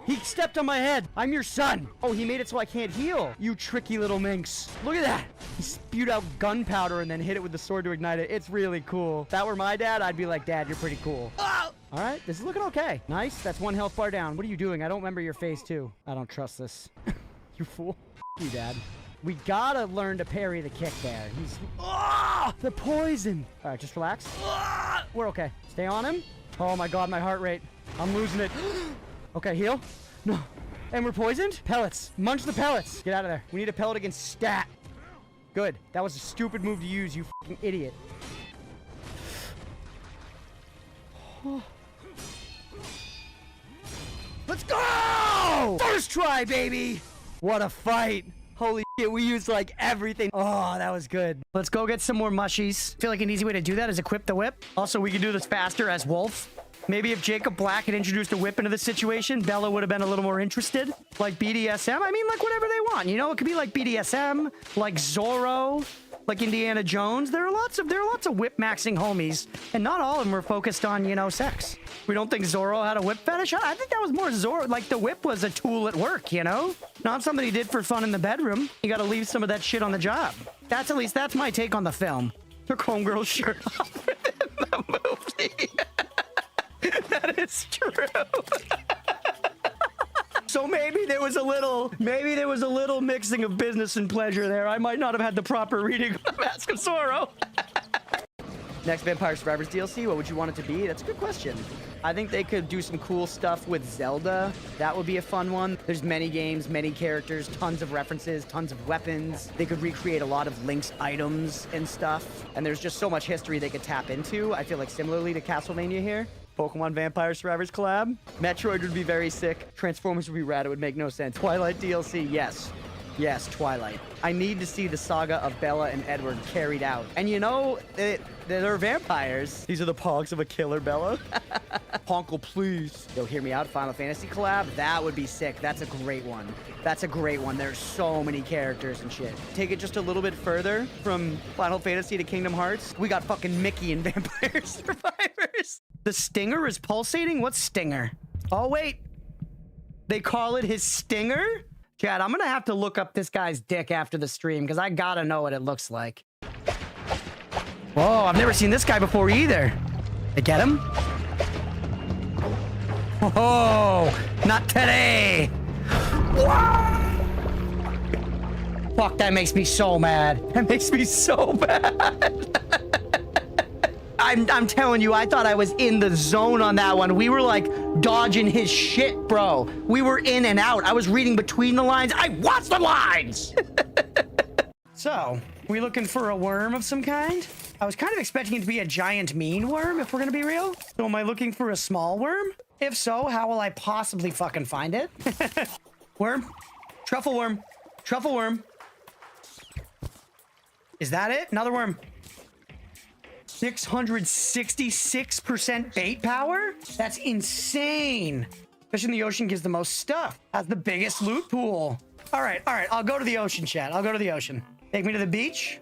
He stepped on my head. I'm your son. Oh, he made it so I can't heal. You tricky little minx. Look at that. He spewed out gunpowder and then hit it with the sword to ignite it. It's really cool. If that were my dad, I'd be like, Dad, you're pretty cool. Oh! All right, this is looking okay. Nice. That's one health bar down. What are you doing? I don't remember your face, too. I don't trust this. You fool. You, Dad. We gotta learn to parry the kick there. He's... Oh! The poison. All right, just relax. Oh! We're okay. Stay on him. Oh, my God, my heart rate. I'm losing it. Okay, heal. No. And we're poisoned? Pellets. Munch the pellets. Get out of there. We need a pellet against stat. Good. That was a stupid move to use, you fucking idiot. Let's go! First try, baby! What a fight. Holy shit, we used like everything. Oh, that was good. Let's go get some more mushies. I feel like an easy way to do that is equip the whip. Also, we can do this faster as Wolf. Maybe if Jacob Black had introduced a whip into the situation, Bella would have been a little more interested. Like BDSM. I mean, like whatever they want. You know, it could be like BDSM, like Zorro, like Indiana Jones. There are lots of whip maxing homies, and not all of them were focused on, you know, sex. We don't think Zorro had a whip fetish. I think that was more Zorro. Like the whip was a tool at work, you know, not something he did for fun in the bedroom. You got to leave some of that shit on the job. That's my take on the film. Took homegirl's shirt off in the movie. That is true. So maybe there was a little mixing of business and pleasure there. I might not have had the proper reading of Mask of Zorro. Next Vampire Survivors DLC, what would you want it to be? That's a good question. I think they could do some cool stuff with Zelda. That would be a fun one. There's many games, many characters, tons of references, tons of weapons. They could recreate a lot of Link's items and stuff. And there's just so much history they could tap into. I feel like similarly to Castlevania here. Pokemon Vampire Survivors collab. Metroid would be very sick. Transformers would be rad. It would make no sense. Twilight DLC, yes. Yes, Twilight. I need to see the saga of Bella and Edward carried out. And you know, they're vampires. These are the pogs of a killer, Bella. Honkle, please. Yo, hear me out. Final Fantasy collab? That would be sick. That's a great one. That's a great one. There's so many characters and shit. Take it just a little bit further from Final Fantasy to Kingdom Hearts. We got fucking Mickey in Vampire Survivors. The stinger is pulsating? What's stinger? Oh, wait. They call it his stinger? Chad, I'm gonna have to look up this guy's dick after the stream because I gotta know what it looks like. Whoa, I've never seen this guy before either. They get him? Whoa, not today. Whoa! Fuck, that makes me so mad. That makes me so bad. I'm telling you, I thought I was in the zone on that one. We were like dodging his shit, bro. We were in and out. I was reading between the lines. I watched the lines. So, we looking for a worm of some kind? I was kind of expecting it to be a giant mean worm, if we're gonna be real. So am I looking for a small worm? If so, how will I possibly fucking find it? Worm? Truffle worm. Truffle worm. Is that it? Another worm. 666% bait power? That's insane. Fish in the ocean gives the most stuff. Has the biggest loot pool. All right. I'll go to the ocean, chat. I'll go to the ocean. Take me to the beach.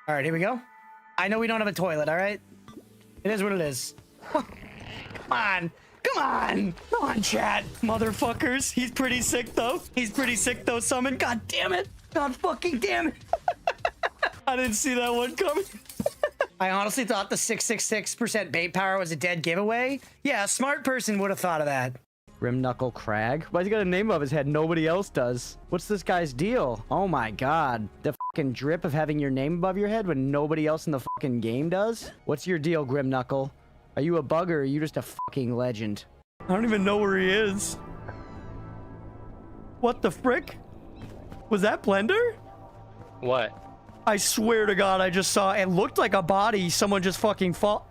All right, here we go. I know we don't have a toilet, all right? It is what it is. Come on. Come on. Come on, chat. Motherfuckers. He's pretty sick, though. He's pretty sick, though, Summon. God damn it. God fucking damn it. I didn't see that one coming. I honestly thought the 666% bait power was a dead giveaway. Yeah, a smart person would have thought of that. Grim Knuckle Crag? Why's he got a name above his head? Nobody else does. What's this guy's deal? Oh my god. The fucking drip of having your name above your head when nobody else in the fucking game does? What's your deal, Grim Knuckle? Are you a bug or are you just a fucking legend? I don't even know where he is. What the frick? Was that Blender? What? I swear to god, I just saw it looked like a body. Someone just fucking fall.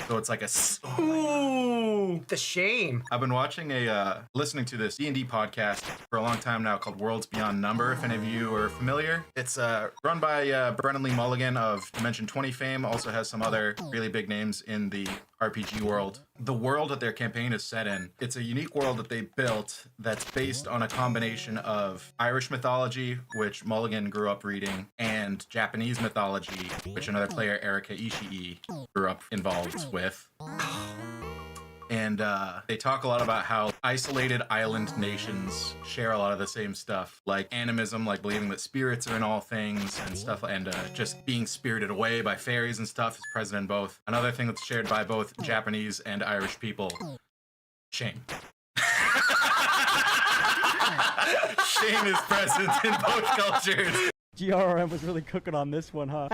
So it's like a. Ooh, the shame. I've been watching listening to this D&D podcast for a long time now called Worlds Beyond Number, if any of you are familiar. It's run by Brennan Lee Mulligan of Dimension 20 fame, also has some other really big names in the RPG world. The world that their campaign is set in, it's a unique world that they built that's based on a combination of Irish mythology, which Mulligan grew up reading, and Japanese mythology, which another player, Erika Ishii, grew up involved with. And they talk a lot about how isolated island nations share a lot of the same stuff, like animism, like believing that spirits are in all things and stuff, and just being spirited away by fairies and stuff is present in both. Another thing that's shared by both Japanese and Irish people, shame. Shame is present in both cultures. GRM was really cooking on this one, huh?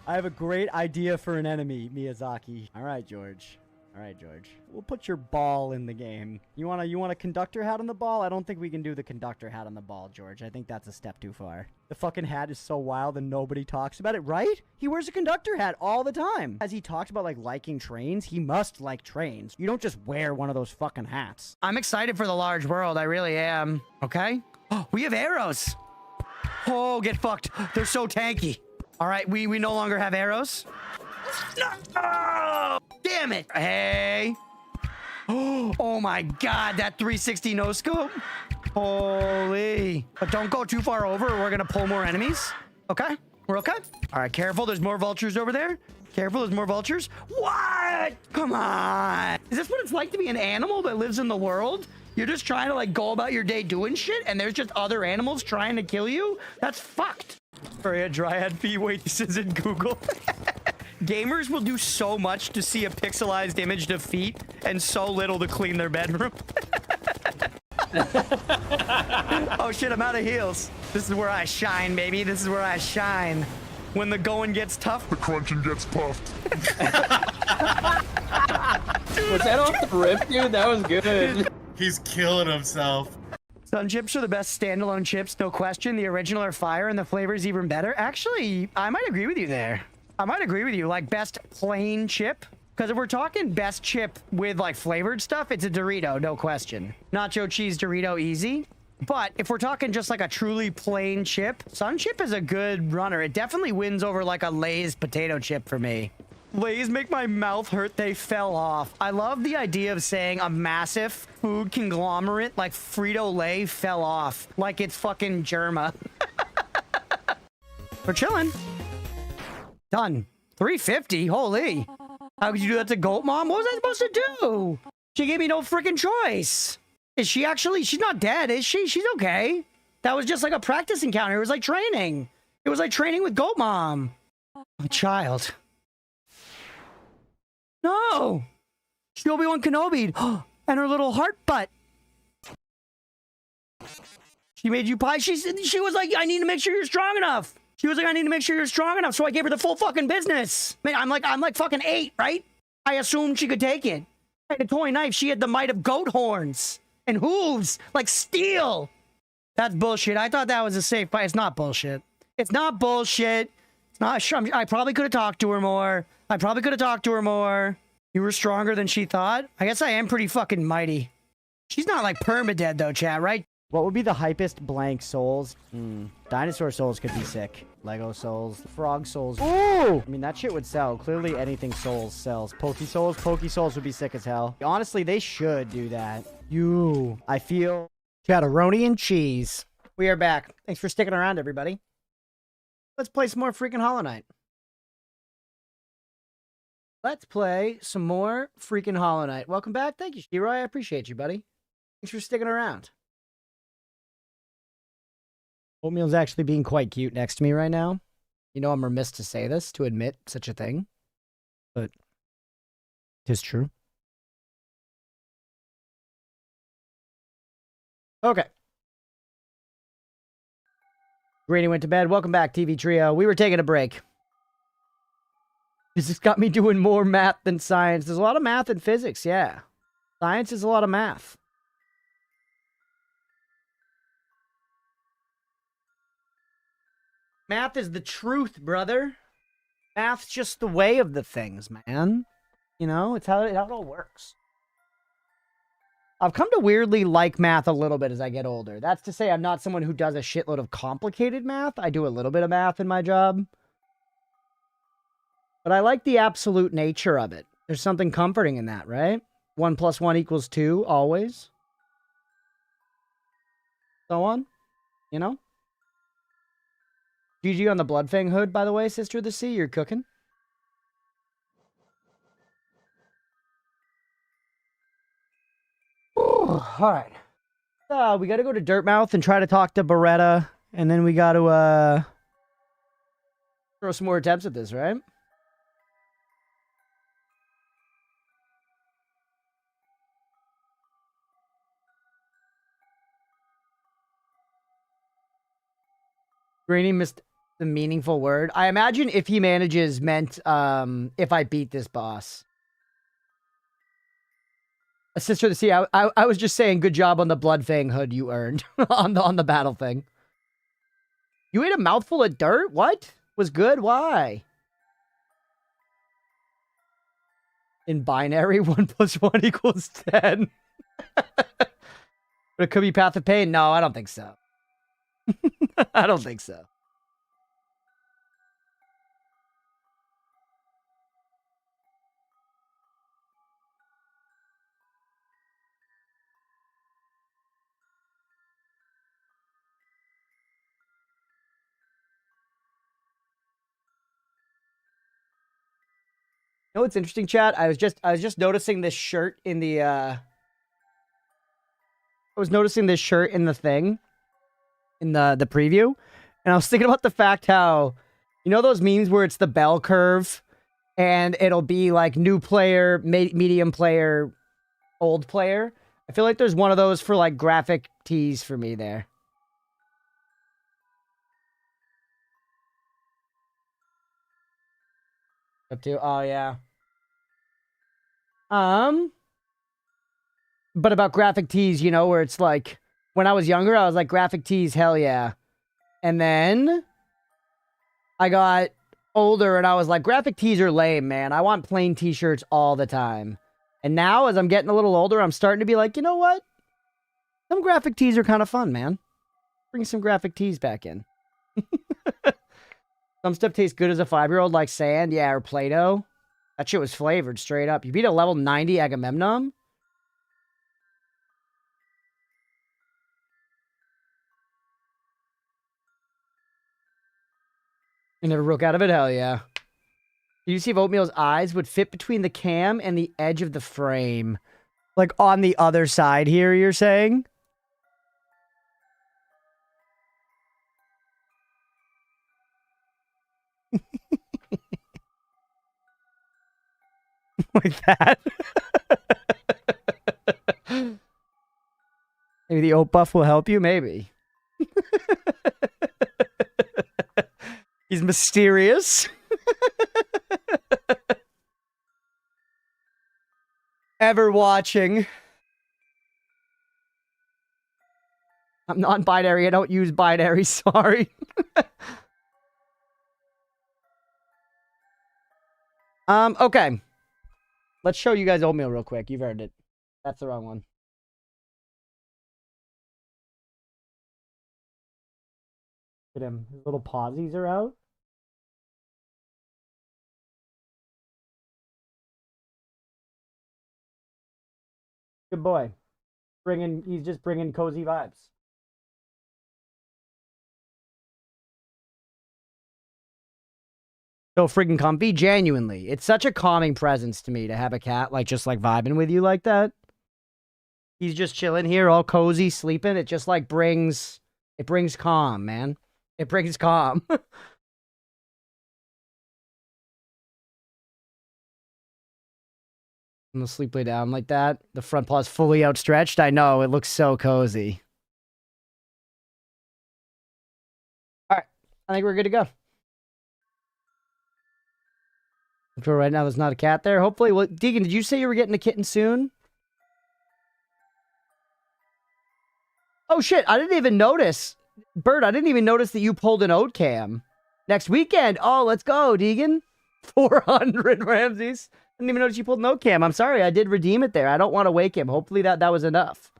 I have a great idea for an enemy, Miyazaki. All right, George. All right, George. We'll put your ball in the game. You want a conductor hat on the ball? I don't think we can do the conductor hat on the ball, George. I think that's a step too far. The fucking hat is so wild and nobody talks about it, right? He wears a conductor hat all the time. As he talks about, like, liking trains, he must like trains. You don't just wear one of those fucking hats. I'm excited for the large world. I really am. Okay? Oh, we have arrows. Oh, get fucked. They're so tanky. All right, we no longer have arrows. No! Damn it. Hey. Oh my god, that 360 no scope. Holy. But don't go too far over or we're gonna pull more enemies. Okay? We're okay? All right, careful. There's more vultures over there. Careful, there's more vultures. What? Come on. Is this what it's like to be an animal that lives in the world? You're just trying to, like, go about your day doing shit, and there's just other animals trying to kill you? That's fucked. Sorry, a dryad fee. Wait, this is in Google. Gamers will do so much to see a pixelized image of feet and so little to clean their bedroom. Oh shit, I'm out of heels. This is where I shine, baby. This is where I shine. When the going gets tough, the crunching gets puffed. Was that off the rip, dude? That was good. He's killing himself. Sun chips are the best standalone chips, no question. The original are fire and the flavor is even better. Actually, I might agree with you there. I might agree with you. Like, best plain chip. Because if we're talking best chip with, like, flavored stuff, it's a Dorito, no question. Nacho cheese Dorito, easy. But if we're talking just like a truly plain chip, Sun Chip is a good runner. It definitely wins over like a Lay's potato chip for me. Lay's make my mouth hurt. They fell off. I love the idea of saying a massive food conglomerate like Frito-Lay fell off. Like it's fucking Germa. We're chilling. Done. 350? Holy. How could you do that to Goat Mom? What was I supposed to do? She gave me no freaking choice. Is she actually? She's not dead, is she? She's okay. That was just like a practice encounter. It was like training. It was like training with Goat Mom. My child. No. She Obi-Wan Kenobi. And her little heart butt. She made you pie. She was like, I need to make sure you're strong enough. She was like, I need to make sure you're strong enough. So I gave her the full fucking business. Man, I'm like fucking 8, right? I assumed she could take it. Like a toy knife, she had the might of goat horns. And hooves, like steel. That's bullshit. I thought that was a safe fight. It's not bullshit. It's not bullshit. It's not. I probably could have talked to her more. You were stronger than she thought. I guess I am pretty fucking mighty. She's not like permadead though, chat, right? What would be the hypest blank souls? Dinosaur souls could be sick. Lego souls, frog souls. Ooh! I mean, that shit would sell. Clearly anything souls sells. Poke souls would be sick as hell. Honestly, they should do that. I feel Chatteroni and cheese. We are back. Thanks for sticking around, everybody. Let's play some more freaking Hollow Knight. Let's play some more freaking Hollow Knight. Welcome back. Thank you, Shiroy. I appreciate you, buddy. Thanks for sticking around. Oatmeal's actually being quite cute next to me right now. You know I'm remiss to say this, to admit such a thing. But it is true. Okay. Granny went to bed. Welcome back, TV Trio. We were taking a break. Physics got me doing more math than science. There's a lot of math in physics, yeah. Science is a lot of math. Math is the truth, brother. Math's just the way of the things, man. You know, it's how it all works. I've come to weirdly like math a little bit as I get older. That's to say I'm not someone who does a shitload of complicated math. I do a little bit of math in my job. But I like the absolute nature of it. There's something comforting in that, right? 1 + 1 = 2, always. So on, you know? GG on the Bloodfang hood, by the way, Sister of the Sea. You're cooking. All right. We got to go to Dirtmouth and try to talk to Beretta. And then we got to throw some more attempts at this, right? Greeny missed the meaningful word. I imagine if he manages meant if I beat this boss. A Sister of the Sea, I was just saying good job on the Bloodfang hood you earned on the battle thing. You ate a mouthful of dirt? What? Was good? Why? In binary, 1 + 1 = 10. But it could be Path of Pain. No, I don't think so. I don't think so. You know what's interesting, chat? I was just noticing this shirt in the I was noticing this shirt in the thing in the preview, and I was thinking about the fact how, you know, those memes where it's the bell curve and it'll be like new player, medium player, old player. I feel like there's one of those for like graphic tees for me there. Up to, oh yeah. But about graphic tees, you know, where it's like, when I was younger, I was like, graphic tees, hell yeah. And then I got older and I was like, graphic tees are lame, man. I want plain t-shirts all the time. And now, as I'm getting a little older, I'm starting to be like, you know what? Some graphic tees are kind of fun, man. Bring some graphic tees back in. Some stuff tastes good as a 5-year-old, like sand, yeah, or Play-Doh. That shit was flavored straight up. You beat a level 90 Agamemnon? You never broke out of it? Hell yeah. Did you see if Oatmeal's eyes would fit between the cam and the edge of the frame? Like on the other side here, you're saying? Like that? Maybe the oat buff will help you? Maybe. He's mysterious. Ever watching. I'm non-binary. I don't use binary. Sorry. Okay. Let's show you guys Oatmeal real quick. You've earned it. That's the wrong one. Look at him. His little pawsies are out. Good boy. He's just bringing cozy vibes. So friggin' comfy, genuinely. It's such a calming presence to me to have a cat like just like vibing with you like that. He's just chilling here, all cozy, sleeping. It just like brings calm, man. It brings calm. I'm gonna sleep lay down like that. The front paw's fully outstretched. I know, it looks so cozy. Alright, I think we're good to go. I'm sure right now there's not a cat there. Hopefully, well, Deegan, did you say you were getting a kitten soon? Oh shit, I didn't even notice. Bird, I didn't even notice that you pulled an oat cam. Next weekend. Oh, let's go, Deegan. 400 Ramses. Didn't even notice you pulled an oat cam. I'm sorry, I did redeem it there. I don't want to wake him. Hopefully that was enough.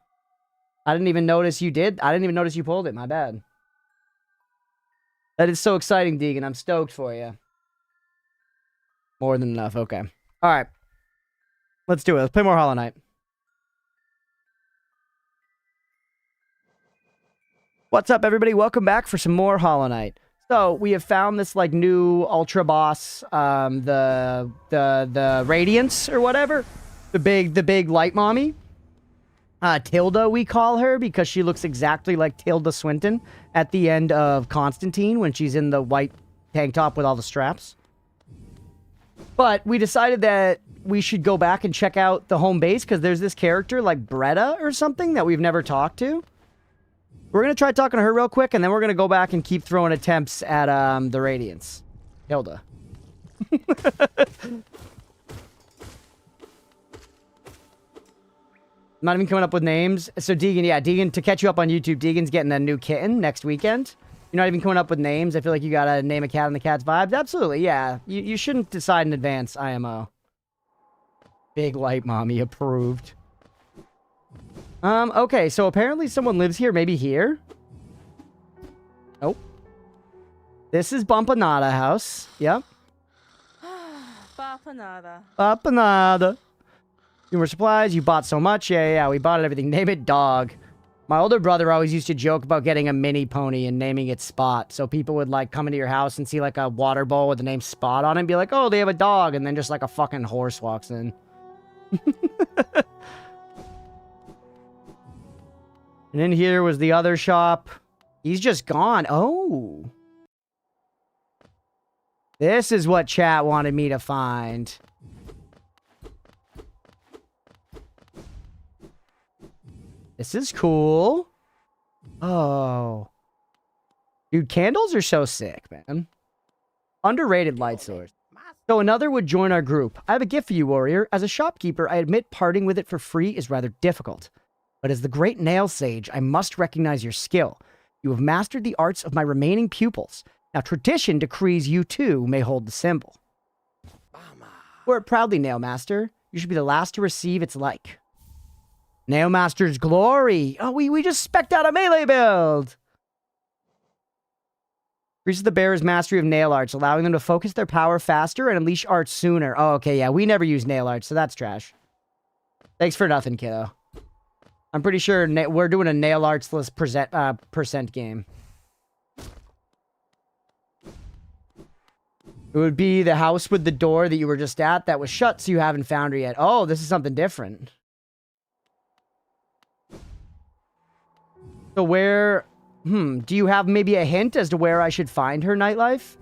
I didn't even notice you did. I didn't even notice you pulled it. My bad. That is so exciting, Deegan. I'm stoked for you. More than enough. Okay. All right. Let's do it. Let's play more Hollow Knight. What's up, everybody? Welcome back for some more Hollow Knight. So we have found this like new ultra boss, the Radiance or whatever, the big light mommy. Tilda, we call her because she looks exactly like Tilda Swinton at the end of Constantine when she's in the white tank top with all the straps. But we decided that we should go back and check out the home base because there's this character like Bretta or something that we've never talked to. We're going to try talking to her real quick, and then we're going to go back and keep throwing attempts at the Radiance. Hilda. I'm not even coming up with names. So Deegan, yeah, Deegan, to catch you up on YouTube, Deegan's getting a new kitten next weekend. You're not even coming up with names. I feel like you got to name a cat on the cat's vibes. Absolutely, yeah. You shouldn't decide in advance, IMO. Big light mommy approved. Okay, so apparently someone lives here, maybe here? Nope. This is Bumpanada house. Yep. Bumpanada. Bumpanada. Humor supplies, you bought so much. Yeah, we bought everything. Name it Dog. My older brother always used to joke about getting a mini pony and naming it Spot. So people would like come into your house and see like a water bowl with the name Spot on it and be like, oh, they have a dog. And then just like a fucking horse walks in. And in here was the other shop. He's just gone. Oh. This is what chat wanted me to find. This is cool. Oh. Dude, candles are so sick, man. Underrated light source. So another would join our group. I have a gift for you, warrior. As a shopkeeper, I admit parting with it for free is rather difficult. But as the great nail sage, I must recognize your skill. You have mastered the arts of my remaining pupils. Now tradition decrees you too may hold the symbol. Wear it proudly, Nail Master. You should be the last to receive its like. Nail Master's glory. Oh, we just specced out a melee build. Increases the bearer's mastery of nail arts, allowing them to focus their power faster and unleash arts sooner. Oh, okay, yeah, we never use nail arts, so that's trash. Thanks for nothing, kiddo. I'm pretty sure we're doing a nail arts-less percent game. It would be the house with the door that you were just at that was shut, so you haven't found her yet. Oh, this is something different. So where... do you have maybe a hint as to where I should find her, Nightlife?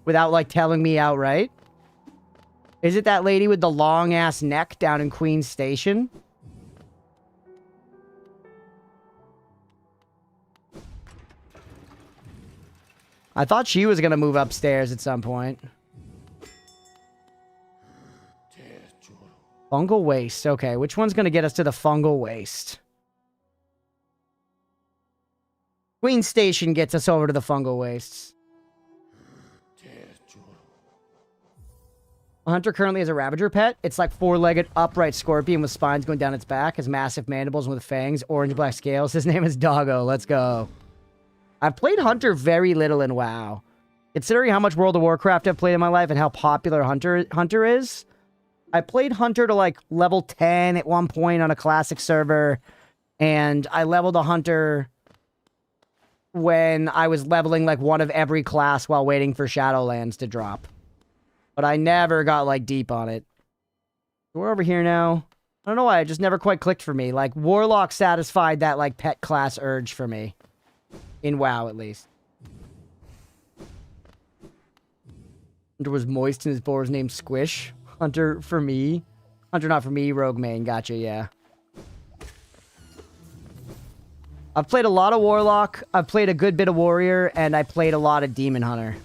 Without, like, telling me outright? Is it that lady with the long-ass neck down in Queen's Station? I thought she was gonna move upstairs at some point. Fungal waste. Okay, which one's gonna get us to the fungal waste? Queen's Station gets us over to the fungal wastes. A hunter currently has a Ravager pet. It's like four-legged upright scorpion with spines going down its back, has massive mandibles with fangs, orange-black scales. His name is Doggo. Let's go. I've played Hunter very little in WoW. Considering how much World of Warcraft I've played in my life and how popular Hunter is, I played Hunter to like level 10 at one point on a classic server, and I leveled a Hunter when I was leveling like one of every class while waiting for Shadowlands to drop. But I never got like deep on it. We're over here now. I don't know why, it just never quite clicked for me. Like, Warlock satisfied that like pet class urge for me. In WoW, at least. Hunter was moist and his boar was named Squish. Hunter for me. Hunter not for me, Rogue main. Gotcha, yeah. I've played a lot of Warlock, I've played a good bit of Warrior, and I played a lot of Demon Hunter.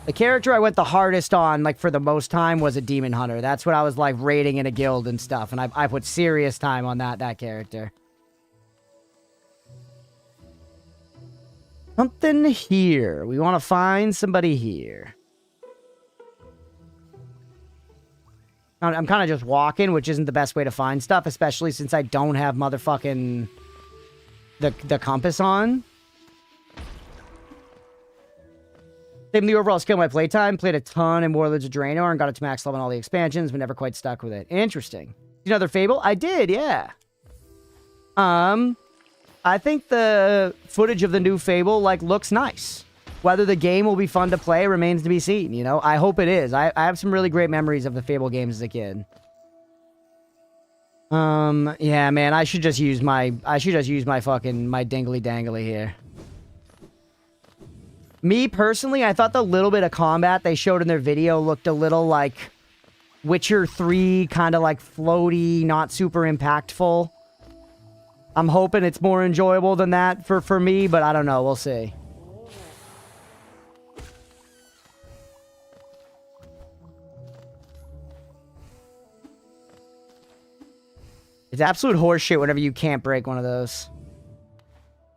The character I went the hardest on, like, for the most time was a Demon Hunter. That's what I was, like, raiding in a guild and stuff, and I put serious time on that character. Something here. We want to find somebody here. I'm kind of just walking, which isn't the best way to find stuff, especially since I don't have motherfucking the compass on. Same the overall skill of my playtime. Played a ton in Warlords of Draenor and got it to max level in all the expansions, but never quite stuck with it. Interesting. Another Fable? I did, yeah. I think the footage of the new Fable, like, looks nice. Whether the game will be fun to play remains to be seen, you know? I hope it is. I have some really great memories of the Fable games as a kid. Yeah, man, I should just use my fucking, my dingly dangly here. Me, personally, I thought the little bit of combat they showed in their video looked a little like Witcher 3, kind of like floaty, not super impactful. I'm hoping it's more enjoyable than that for me, but I don't know. We'll see. It's absolute horseshit whenever you can't break one of those.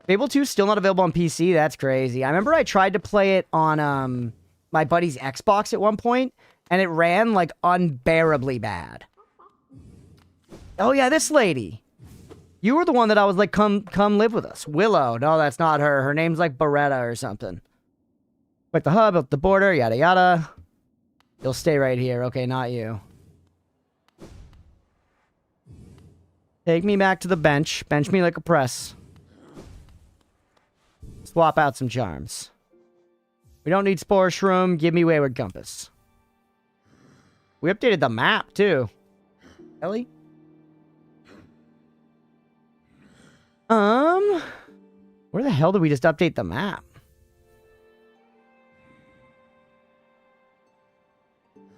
Fable 2 still not available on PC? That's crazy. I remember I tried to play it on my buddy's Xbox at one point, and it ran, like, unbearably bad. Oh, yeah, this lady. You were the one that I was like, come live with us. Willow. No, that's not her. Her name's, like, Beretta or something. Like the hub, up the border, yada yada. You'll stay right here. Okay, not you. Take me back to the bench. Bench me like a press. Swap out some charms. We don't need Spore Shroom. Give me Wayward Compass. We updated the map, too. Ellie? Where the hell did we just update the map?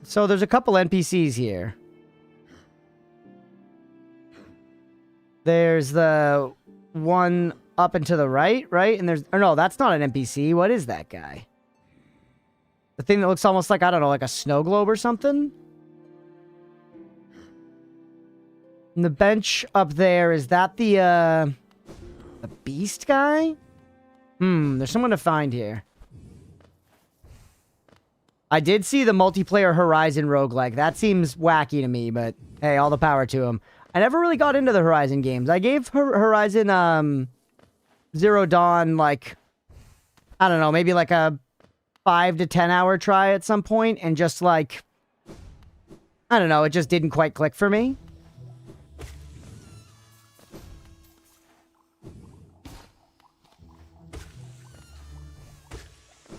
So there's a couple NPCs here. There's the one up and to the right? And there's... Or no, that's not an NPC. What is that guy? The thing that looks almost like, I don't know, like a snow globe or something? And the bench up there, is that the beast guy? There's someone to find here. I did see the multiplayer Horizon roguelike. That seems wacky to me, but hey, all the power to him. I never really got into the Horizon games. I gave Horizon Zero Dawn, like, I don't know, maybe like a 5 to 10 hour try at some point, and just like, I don't know, it just didn't quite click for me.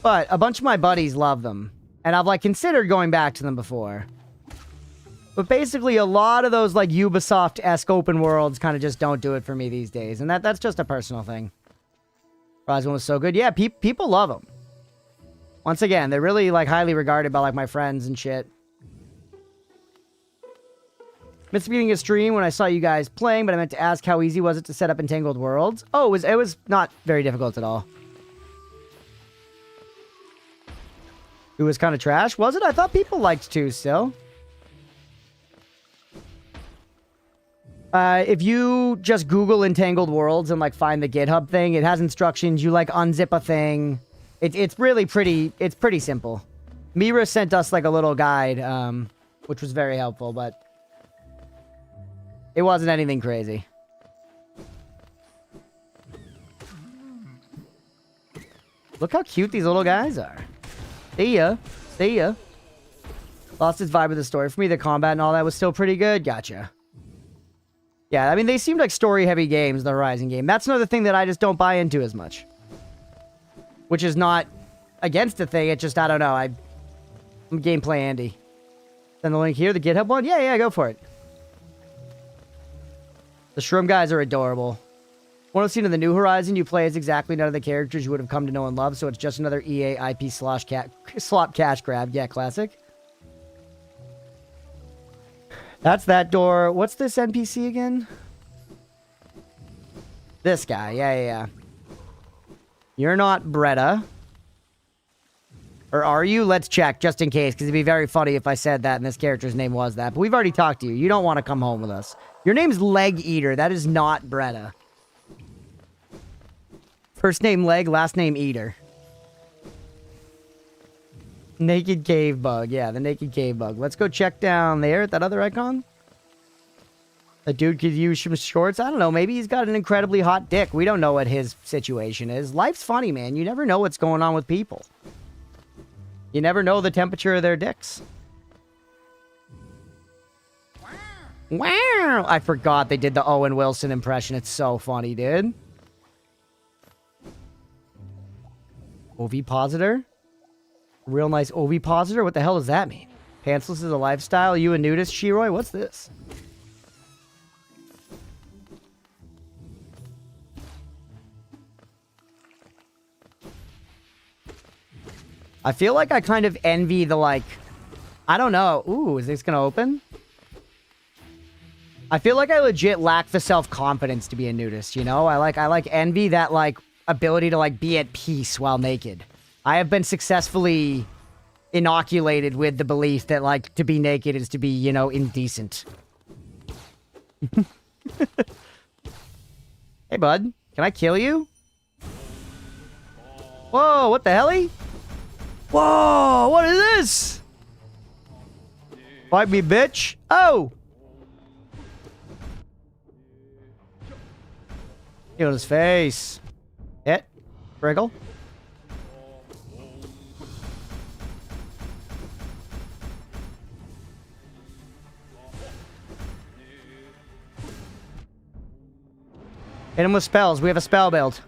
But a bunch of my buddies love them, and I've like considered going back to them before. But basically, a lot of those, like, Ubisoft-esque open worlds kind of just don't do it for me these days. And that's just a personal thing. Horizon was so good. Yeah, people love them. Once again, they're really, like, highly regarded by, like, my friends and shit. Missed beginning a stream when I saw you guys playing, but I meant to ask how easy was it to set up Entangled Worlds? Oh, it was not very difficult at all. It was kind of trash, was it? I thought people liked 2 still. If you just Google Entangled Worlds and, like, find the GitHub thing, it has instructions. You, like, unzip a thing. It's really pretty... It's pretty simple. Mira sent us, like, a little guide, which was very helpful, but... It wasn't anything crazy. Look how cute these little guys are. See ya. See ya. Lost its vibe with the story. For me, the combat and all that was still pretty good. Gotcha. Yeah, I mean, they seemed like story-heavy games, the Horizon game. That's another thing that I just don't buy into as much. Which is not against the thing. It's just, I don't know. I'm gameplay Andy. Send the link here, the GitHub one? Yeah, go for it. The Shroom guys are adorable. One I've seen in the new Horizon, you play as exactly none of the characters you would have come to know and love, so it's just another EA IP slop cash grab. Yeah, classic. That's that door. What's this NPC again? This guy. Yeah. You're not Bretta. Or are you? Let's check, just in case, because it'd be very funny if I said that and this character's name was that. But we've already talked to you. You don't want to come home with us. Your name's Leg Eater. That is not Bretta. First name Leg, last name Eater. Naked Cave Bug. Yeah, the Naked Cave Bug. Let's go check down there at that other icon. The dude could use some shorts. I don't know. Maybe he's got an incredibly hot dick. We don't know what his situation is. Life's funny, man. You never know what's going on with people. You never know the temperature of their dicks. Wow! I forgot they did the Owen Wilson impression. It's so funny, dude. Ovipositor? Real nice ovipositor? What the hell does that mean? Pantsless is a lifestyle? You a nudist, Shiroy? What's this? I feel like I kind of envy the, like... I don't know. Ooh, is this gonna open? I feel like I legit lack the self-confidence to be a nudist, you know? I like envy that, like, ability to, like, be at peace while naked. I have been successfully inoculated with the belief that, like, to be naked is to be, you know, indecent. Hey, bud. Can I kill you? Whoa, what the helly? Whoa, what is this? Fight me, bitch. Oh! Heal his face. Hit. Wriggle. Hit him with spells. We have a spell build.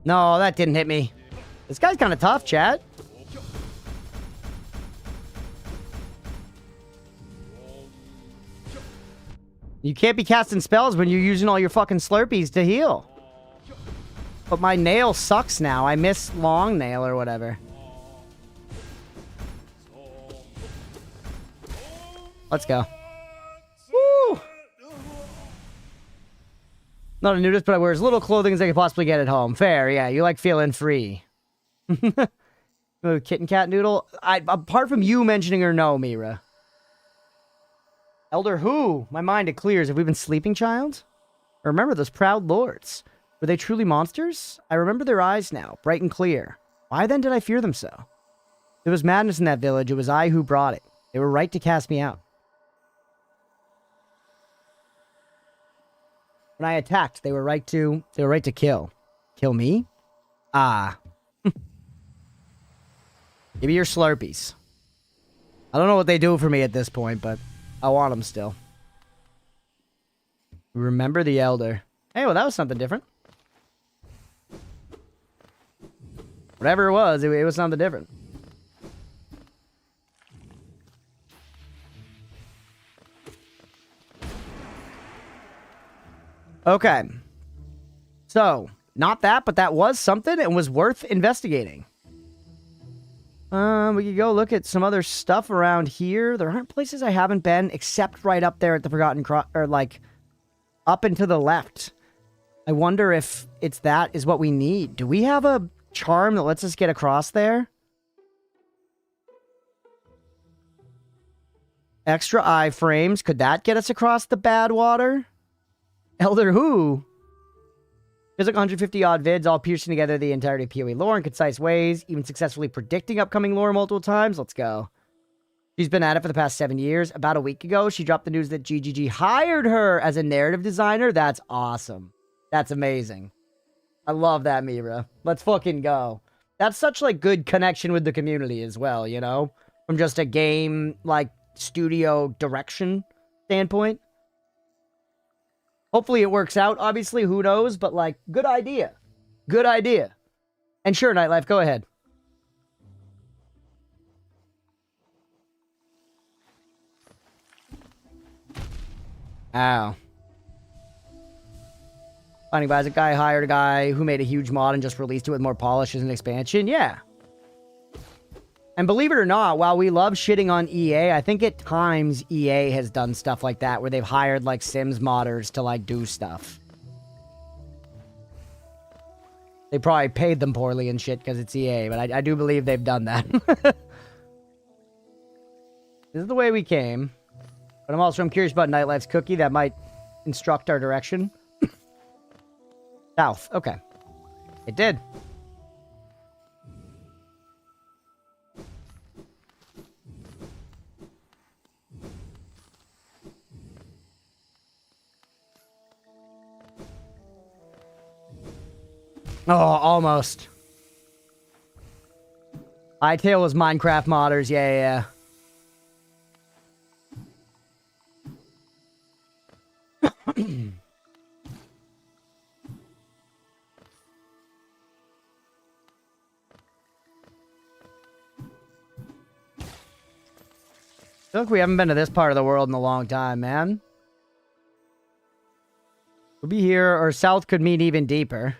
No, that didn't hit me. This guy's kind of tough, Chad. You can't be casting spells when you're using all your fucking Slurpees to heal. But my nail sucks now. I miss long nail or whatever. Let's go. Woo! Not a nudist, but I wear as little clothing as I can possibly get at home. Fair, yeah. You like feeling free. Kitten cat noodle? Apart from you mentioning her, no, Mira. Elder who? My mind, it clears. Have we been sleeping, child? I remember those proud lords. Were they truly monsters? I remember their eyes now, bright and clear. Why then did I fear them so? There was madness in that village. It was I who brought it. They were right to cast me out. When I attacked, they were right to kill. Kill me? Ah. Give me your Slurpees. I don't know what they do for me at this point, but I want them still. Remember the Elder. Hey, well, that was something different. Whatever it was something different. Okay. So, not that, but that was something and was worth investigating. We could go look at some other stuff around here. There aren't places I haven't been, except right up there at the Forgotten Cross, or like, up and to the left. I wonder if it's that is what we need. Do we have a charm that lets us get across there? Extra iframes. Could that get us across the bad water? Elder Who? There's like 150 odd vids, all piercing together the entirety of PoE lore in concise ways, even successfully predicting upcoming lore multiple times. Let's go. She's been at it for the past 7 years. About a week ago, she dropped the news that GGG hired her as a narrative designer. That's awesome. That's amazing. I love that, Mira. Let's fucking go. That's such, like, good connection with the community as well, you know? From just a game, like, studio direction standpoint. Hopefully it works out. Obviously, who knows? But, like, good idea. Good idea. And sure, Nightlife, go ahead. Ow. Finding by a guy hired a guy who made a huge mod and just released it with more polish as an expansion. Yeah. And believe it or not, while we love shitting on EA, I think at times EA has done stuff like that where they've hired like Sims modders to like do stuff. They probably paid them poorly and shit because it's EA, but I do believe they've done that. This is the way we came. But I'm curious about Nightlife's cookie that might instruct our direction. South. Okay. It did. Oh, almost. Hytale was Minecraft modders. Yeah. Look, we haven't been to this part of the world in a long time, man. We'll be here, or south could mean even deeper.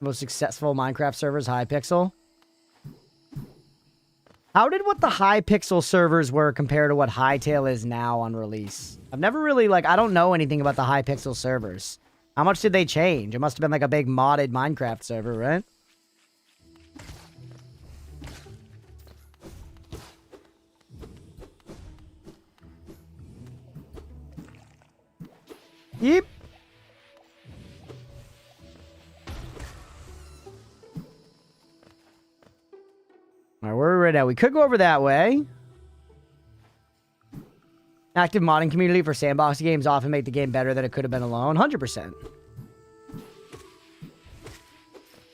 Most successful Minecraft servers, Hypixel. How did what the Hypixel servers were compare to what Hytale is now on release? I've never really, like, I don't know anything about the Hypixel servers. How much did they change? It must have been like a big modded Minecraft server, right? Yep. Alright, where are we right now? We could go over that way. Active modding community for sandbox games often make the game better than it could have been alone. 100%.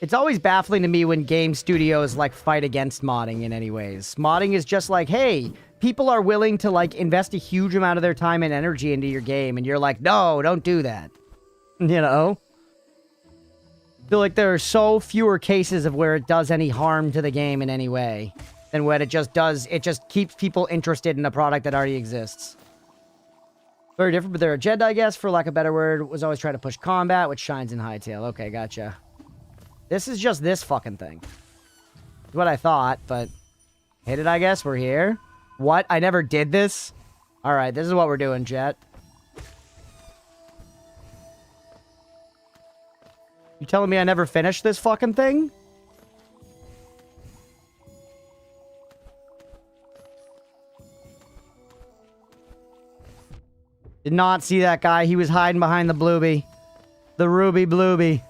It's always baffling to me when game studios, like, fight against modding in any ways. Modding is just like, hey, people are willing to, like, invest a huge amount of their time and energy into your game, and you're like, no, don't do that. You know? I feel like there are so fewer cases of where it does any harm to the game in any way than when it just does, it just keeps people interested in a product that already exists. Very different, but their agenda, I guess, for lack of a better word, was always trying to push combat, which shines in Hytale. Okay, gotcha. This is just this fucking thing. That's what I thought, but hit it, I guess. We're here. What? I never did this? Alright, this is what we're doing, Jet. You telling me I never finished this fucking thing? Did not see that guy. He was hiding behind the bluebie. The ruby bluebie.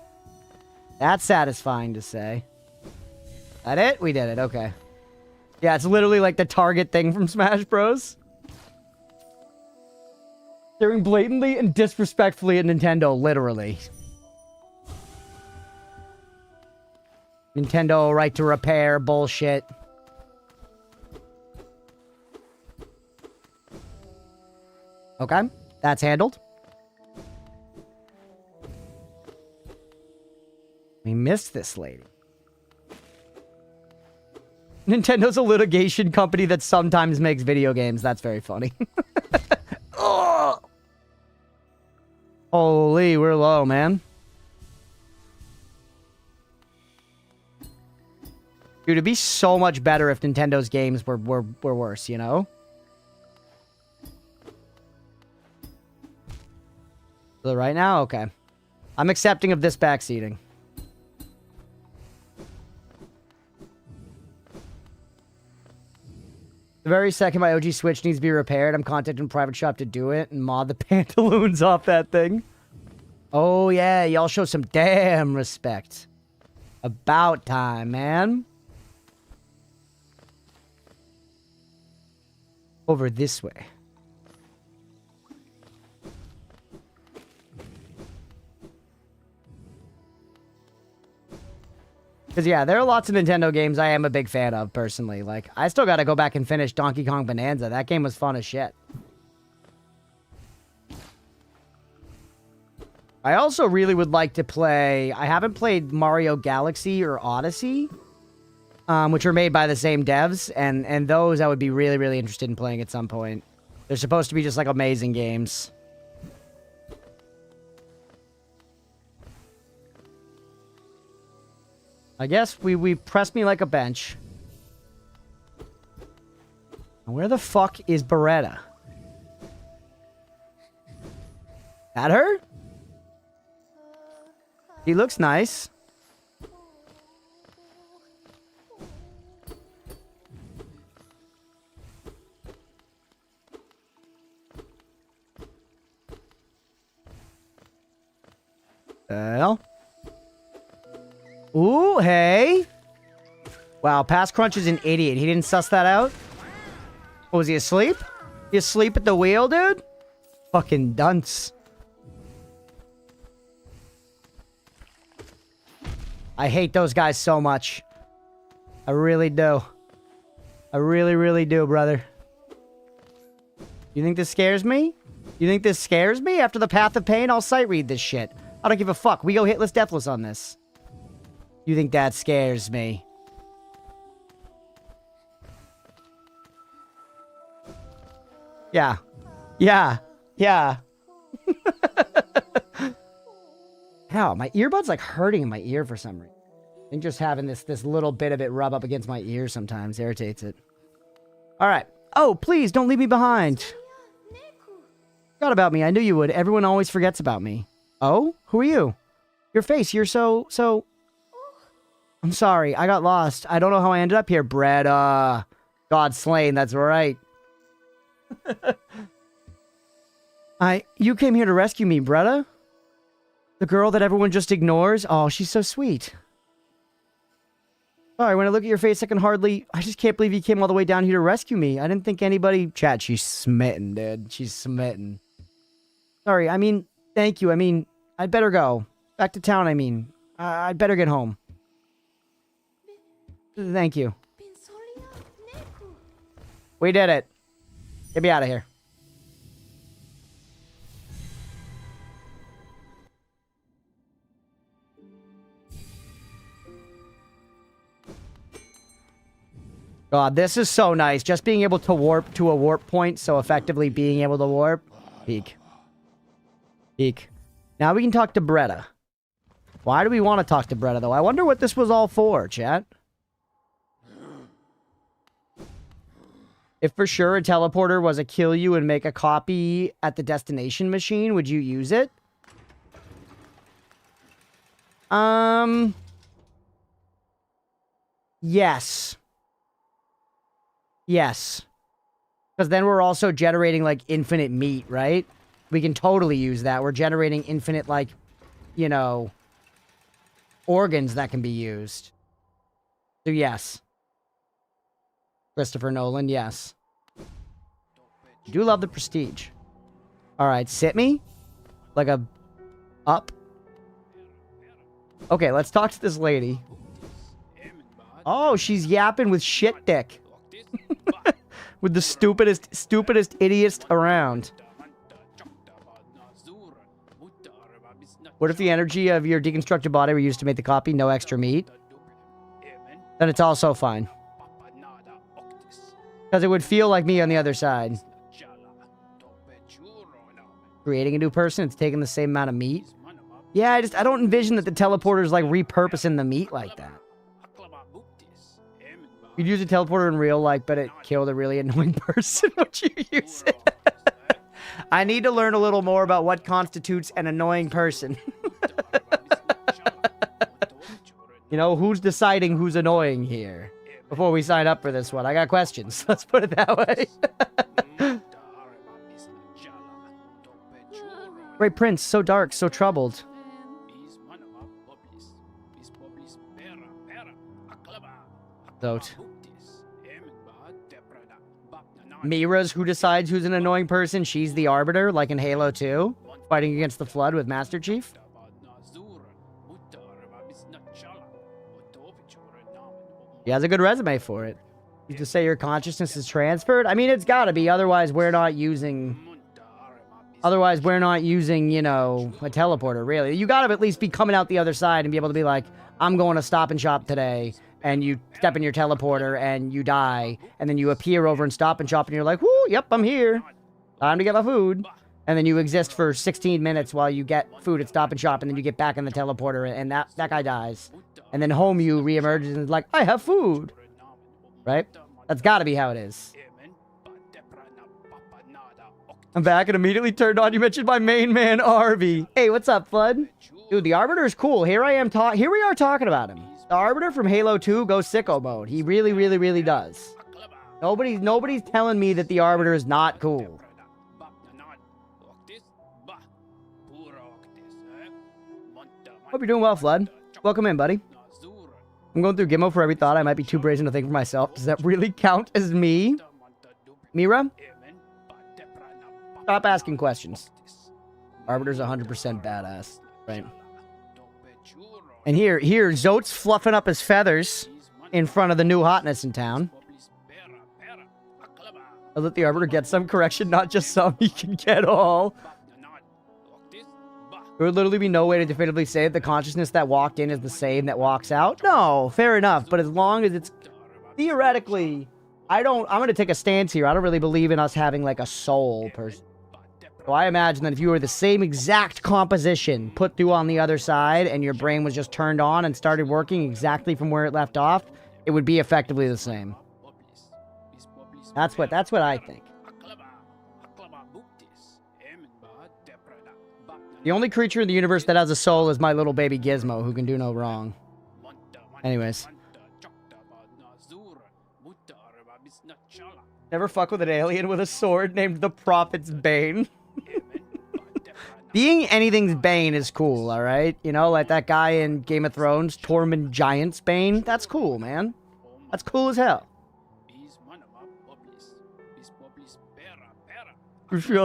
That's satisfying to say. That it? We did it. Okay. Yeah, it's literally like the target thing from Smash Bros. Staring blatantly and disrespectfully at Nintendo, literally. Nintendo right to repair bullshit. Okay, that's handled. We missed this lady. Nintendo's a litigation company that sometimes makes video games. That's very funny. Oh! Holy, we're low, man. Dude, it'd be so much better if Nintendo's games were worse, you know? So right now, okay. I'm accepting of this backseating. The very second my OG Switch needs to be repaired, I'm contacting a private shop to do it and mod the pantaloons off that thing. Oh yeah, y'all show some damn respect. About time, man. Over this way. Because, yeah, there are lots of Nintendo games I am a big fan of, personally. Like, I still got to go back and finish Donkey Kong Bonanza. That game was fun as shit. I also really would like to play... I haven't played Mario Galaxy or Odyssey, which are made by the same devs, and those I would be really, really interested in playing at some point. They're supposed to be just, like, amazing games. I guess we press me like a bench. Where the fuck is Beretta? That her? He looks nice. Well. Ooh, hey. Wow, Past Crunch is an idiot. He didn't suss that out? Oh, was he asleep? He asleep at the wheel, dude? Fucking dunce. I hate those guys so much. I really do. I really, really do, brother. You think this scares me? You think this scares me? After the Path of Pain, I'll sight read this shit. I don't give a fuck. We go hitless, deathless on this. You think that scares me? Yeah. Yeah. Yeah. How? My earbud's like hurting in my ear for some reason. I think just having this little bit of it rub up against my ear sometimes irritates it. Alright. Oh, please don't leave me behind. Forgot about me. I knew you would. Everyone always forgets about me. Oh? Who are you? Your face. You're so... I'm sorry. I got lost. I don't know how I ended up here. Bretta. God slain. That's right. You came here to rescue me, Bretta? The girl that everyone just ignores? Oh, she's so sweet. Sorry, when I look at your face, I just can't believe you came all the way down here to rescue me. I didn't think anybody... Chat, she's smitten, dude. She's smitten. Sorry, I mean, thank you. I mean, I'd better go. Back to town, I mean. I'd better get home. Thank you. We did it. Get me out of here. God, this is so nice. Just being able to warp to a warp point, so effectively being able to warp. Peak. Peak. Now we can talk to Bretta. Why do we want to talk to Bretta, though? I wonder what this was all for, chat. If for sure a teleporter was a kill you and make a copy at the destination machine, would you use it? Yes. Yes. Because then we're also generating, like, infinite meat, right? We can totally use that. We're generating infinite, like, you know, organs that can be used. So, yes. Christopher Nolan, yes. I do love the prestige. Alright, sit me. Like a... Up. Okay, let's talk to this lady. Oh, she's yapping with shit dick. With the stupidest idiot around. What if the energy of your deconstructed body were used to make the copy? No extra meat? Then it's also fine. Because it would feel like me on the other side. Creating a new person, it's taking the same amount of meat. Yeah, I don't envision that the teleporter's like repurposing the meat like that. You'd use a teleporter in real life, but it killed a really annoying person. Would you use it? I need to learn a little more about what constitutes an annoying person. You know, who's deciding who's annoying here? Before we sign up for this one, I got questions. Let's put it that way. Great Prince, so dark, so troubled. Zote. Mira's who decides who's an annoying person. She's the arbiter, like in Halo 2, fighting against the Flood with Master Chief. He has a good resume for it. You just say your consciousness is transferred? I mean, it's gotta be, otherwise we're not using... Otherwise, we're not using, you know, a teleporter, really. You gotta at least be coming out the other side and be able to be like, I'm going to Stop and Shop today, and you step in your teleporter, and you die, and then you appear over in Stop and Shop, and you're like, whoo, yep, I'm here. Time to get my food. And then you exist for 16 minutes while you get food at Stop and Shop, and then you get back in the teleporter, and that guy dies. And then home you reemerges and is like, I have food. Right? That's gotta be how it is. I'm back and immediately turned on. You mentioned my main man, Arby. Hey, what's up, Flood? Dude, the Arbiter is cool. Here we are talking about him. The Arbiter from Halo 2 goes sicko mode. He really, really, really does. Nobody's telling me that the Arbiter is not cool. Hope you're doing well, Flood. Welcome in, buddy. I'm going through Gimmo for every thought. I might be too brazen to think for myself. Does that really count as me? Mira? Stop asking questions. Arbiter's 100% badass, right? And here, Zote's fluffing up his feathers in front of the new hotness in town. I'll let the Arbiter get some correction, not just some. He can get all. There would literally be no way to definitively say that the consciousness that walked in is the same that walks out. No, fair enough. But as long as it's theoretically, I'm going to take a stance here. I don't really believe in us having like a soul person. So I imagine that if you were the same exact composition put through on the other side and your brain was just turned on and started working exactly from where it left off, it would be effectively the same. That's what I think. The only creature in the universe that has a soul is my little baby Gizmo, who can do no wrong. Anyways. Never fuck with an alien with a sword named the Prophet's Bane. Being anything's Bane is cool, alright? You know, like that guy in Game of Thrones, Tormund Giant's Bane. That's cool, man. That's cool as hell.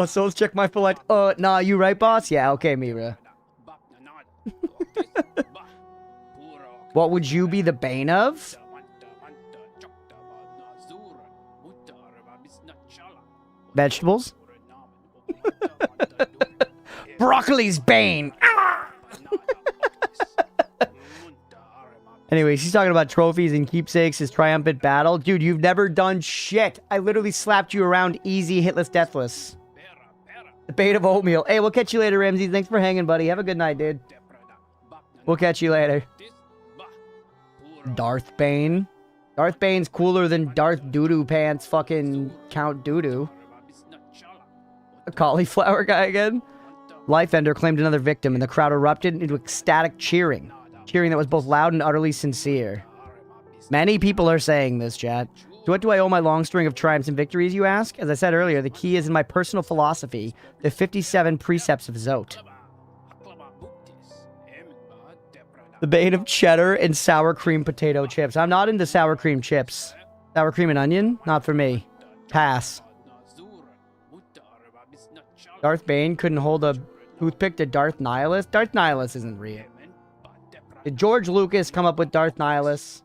Souls check my polite. Nah, you right, boss? Yeah, okay, Mira. What would you be the Bane of? Vegetables? Broccoli's Bane! Anyways, he's talking about trophies and keepsakes, his triumphant battle. Dude, you've never done shit. I literally slapped you around easy, hitless, deathless. The bait of oatmeal. Hey, we'll catch you later, Ramsey. Thanks for hanging, buddy. Have a good night, dude. We'll catch you later. Darth Bane. Darth Bane's cooler than Darth Doodoo Pants fucking Count Doodoo. A cauliflower guy again? Lifeender claimed another victim, and the crowd erupted into ecstatic cheering. Cheering that was both loud and utterly sincere. Many people are saying this, chat. To what do I owe my long string of triumphs and victories, you ask? As I said earlier, the key is in my personal philosophy, the 57 precepts of Zote. The bane of cheddar and sour cream potato chips. I'm not into sour cream chips. Sour cream and onion? Not for me. Pass. Darth Bane couldn't hold a toothpick to Darth Nihilus? Darth Nihilus isn't real. Did George Lucas come up with Darth Nihilus?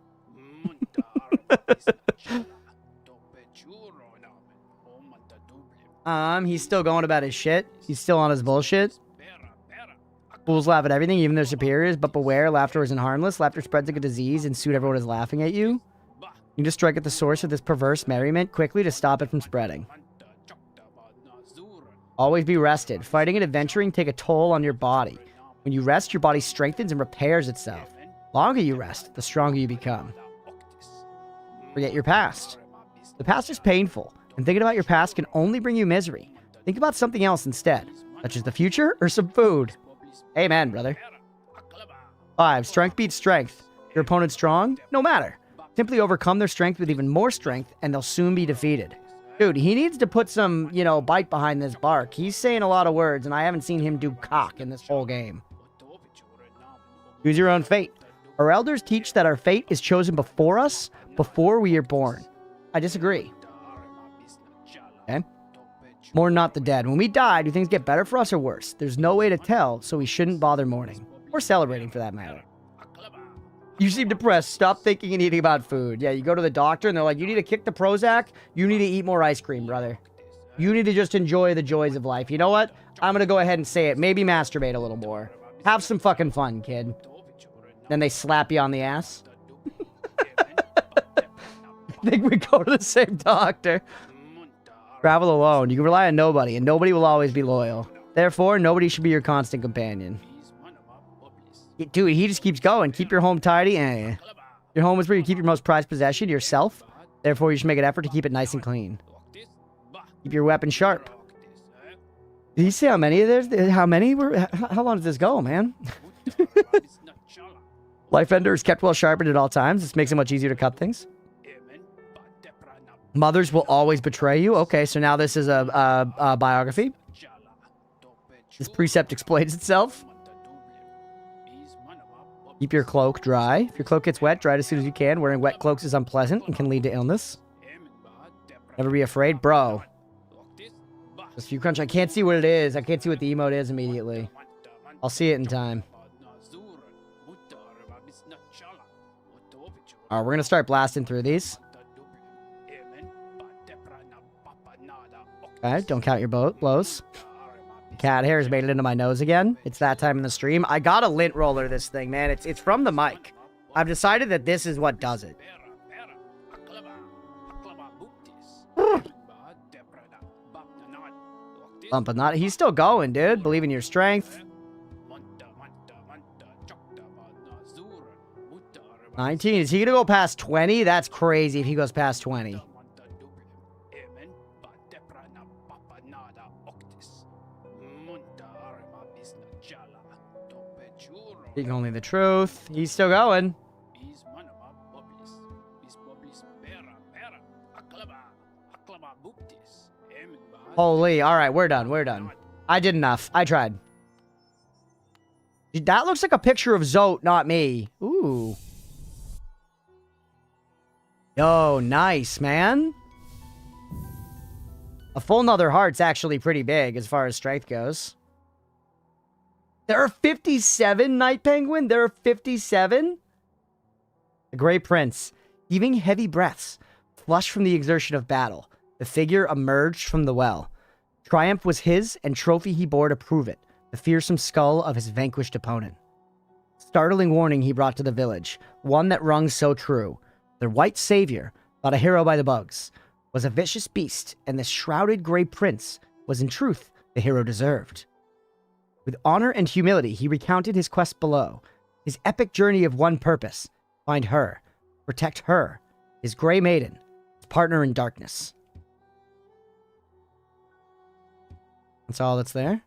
He's still going about his shit. He's still on his bullshit. Fools laugh at everything, even their superiors, but beware, laughter isn't harmless. Laughter spreads like a disease, and soon everyone is laughing at you. You just strike at the source of this perverse merriment quickly to stop it from spreading. Always be rested. Fighting and adventuring take a toll on your body. When you rest, your body strengthens and repairs itself. The longer you rest, the stronger you become. Forget your past. The past is painful, and thinking about your past can only bring you misery. Think about something else instead, such as the future or some food. Amen, brother. 5. Strength beats strength. Your opponent's strong? No matter. Simply overcome their strength with even more strength, and they'll soon be defeated. Dude, he needs to put some, bite behind this bark. He's saying a lot of words, and I haven't seen him do cock in this whole game. Choose your own fate. Our elders teach that our fate is chosen before us, before we are born. I disagree. Okay? Mourn not the dead. When we die, do things get better for us or worse? There's no way to tell, so we shouldn't bother mourning. Or celebrating, for that matter. You seem depressed. Stop thinking and eating about food. Yeah, you go to the doctor, and they're like, you need to kick the Prozac. You need to eat more ice cream, brother. You need to just enjoy the joys of life. You know what? I'm going to go ahead and say it. Maybe masturbate a little more. Have some fucking fun, kid. Then they slap you on the ass. I think we go to the same doctor. Travel alone. You can rely on nobody, and nobody will always be loyal. Therefore, nobody should be your constant companion. Dude, he just keeps going. Keep your home tidy. Your home is where you keep your most prized possession, yourself. Therefore, you should make an effort to keep it nice and clean. Keep your weapon sharp. Did you see how many of there's? How many were? How long does this go, man? Life Ender is kept well sharpened at all times. This makes it much easier to cut things. Mothers will always betray you. Okay, so now this is a biography. This precept explains itself. Keep your cloak dry. If your cloak gets wet, dry it as soon as you can. Wearing wet cloaks is unpleasant and can lead to illness. Never be afraid. Bro. Just few crunch. I can't see what it is. I can't see what the emote is immediately. I'll see it in time. Alright, we're going to start blasting through these. Okay, don't count your blows. Cat hair has made it into my nose again. It's that time in the stream. I got a lint roller this thing, man. It's from the mic. I've decided that this is what does it. Bump not. He's still going, dude. Believe in your strength. 19. Is he gonna go past 20? That's crazy if he goes past 20. Speaking only the truth. He's still going. Holy. Alright, we're done. We're done. I did enough. I tried. That looks like a picture of Zote, not me. Ooh. Yo, nice, man. A full Nether Heart's actually pretty big as far as strength goes. There are 57, Night Penguin? There are 57? The Grey Prince, heaving heavy breaths, flushed from the exertion of battle. The figure emerged from the well. Triumph was his, and trophy he bore to prove it, the fearsome skull of his vanquished opponent. Startling warning he brought to the village, one that rung so true. Their white savior, thought a hero by the bugs, was a vicious beast, and the shrouded Grey Prince was in truth the hero deserved. With honor and humility, he recounted his quest below, his epic journey of one purpose, find her, protect her, his Grey Maiden, his partner in darkness. That's all that's there?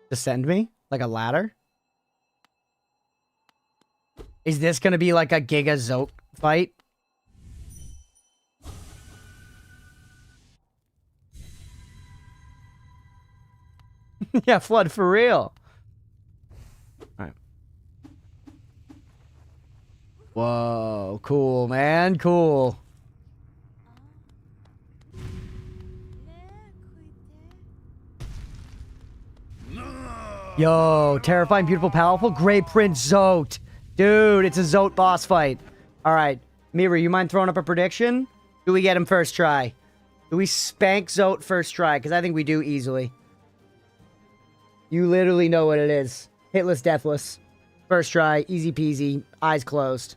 Descend me? Like a ladder? Is this gonna be like a Giga Zote fight? Yeah, Flood, for real. Alright. Whoa, cool, man, cool. Yo, terrifying, beautiful, powerful, Grey Prince Zote. Dude, it's a Zote boss fight. Alright, Mira, you mind throwing up a prediction? Do we get him first try? Do we spank Zote first try? Because I think we do easily. You literally know what it is. Hitless, deathless. First try, easy peasy, eyes closed.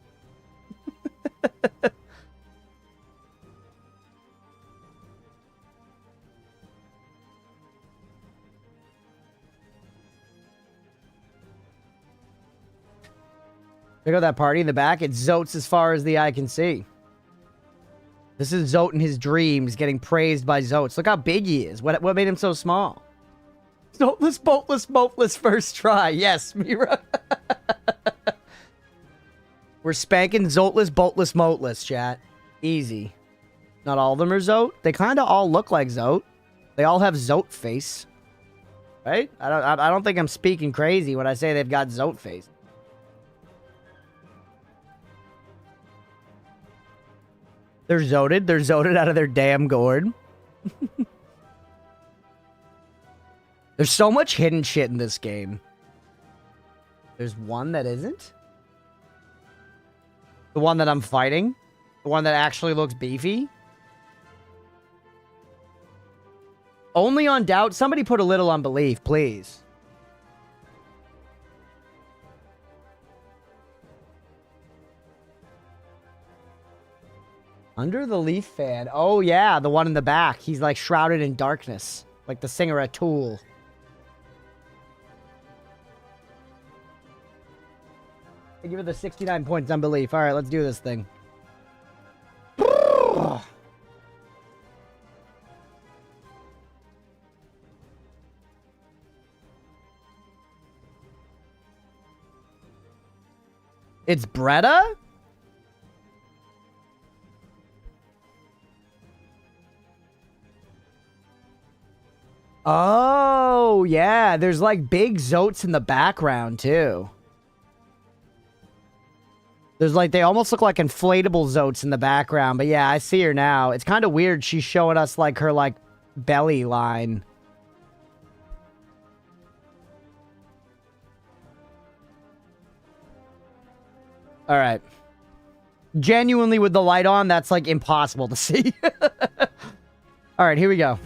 Check out that party in the back. It's Zotes as far as the eye can see. This is Zote in his dreams getting praised by Zotes. Look how big he is. What made him so small? Zoteless, boatless, moteless first try. Yes, Mira. We're spanking Zoteless, boatless, moteless, chat. Easy. Not all of them are Zote. They kind of all look like Zote. They all have Zote face. Right? I don't think I'm speaking crazy when I say they've got Zote face. They're Zoted. They're Zoted out of their damn gourd. There's so much hidden shit in this game. There's one that isn't. The one that I'm fighting. The one that actually looks beefy. Only on doubt. Somebody put a little on belief, please. Under the Leaf fan. Oh, yeah. The one in the back. He's like shrouded in darkness. Like the singer at Tool. I give it the 69 points on belief. All right, let's do this thing. It's Bretta? Oh, yeah. There's like big Zotes in the background, too. There's like, they almost look like inflatable Zotes in the background. But yeah, I see her now. It's kind of weird. She's showing us like her like belly line. All right. Genuinely with the light on, that's like impossible to see. All right, here we go.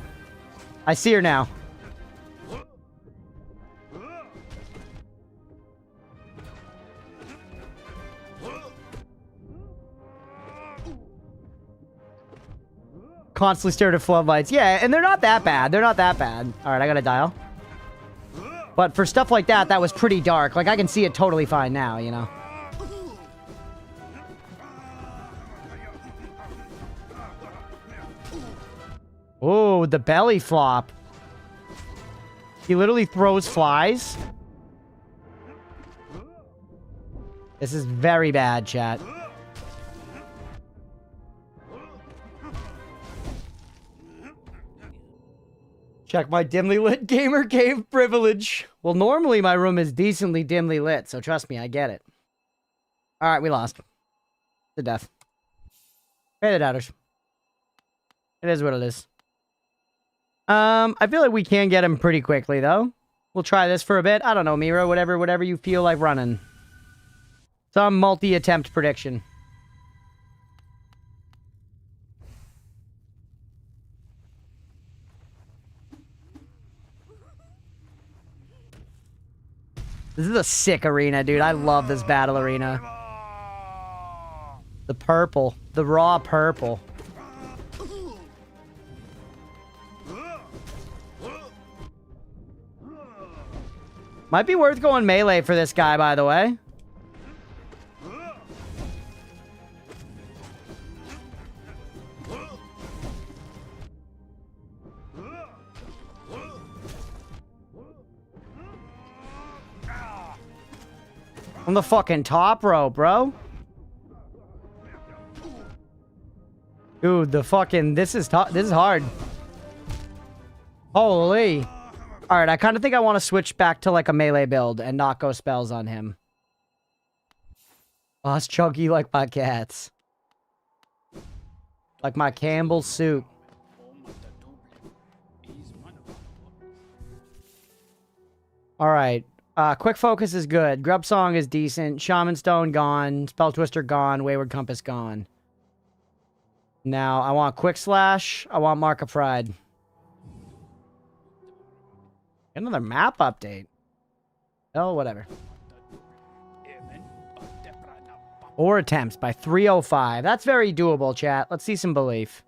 I see her now. Constantly stared at floodlights. Yeah, and they're not that bad. They're not that bad. All right, I gotta dial. But for stuff like that, that was pretty dark. Like, I can see it totally fine now, you know? Oh, the belly flop. He literally throws flies. This is very bad, chat. Check my dimly lit gamer cave privilege. Well, normally my room is decently dimly lit, so trust me, I get it. All right, we lost. To death. Pay the doubters. It is what it is. I feel like we can get him pretty quickly, though. We'll try this for a bit. I don't know, Mira, whatever you feel like running. Some multi-attempt prediction. This is a sick arena, dude. I love this battle arena. The purple. The raw purple. Might be worth going melee for this guy, by the way. On the fucking top row, bro. Dude, the fucking... This is hard. Holy. Alright, I kind of think I want to switch back to like a melee build and not go spells on him. Boss chunky like my cats. Like my Campbell soup. Alright. Quick Focus is good. Grub Song is decent. Shaman Stone gone. Spell Twister gone. Wayward Compass gone. Now, I want Quick Slash. I want Mark of Pride. Another map update. Oh, whatever. 4 attempts by 305. That's very doable, chat. Let's see some belief.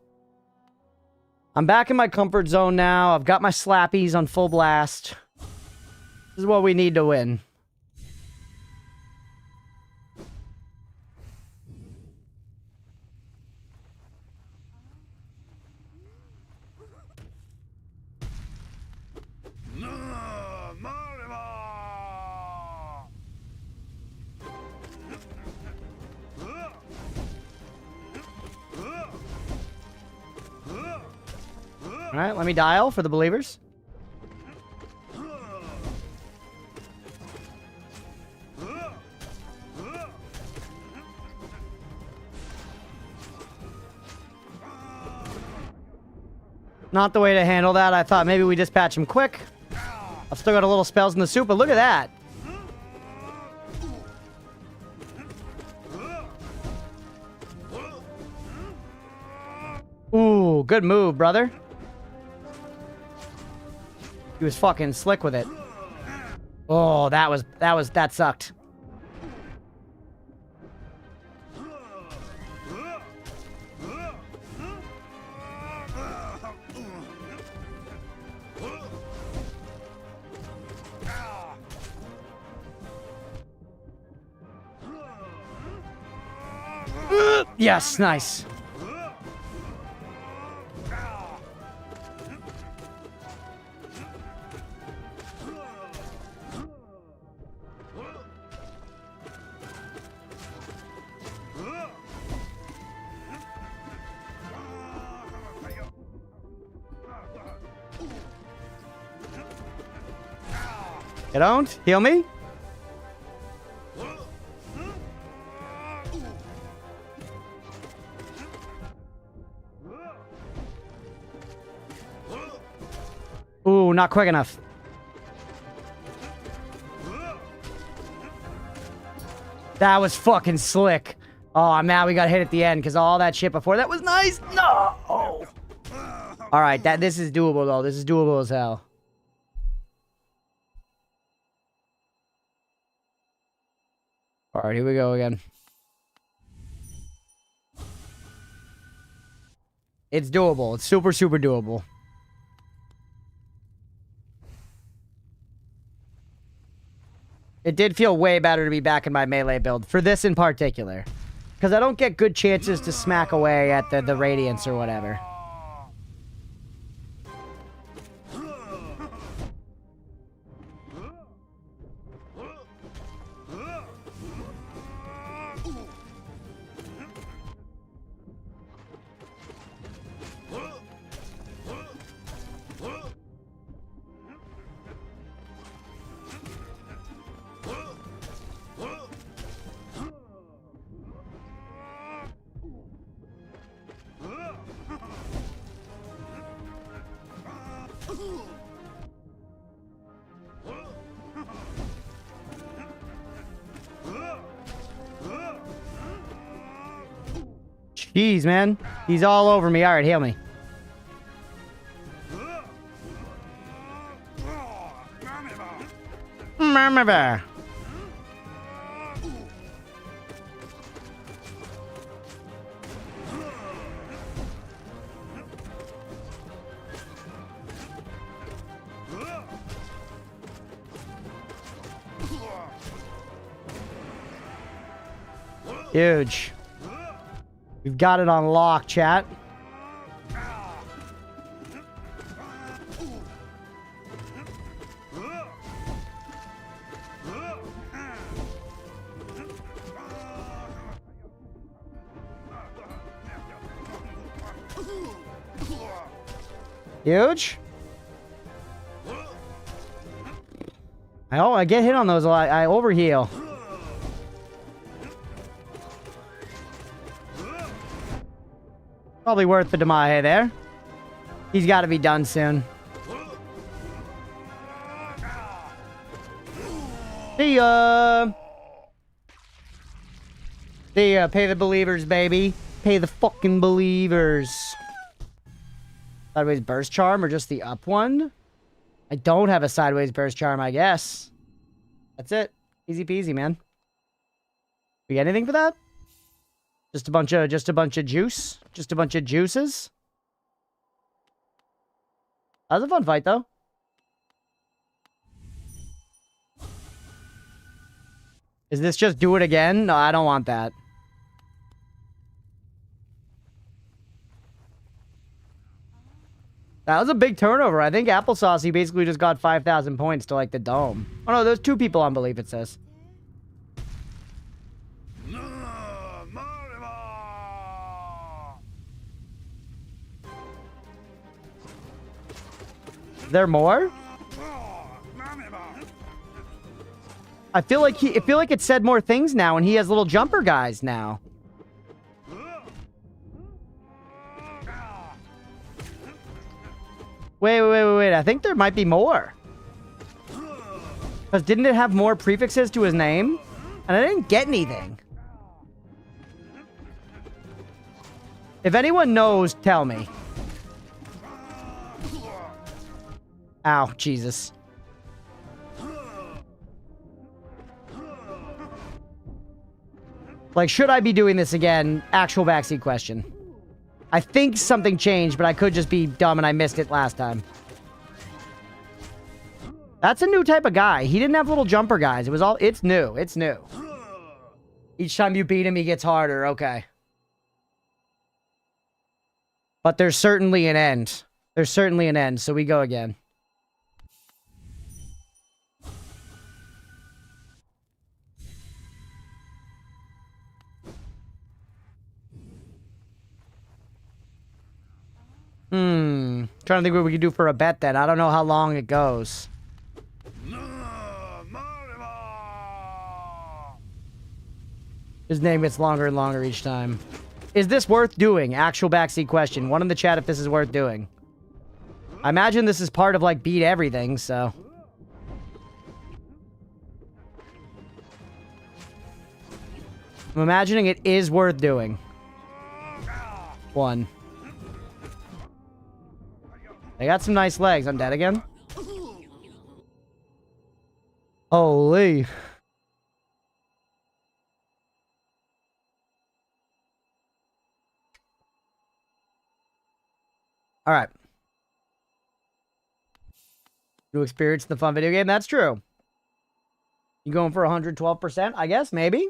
I'm back in my comfort zone now. I've got my slappies on full blast. This is what we need to win. All right, let me dial for the believers. Not the way to handle that. I thought maybe we dispatch him quick. I've still got a little spells in the soup, but look at that. Ooh, good move, brother. He was fucking slick with it. Oh, that sucked. Yes, nice. You don't? Heal me? Ooh, not quick enough. That was fucking slick. Oh, now we got hit at the end because all that shit before that was nice. No. Oh. All right, this is doable though. This is doable as hell. All right, here we go again. It's doable. It's super, super doable. It did feel way better to be back in my melee build, for this in particular. Because I don't get good chances to smack away at the Radiance or whatever. Jeez, man. He's all over me. All right, heal me. Mama. Huge. We've got it on lock, chat. Huge. I get hit on those a lot. I overheal. Probably worth the Damahe there. He's got to be done soon. See ya. See ya. Pay the believers, baby. Pay the fucking believers. Sideways burst charm or just the up one? I don't have a sideways burst charm, I guess. That's it. Easy peasy, man. We get anything for that? Just a bunch of juice. Just a bunch of juices. That was a fun fight, though. Is this just do it again? No, I don't want that. That was a big turnover. I think Applesauce, he basically just got 5,000 points to, like, the dome. Oh, no, there's 2 people on belief, it says. there more? I feel like it said more things now, and he has little jumper guys now. Wait. I think there might be more. Because didn't it have more prefixes to his name? And I didn't get anything. If anyone knows, tell me. Ow, Jesus. Like, should I be doing this again? Actual backseat question. I think something changed, but I could just be dumb and I missed it last time. That's a new type of guy. He didn't have little jumper guys. It's new. It's new. Each time you beat him, he gets harder. Okay. But there's certainly an end. There's certainly an end, so we go again. Trying to think what we could do for a bet then. I don't know how long it goes. His name gets longer and longer each time. Is this worth doing? Actual backseat question. One in the chat if this is worth doing. I imagine this is part of, like, beat everything, so. I'm imagining it is worth doing. 1. They got some nice legs. I'm dead again. Holy. All right. New experience in the fun video game. That's true. You going for 112%? I guess, maybe.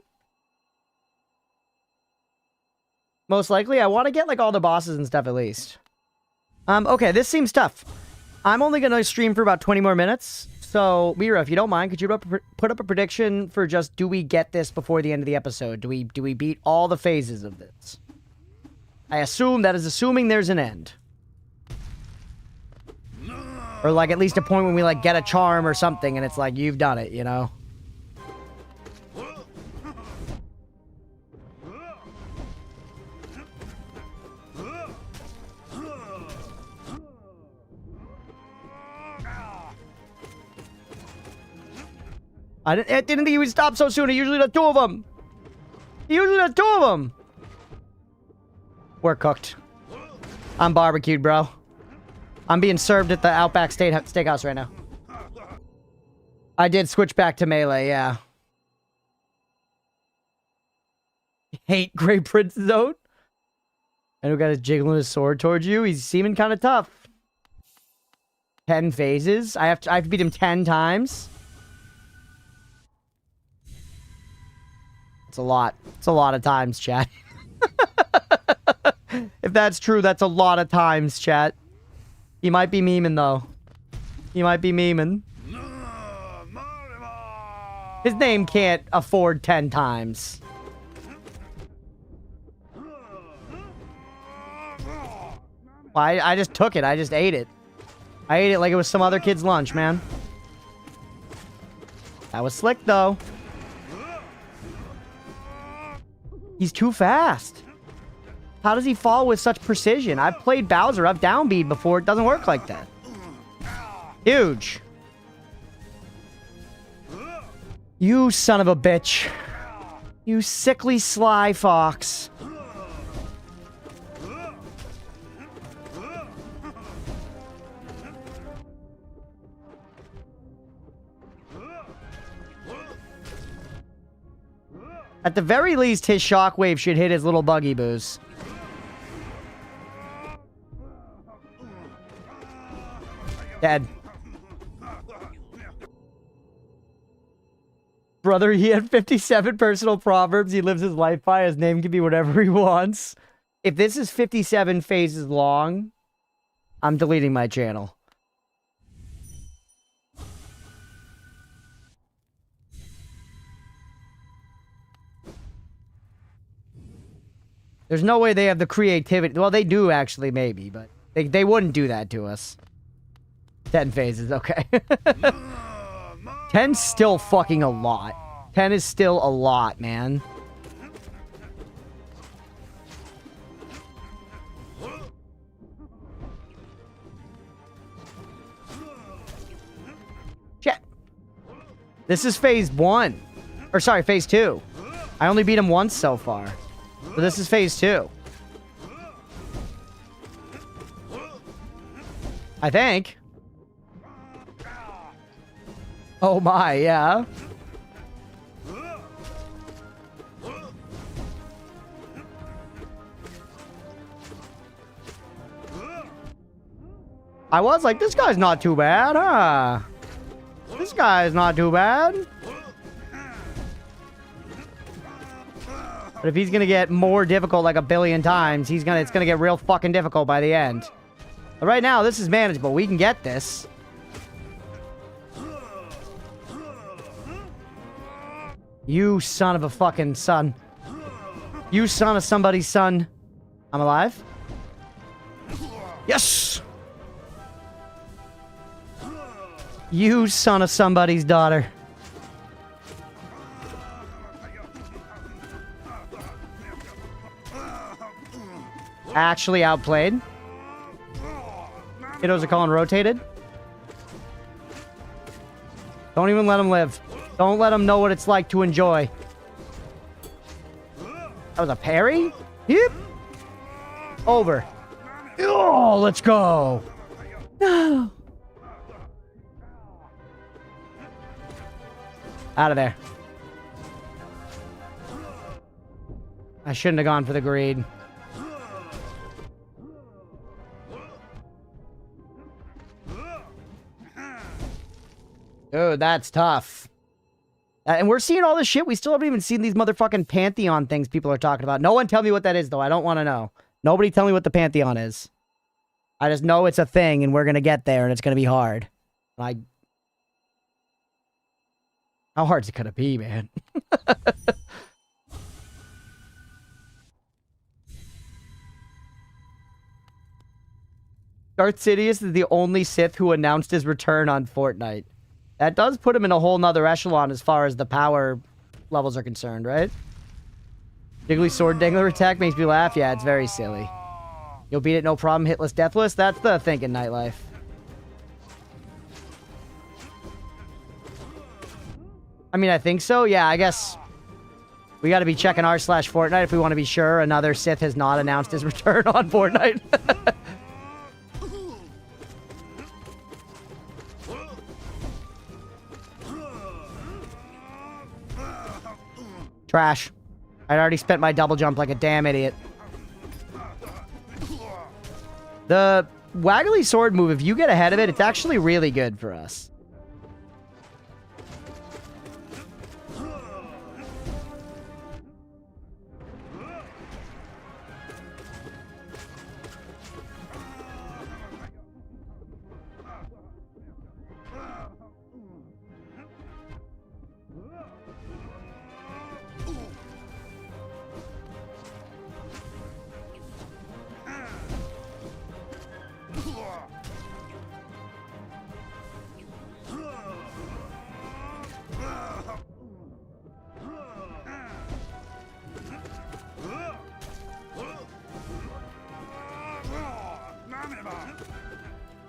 Most likely. I want to get, like, all the bosses and stuff at least. Okay, this seems tough. I'm only going to stream for about 20 more minutes. So, Mira, if you don't mind, could you put up a prediction for just, do we get this before the end of the episode? Do we beat all the phases of this? I assume that is assuming there's an end. Or, like, at least a point when we, like, get a charm or something and it's like, you've done it, you know? I didn't think he would stop so soon. He usually does 2 of them. He usually does 2 of them. We're cooked. I'm barbecued, bro. I'm being served at the Outback Steakhouse right now. I did switch back to melee, yeah. Hate Grey Prince Zone. And who got his jiggling his sword towards you? He's seeming kind of tough. 10 phases. I have to beat him 10 times. It's a lot. It's a lot of times, chat. If that's true, that's a lot of times, chat. He might be memeing, though. He might be memeing. His name can't afford 10 times. I just took it. I just ate it. I ate it like it was some other kid's lunch, man. That was slick, though. He's too fast. How does he fall with such precision? I've played Bowser. I've down beat before. It doesn't work like that. Huge. You son of a bitch. You sickly sly fox. At the very least, his shockwave should hit his little buggy boos. Dead. Brother, he had 57 personal proverbs he lives his life by. His name can be whatever he wants. If this is 57 phases long, I'm deleting my channel. There's no way they have the creativity. Well, they do actually, maybe, but they wouldn't do that to us. 10 phases, okay. 10's still fucking a lot. 10 is still a lot, man. Shit. This is phase 1. Or sorry, phase 2. I only beat him once so far. So this is phase 2. I think. Oh my, yeah. I was like, this guy's not too bad, huh? This guy's not too bad. But if he's gonna get more difficult like a billion times, it's gonna get real fucking difficult by the end. But right now, this is manageable. We can get this. You son of a fucking son. You son of somebody's son. I'm alive? Yes! You son of somebody's daughter. Actually outplayed. Kiddos are calling rotated. Don't even let him live. Don't let him know what it's like to enjoy. That was a parry? Yep. Over. Oh, let's go. No. Out of there. I shouldn't have gone for the greed. Dude, that's tough. And we're seeing all this shit. We still haven't even seen these motherfucking Pantheon things people are talking about. No one tell me what that is, though. I don't want to know. Nobody tell me what the Pantheon is. I just know it's a thing, and we're going to get there, and it's going to be hard. How hard's it going to be, man? Darth Sidious is the only Sith who announced his return on Fortnite. That does put him in a whole nother echelon as far as the power levels are concerned, right? Jiggly sword dangler attack makes me laugh. Yeah, it's very silly. You'll beat it no problem, hitless, deathless. That's the thinking, Nightlife. I mean, I think so. Yeah, I guess we got to be checking r/Fortnite if we want to be sure another Sith has not announced his return on Fortnite. Trash. I'd already spent my double jump like a damn idiot. The waggly sword move, if you get ahead of it, it's actually really good for us.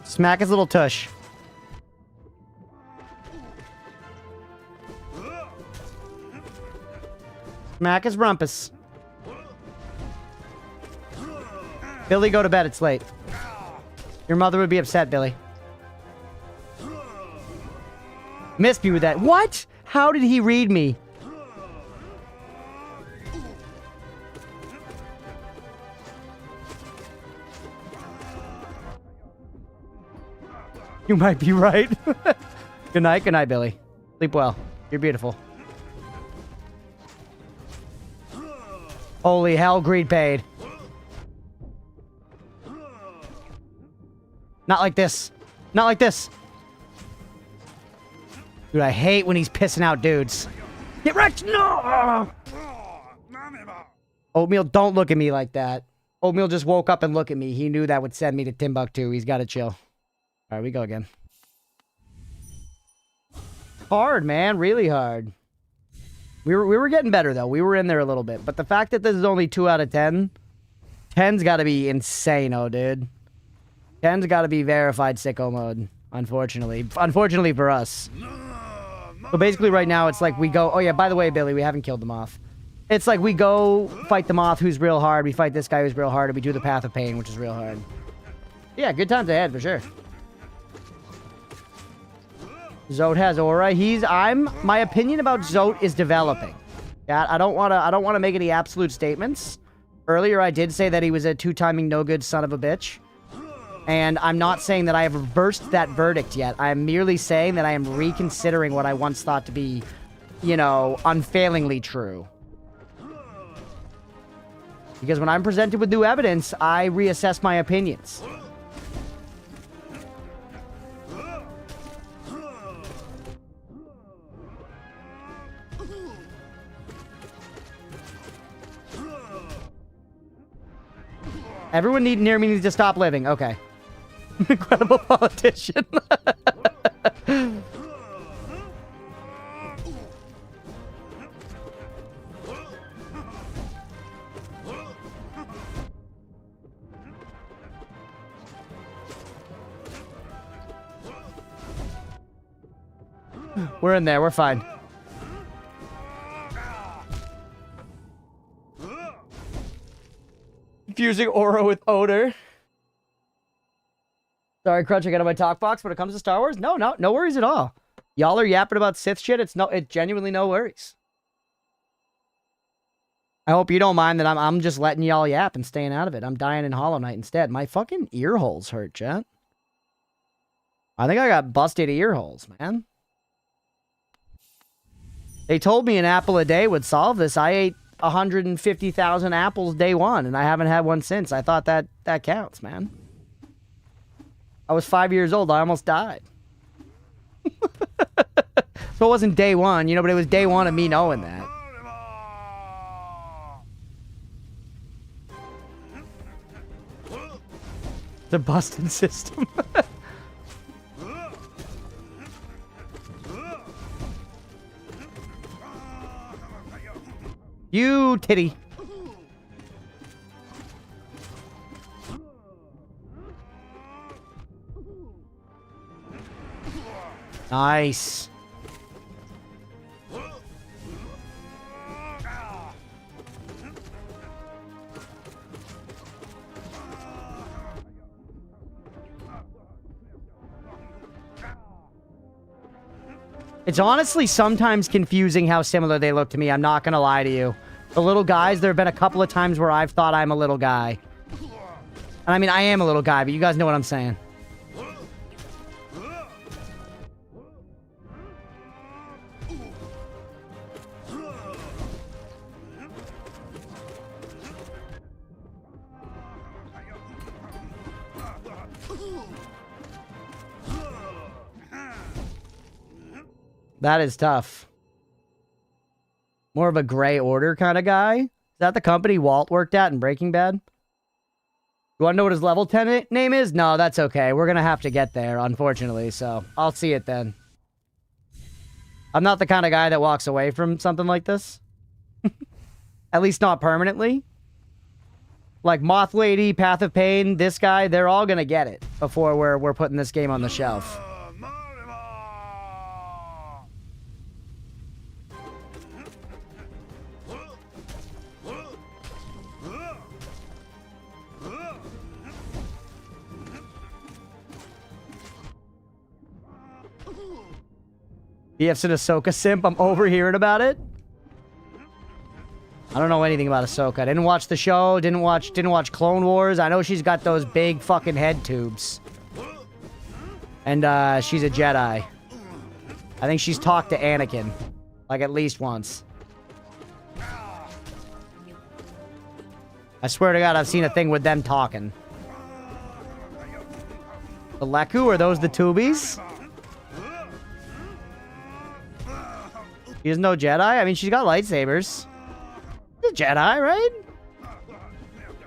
Smack his little tush. Smack his rumpus. Billy, go to bed. It's late. Your mother would be upset, Billy. Missed me with that. What? How did he read me? You might be right. Good night, Billy. Sleep well. You're beautiful. Holy hell, greed paid. Not like this. Not like this. Dude, I hate when he's pissing out dudes. Get wrecked! No! Oatmeal, don't look at me like that. Oatmeal just woke up and looked at me. He knew that would send me to Timbuktu. He's got to chill. All right, we go again. hard, man. Really hard. We were getting better, though. We were in there a little bit. But the fact that this is only 2 out of 10... 10's got to be insane-o, dude. 10's got to be verified sicko mode, unfortunately. Unfortunately for us. So basically right now, it's like we go... Oh, yeah, by the way, Billy, we haven't killed the moth. It's like we go fight the moth who's real hard. We fight this guy who's real hard. And we do the Path of Pain, which is real hard. Yeah, good times ahead, for sure. Zote has aura. My opinion about Zote is developing. Yeah, I don't want to make any absolute statements. Earlier, I did say that he was a 2-timing no-good son of a bitch. And I'm not saying that I have reversed that verdict yet. I am merely saying that I am reconsidering what I once thought to be, you know, unfailingly true. Because when I'm presented with new evidence, I reassess my opinions. Everyone near me needs to stop living. Okay. Incredible politician. We're in there. We're fine. Confusing aura with odor. Sorry, Crunch, I got on my talk box when it comes to Star Wars. No worries at all. Y'all are yapping about Sith shit. It's genuinely no worries. I hope you don't mind that I'm just letting y'all yap and staying out of it. I'm dying in Hollow Knight instead. My fucking ear holes hurt, chat. I think I got busted ear holes, man. They told me an apple a day would solve this. I ate 150,000 apples day one, and I haven't had one since. I thought that counts, man. I was 5 years old. I almost died. So it wasn't day one, you know, but it was day one of me knowing that. The busted system. You titty. Nice. It's honestly sometimes confusing how similar they look to me. I'm not gonna lie to you. The little guys, there have been a couple of times where I've thought I'm a little guy. And I mean, I am a little guy, but you guys know what I'm saying. That is tough. More of a gray order kind of guy. Is that the company Walt worked at in Breaking Bad? You want to know what his level 10 name is? No, that's okay. We're going to have to get there, unfortunately, so I'll see it then. I'm not the kind of guy that walks away from something like this. At least not permanently. Like Moth Lady, Path of Pain, this guy, they're all going to get it before we're putting this game on the shelf. BF's an Ahsoka simp. I'm overhearing about it. I don't know anything about Ahsoka. I didn't watch the show. Didn't watch Clone Wars. I know she's got those big fucking head tubes. And she's a Jedi. I think she's talked to Anakin. Like at least once. I swear to God, I've seen a thing with them talking. The Leku? Are those the Tubies? She doesn't know Jedi? I mean, she's got lightsabers. She's a Jedi, right?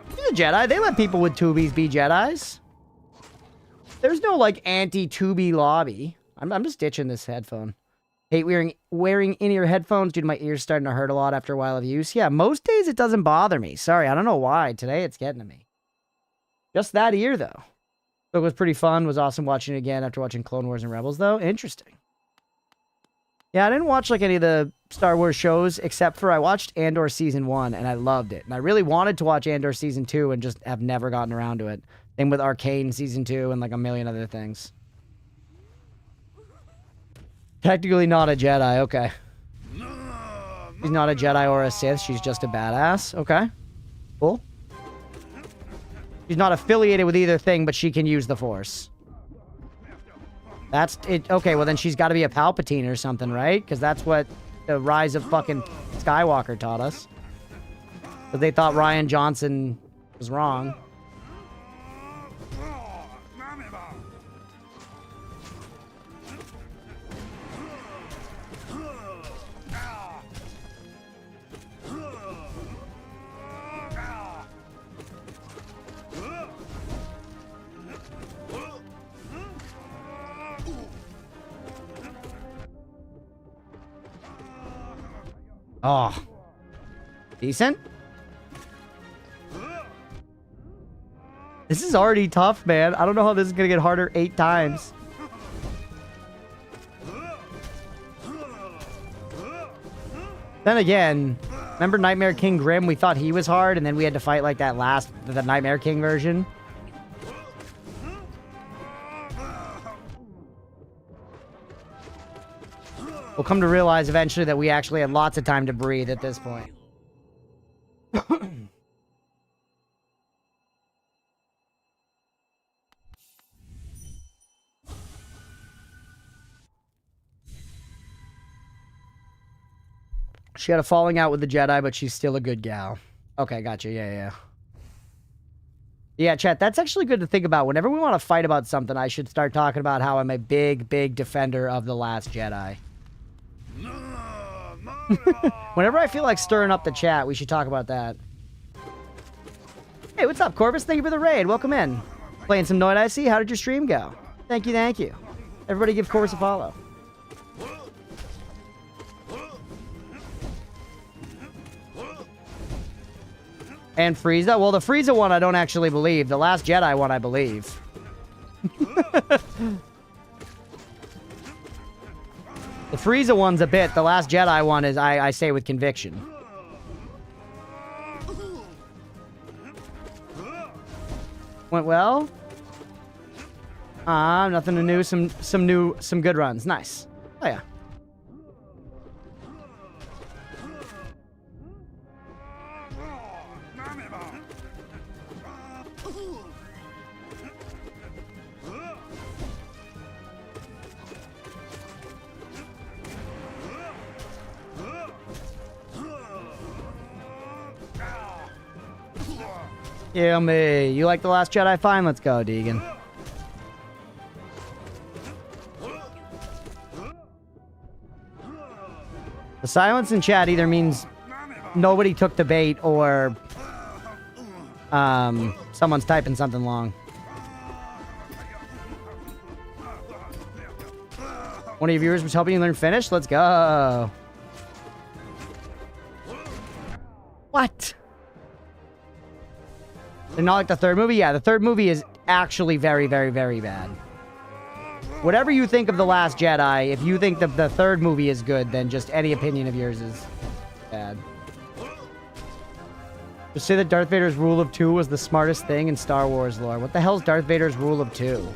She's a Jedi. They let people with Tubies be Jedis. There's no, like, anti-Tubi lobby. I'm just ditching this headphone. Hate wearing in-ear headphones, dude. My ears starting to hurt a lot after a while of use. Yeah, most days it doesn't bother me. Sorry, I don't know why. Today it's getting to me. Just that ear, though. So it was pretty fun. Was awesome watching it again after watching Clone Wars and Rebels, though. Interesting. Yeah, I didn't watch like any of the Star Wars shows except for I watched Andor Season 1 and I loved it. And I really wanted to watch Andor Season 2 and just have never gotten around to it. Same with Arcane Season 2 and like a million other things. Technically not a Jedi, okay. She's not a Jedi or a Sith, she's just a badass. Okay. Cool. She's not affiliated with either thing, but she can use the Force. That's it. Okay, well then she's got to be a Palpatine or something, right? Because that's what the Rise of fucking Skywalker taught us. But they thought Rian Johnson was wrong. Oh. Decent? This is already tough, man. I don't know how this is going to get harder 8 times. Then again, remember Nightmare King Grim? We thought he was hard, and then we had to fight like that the Nightmare King version. We'll come to realize eventually that we actually had lots of time to breathe at this point. She had a falling out with the Jedi, but she's still a good gal. Okay, gotcha. Yeah. Yeah, chat, that's actually good to think about. Whenever we want to fight about something, I should start talking about how I'm a big, big defender of The Last Jedi. Whenever I feel like stirring up the chat, we should talk about that. Hey, what's up, Corvus? Thank you for the raid. Welcome in. Playing some Noid IC. How did your stream go? Thank you. Everybody give Corvus a follow. And Frieza? Well, the Frieza one I don't actually believe. The Last Jedi one I believe. The Frieza one's a bit. The Last Jedi one is, I say with conviction. Went well? Nothing to new. Some good runs. Nice. Oh, yeah. Yeah, me. You like The Last Jedi? Fine, let's go, Deegan. The silence in chat either means nobody took the bait or someone's typing something long. One of your viewers was helping you learn Finnish? Let's go. What? They're not like the third movie? Yeah, the third movie is actually very, very, very bad. Whatever you think of The Last Jedi, if you think the third movie is good, then just any opinion of yours is bad. Just say that Darth Vader's rule of 2 was the smartest thing in Star Wars lore. What the hell's Darth Vader's rule of 2?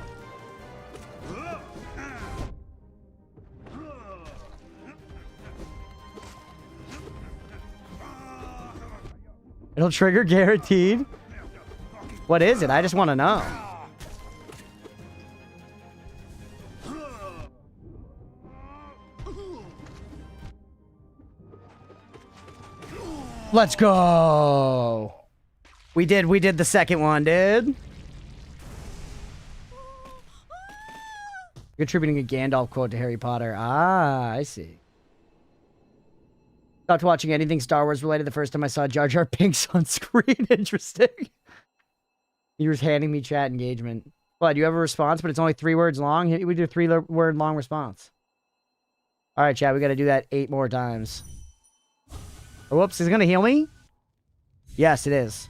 It'll trigger guaranteed? What is it? I just want to know. Let's go. We did the second one, dude. Contributing a Gandalf quote to Harry Potter. Ah, I see. Stopped watching anything Star Wars related the first time I saw Jar Jar Binks on screen. Interesting. You were handing me chat engagement. Well, do you have a response, but it's only 3 words long? We do a 3-word long response. All right, chat. We got to do that 8 more times. Oh, whoops. Is it going to heal me? Yes, it is.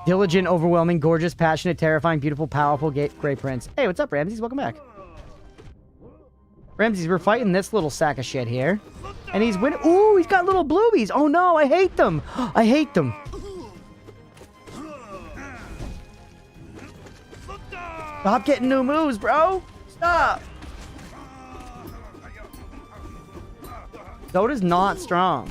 Diligent, overwhelming, gorgeous, passionate, terrifying, beautiful, powerful, great prince. Hey, what's up, Ramses? Welcome back. Ramses, we're fighting this little sack of shit here. And he's winning. Ooh, he's got little bluebies. Oh no, I hate them. I hate them. Stop getting new moves, bro. Stop. Zoda's not strong.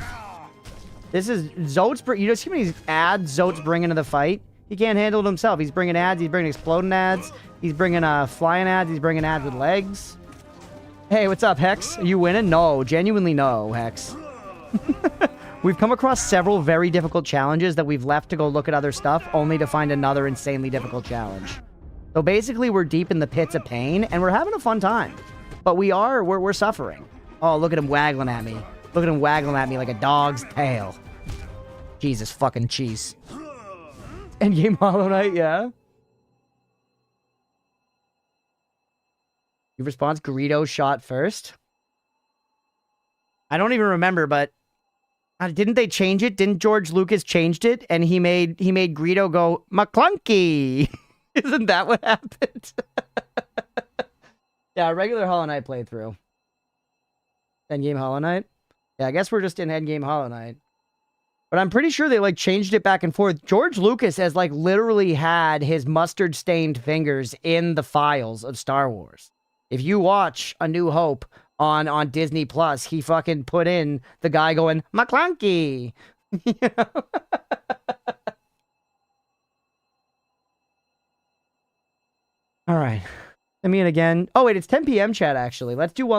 This is Zote's. You know, see how many ads Zote's bringing to the fight? He can't handle it himself. He's bringing ads. He's bringing exploding ads. He's bringing flying ads. He's bringing ads with legs. Hey, what's up, Hex? Are you winning? No, genuinely no, Hex. We've come across several very difficult challenges that we've left to go look at other stuff, only to find another insanely difficult challenge. So basically, we're deep in the pits of pain, and we're having a fun time. But we're suffering. Oh, look at him waggling at me. Look at him waggling at me like a dog's tail. Jesus fucking cheese. Endgame Hollow Knight, yeah. Your response, Greedo shot first. I don't even remember, but didn't they change it? Didn't George Lucas changed it? And he made Greedo go, McClunky. Isn't that what happened? Yeah, regular Hollow Knight playthrough. Endgame Hollow Knight? Yeah, I guess we're just in Endgame Hollow Knight. But I'm pretty sure they, like, changed it back and forth. George Lucas has, like, literally had his mustard-stained fingers in the files of Star Wars. If you watch A New Hope on Disney Plus, he fucking put in the guy going, McClunky! You know? All right. Let me in again. Oh, wait, it's 10 p.m. chat, actually. Let's do one,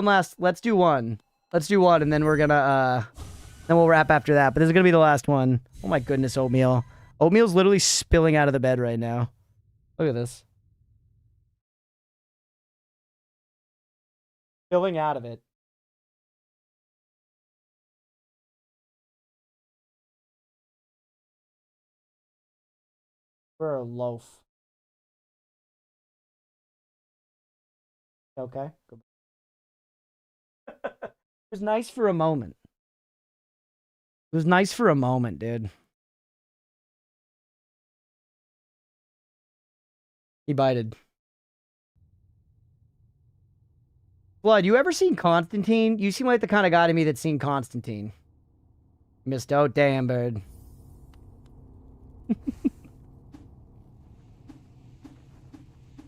and then we're gonna, then we'll wrap after that. But this is gonna be the last one. Oh my goodness, Oatmeal. Oatmeal's literally spilling out of the bed right now. Look at this. Spilling out of it. For a loaf. Okay. Good. It was nice for a moment. It was nice for a moment, dude. He bited. Blood, you ever seen Constantine? You seem like the kind of guy to me that's seen Constantine. Missed out, damn bird.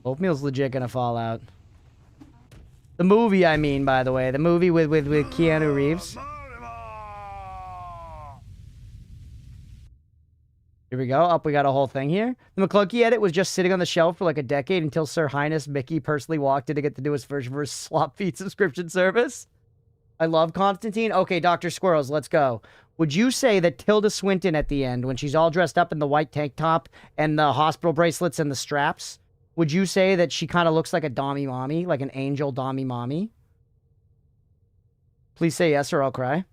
Oatmeal's legit gonna fall out. The movie, I mean, by the way. The movie with Keanu Reeves. Here we go. Up, we got a whole thing here. The McClunky edit was just sitting on the shelf for like a decade until Sir Highness Mickey personally walked in to get to do his first slop feed subscription service. I love Constantine. Okay, Dr. Squirrels, let's go. Would you say that Tilda Swinton at the end, when she's all dressed up in the white tank top and the hospital bracelets and the straps, would you say that she kind of looks like a Dommy Mommy, like an angel Dommy Mommy? Please say yes or I'll cry.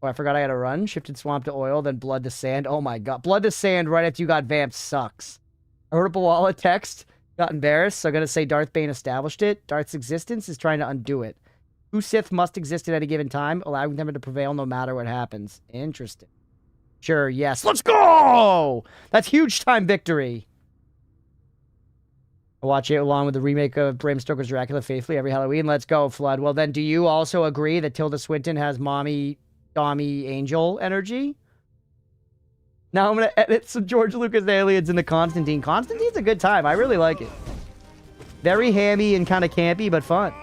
Oh, I forgot I had to run. Shifted swamp to oil, then blood to sand. Oh my god. Blood to sand right after you got vamped sucks. I wrote up a wall of text. Got embarrassed, so I'm going to say Darth Bane established it. Darth's existence is trying to undo it. Two Sith must exist at any given time, allowing them to prevail no matter what happens. Interesting. Sure, yes. Let's go! That's huge time victory. I watch it along with the remake of Bram Stoker's Dracula faithfully every Halloween. Let's go, Flood. Well, then, do you also agree that Tilda Swinton has mommy... Dommy Angel energy? Now I'm going to edit some George Lucas aliens into Constantine. Constantine's a good time. I really like it. Very hammy and kind of campy, but fun.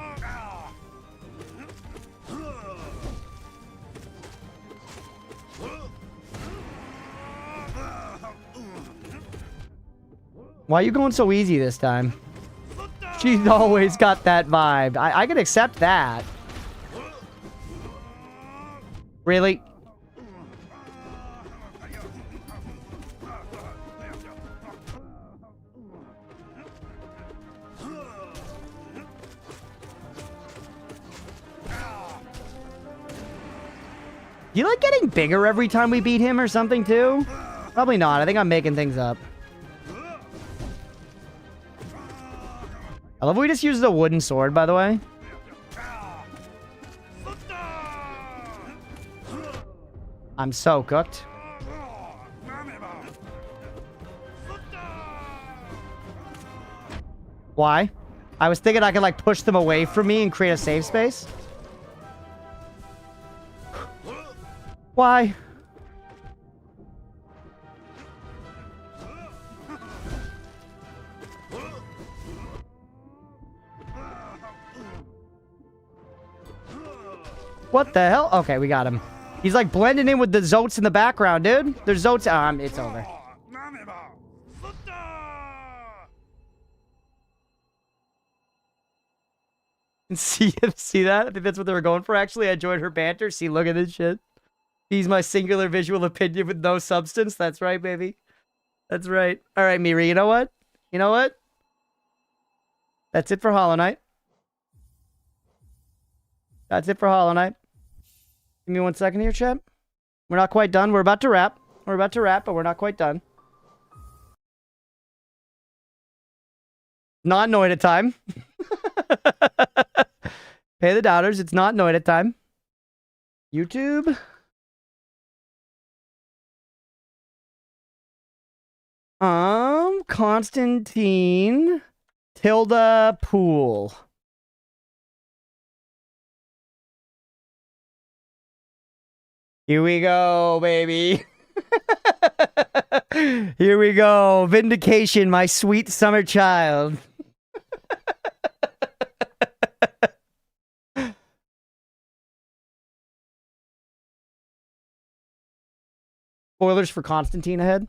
Why are you going so easy this time? She's always got that vibe. I can accept that. Really? Do you like getting bigger every time we beat him or something too? Probably not. I think I'm making things up. I love we just used a wooden sword, by the way. I'm so cooked. Why? I was thinking I could like push them away from me and create a safe space. Why? What the hell? Okay, we got him. He's like blending in with the Zotes in the background, dude. There's Zotes. It's over. See that? I think that's what they were going for, actually. I enjoyed her banter. See, look at this shit. He's my singular visual opinion with no substance. That's right, baby. That's right. All right, Miri, you know what? You know what? That's it for Hollow Knight. That's it for Hollow Knight. Give me 1 second here, chat. We're not quite done. We're about to wrap. We're about to wrap, but we're not quite done. Not Noida time. Pay the doubters. It's not Noida time. YouTube. Constantine. Tilda Pool. Here we go, baby. Here we go. Vindication, my sweet summer child. Spoilers for Constantine ahead.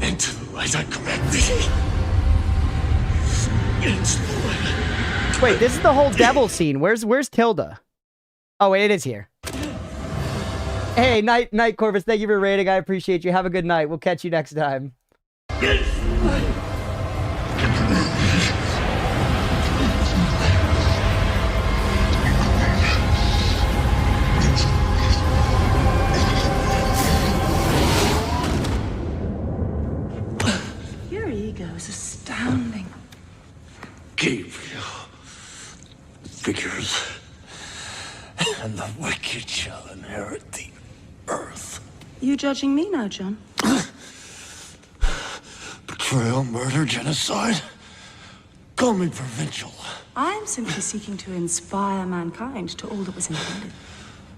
Into the light I command thee. Into the light. Wait, this is the whole devil scene. Where's Tilda? Oh, wait, it is here. Hey, Night Corvus, thank you for rating. I appreciate you. Have a good night. We'll catch you next time. Your ego is astounding. Gabriel. Figures. And the wicked shall inherit the earth. You judging me now, John? Betrayal, murder, genocide. Call me provincial. I am simply seeking to inspire mankind to all that was intended.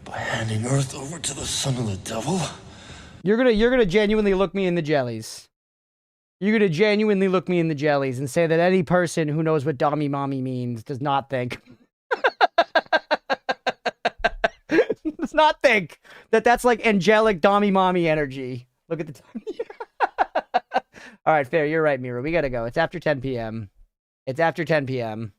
By handing earth over to the son of the devil. You're gonna genuinely look me in the jellies. You're gonna genuinely look me in the jellies and say that any person who knows what Dommy Mommy means does not think. Does not think that that's like angelic Dommy Mommy energy. Look at the time. All right, fair. You're right, Mira. We gotta go. It's after 10 p.m. It's after 10 p.m.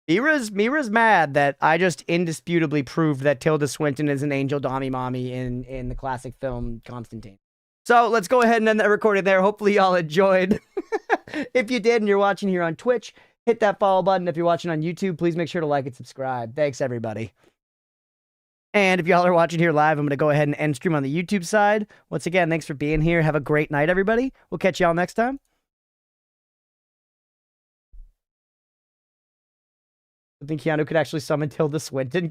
Mira's mad that I just indisputably proved that Tilda Swinton is an angel Dommy Mommy in the classic film Constantine. So let's go ahead and end that recording there. Hopefully y'all enjoyed. If you did and you're watching here on Twitch, hit that follow button. If you're watching on YouTube, please make sure to like and subscribe. Thanks, everybody. And if y'all are watching here live, I'm going to go ahead and end stream on the YouTube side. Once again, thanks for being here. Have a great night, everybody. We'll catch y'all next time. I think Keanu could actually summon Tilda Swinton.